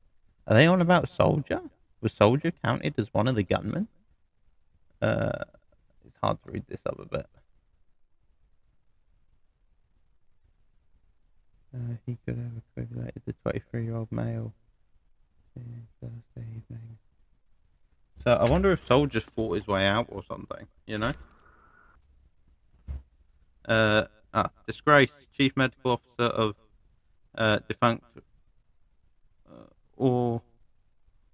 Are they on about Soldier? Was Soldier counted as one of the gunmen? It's hard to read this up a bit. He could have equated the 23-year-old male Thursday evening. So I wonder if Sol just fought his way out or something, you know? Disgraced chief medical officer of defunct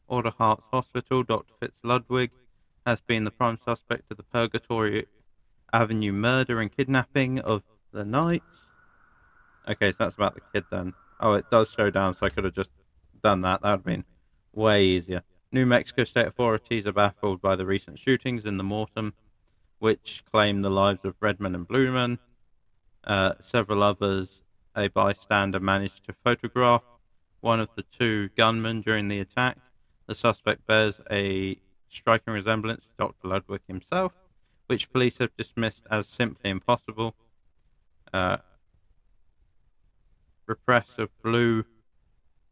Order Hearts Hospital, Dr. Fitz-Ludwig has been the prime suspect of the Purgatory Avenue murder and kidnapping of the Knights. Okay, so that's about the kid then. Oh, it does show down, so I could have just done that. That would have been way easier. New Mexico state authorities are baffled by the recent shootings in the Mortem, which claim the lives of Redman and Blueman. Several others, a bystander managed to photograph one of the two gunmen during the attack. The suspect bears a striking resemblance to Dr. Ludwig himself, which police have dismissed as simply impossible.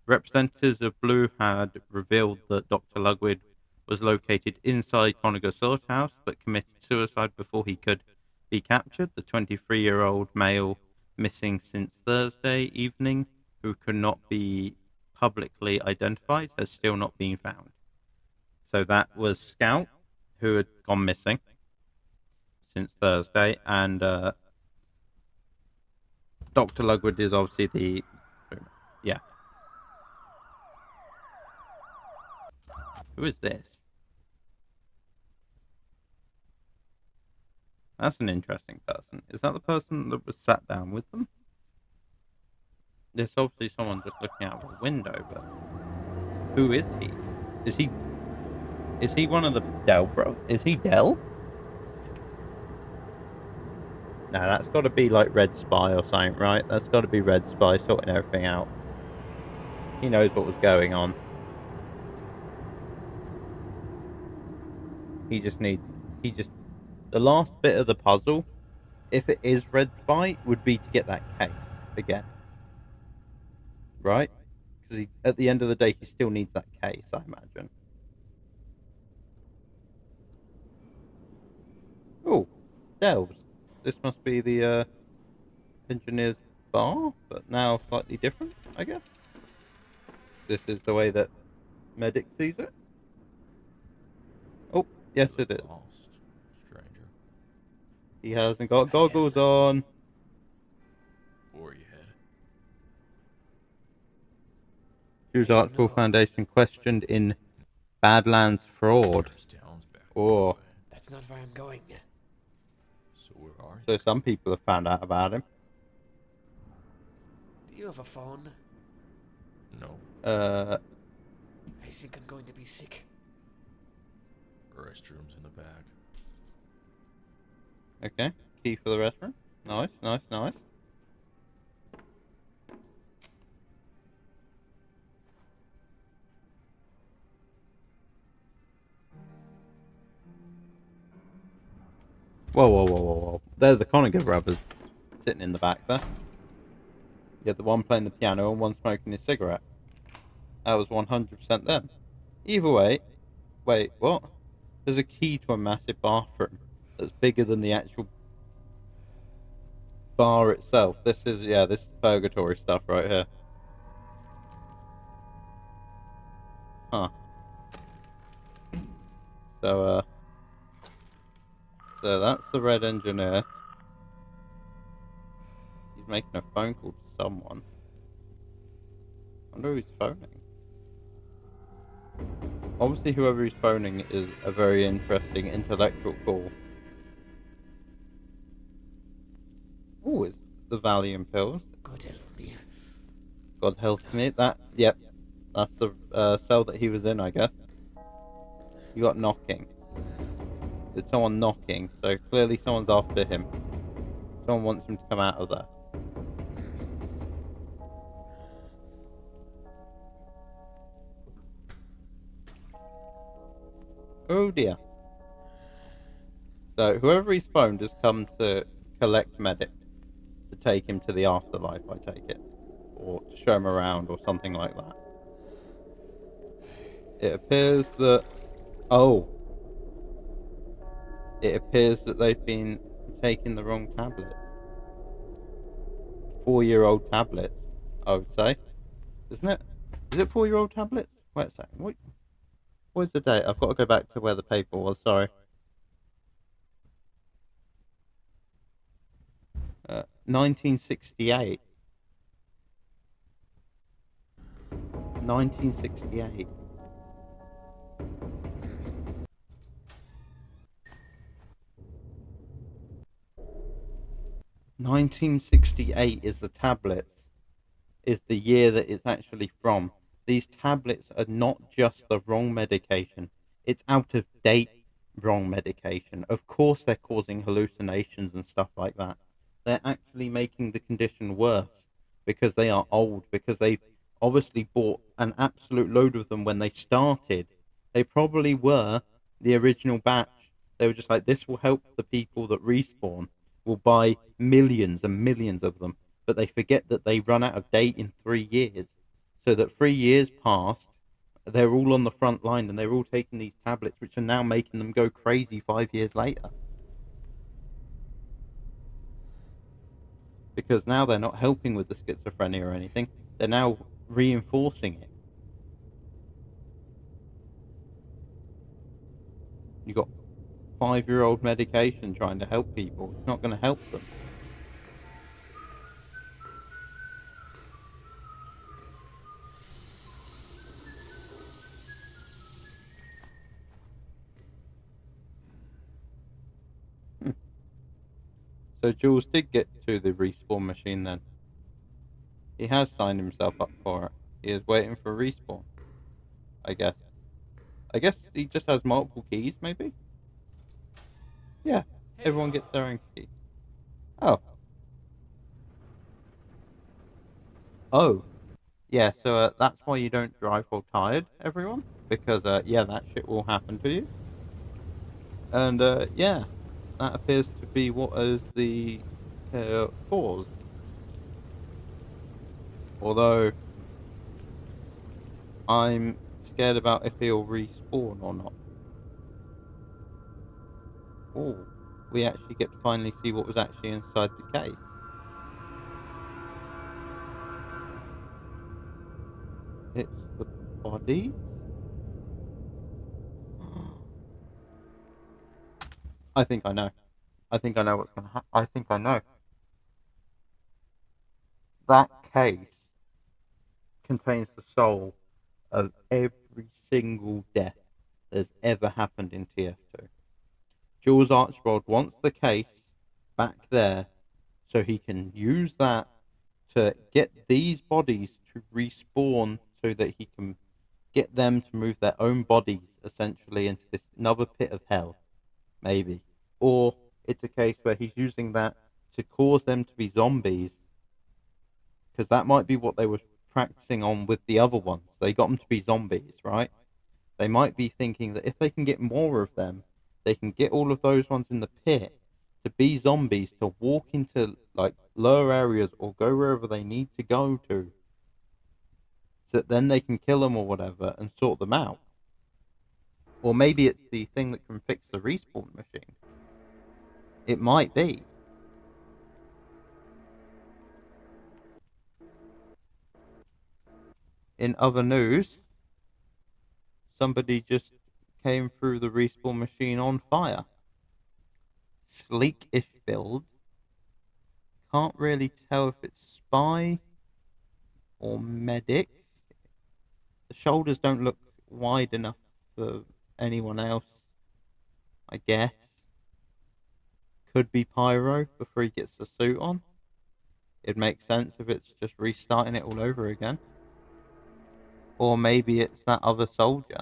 Representatives of Blue had revealed that Dr. Ludwig was located inside Conager House, but committed suicide before he could be captured. The 23-year-old male missing since Thursday evening, who could not be publicly identified, has still not been found. So that was Scout, who had gone missing since Thursday, and Dr. Ludwig is obviously the... Yeah. Who is this? That's an interesting person. Is that the person that was sat down with them? There's obviously someone just looking out of a window, but who is he? Is he one of the Dell bro? Is he Dell? No, that's got to be like Red Spy or something, right? That's got to be Red Spy sorting everything out. He knows what was going on. The last bit of the puzzle, if it is Red Spy, would be to get that case again. Right? Because at the end of the day, he still needs that case, I imagine. Oh, Delves. This must be the engineer's bar, but now slightly different, I guess. This is the way that Medic sees it. Oh, yes it is. Stranger. He hasn't got goggles on. Or you had. Jews Article Foundation questioned in Badlands Fraud. Oh. That's not where I'm going. So where are you? So some people have found out about him. Do you have a phone? No. I think I'm going to be sick. Restrooms in the back. Okay. Key for the restroom. Nice, nice, nice. Whoa, whoa, whoa, whoa, whoa. There's the Conager brothers sitting in the back there. You had the one playing the piano and one smoking his cigarette. That was 100% them. Either way, wait, what? There's a key to a massive bathroom that's bigger than the actual bar itself. This is purgatory stuff right here. Huh. So that's the red engineer. He's making a phone call to someone. I wonder who he's phoning. Obviously, whoever he's phoning is a very interesting intellectual call. Oh, it's the Valium pills. God help me. God help me. Yep. That's the cell that he was in, I guess. You got knocking. There's someone knocking, so clearly someone's after him. Someone wants him to come out of there. Oh dear. So whoever he's phoned has come to collect Medic to take him to the afterlife, I take it. Or to show him around or something like that. It appears that... Oh. It appears that they've been taking the wrong tablets. 4-year-old tablets, I would say. Isn't it? Is it 4-year-old tablets? Wait a second. What is the date? I've got to go back to where the paper was, sorry. 1968. 1968. 1968 is the tablets, is the year that it's actually from. These tablets are not just the wrong medication, it's out of date wrong medication. Of course, they're causing hallucinations and stuff like that. They're actually making the condition worse because they are old, because they've obviously bought an absolute load of them when they started. They probably were the original batch. They were just like, this will help the people that respawn. Will buy millions and millions of them, but they forget that they run out of date in 3 years. So that 3 years passed, they're all on the front line and they're all taking these tablets, which are now making them go crazy 5 years later. Because now they're not helping with the schizophrenia or anything, they're now reinforcing it. You got 5-year-old medication trying to help people. It's not going to help them. So Jules did get to the respawn machine then. He has signed himself up for it. He is waiting for respawn. I guess. I guess he just has multiple keys, maybe? Yeah, everyone gets their own key. Oh. Oh. Yeah, so that's why you don't drive while tired, everyone. Because, yeah, that shit will happen to you. And, yeah, that appears to be what is the cause. Although, I'm scared about if he'll respawn or not. Oh, we actually get to finally see what was actually inside the case. It's the body. I think I know. I think I know what's going to happen. I think I know. That case contains the soul of every single death that's ever happened in TF2. Jules Archibald wants the case back there so he can use that to get these bodies to respawn so that he can get them to move their own bodies essentially into this another pit of hell, maybe. Or it's a case where he's using that to cause them to be zombies, because that might be what they were practicing on with the other ones. They got them to be zombies, right? They might be thinking that if they can get more of them, they can get all of those ones in the pit to be zombies, to walk into like lower areas or go wherever they need to go to, so that then they can kill them or whatever and sort them out. Or maybe it's the thing that can fix the respawn machine. It might be. In other news, somebody just came through the respawn machine on fire. Sleek-ish build. Can't really tell if it's spy or medic. The shoulders don't look wide enough for anyone else, I guess. Could be Pyro before he gets the suit on. It makes sense if it's just restarting it all over again. Or maybe it's that other soldier.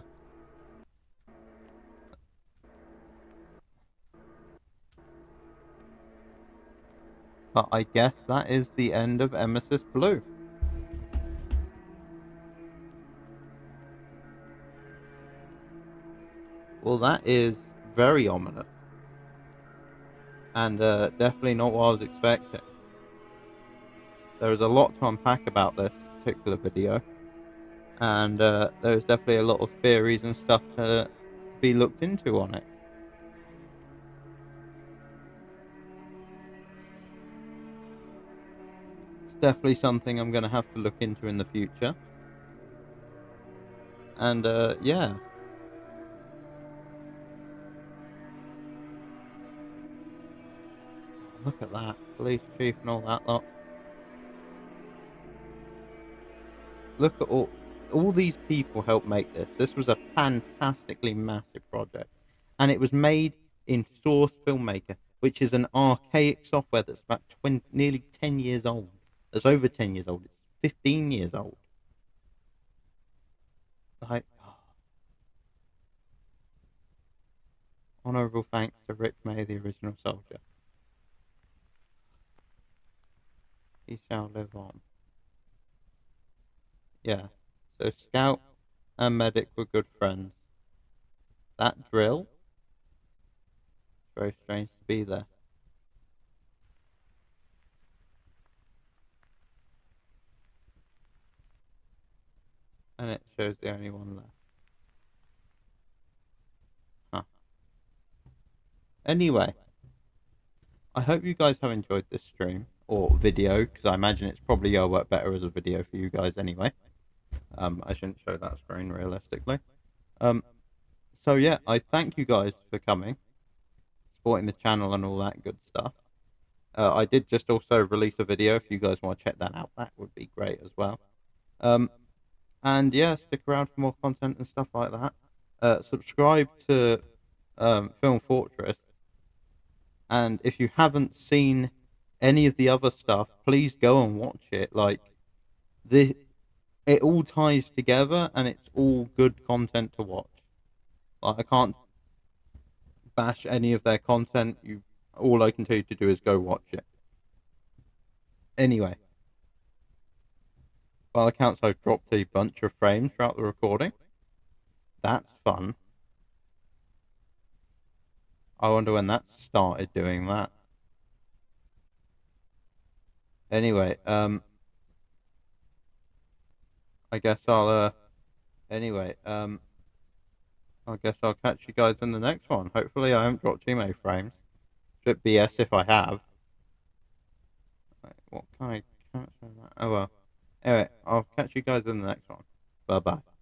But I guess that is the end of Emesis Blue. Well, that is very ominous. And definitely not what I was expecting. There is a lot to unpack about this particular video. And there's definitely a lot of theories and stuff to be looked into on it. It's definitely something I'm going to have to look into in the future. And yeah. Look at that, police chief and all that lot. Look at all these people helped make this. This was a fantastically massive project. And it was made in Source Filmmaker. which is an archaic software that's about nearly 10 years old. That's over 10 years old. It's 15 years old. Like, honourable thanks to Rick May, the original soldier. He shall live on. Yeah. So Scout and Medic were good friends. That drill? Very strange to be there. And it shows the only one left. Huh. Anyway, I hope you guys have enjoyed this stream or video, because I imagine it's probably going to work better as a video for you guys anyway. I shouldn't show that screen realistically. So yeah, I thank you guys for coming, supporting the channel and all that good stuff. I did just also release a video. If you guys want to check that out, that would be great as well. And yeah, stick around for more content and stuff like that. Subscribe to Film Fortress. And if you haven't seen any of the other stuff, please go and watch it. Like, it all ties together and it's all good content to watch. Like, I can't bash any of their content. All I can tell you to do is go watch it. Anyway, by all accounts, I've dropped a bunch of frames throughout the recording. That's fun. I wonder when that started doing that. Anyway, I guess I guess I'll catch you guys in the next one. Hopefully I haven't dropped too many frames. Should BS if I have. Wait, what can I catch on that? Oh well. Anyway, I'll catch you guys in the next one. Bye bye.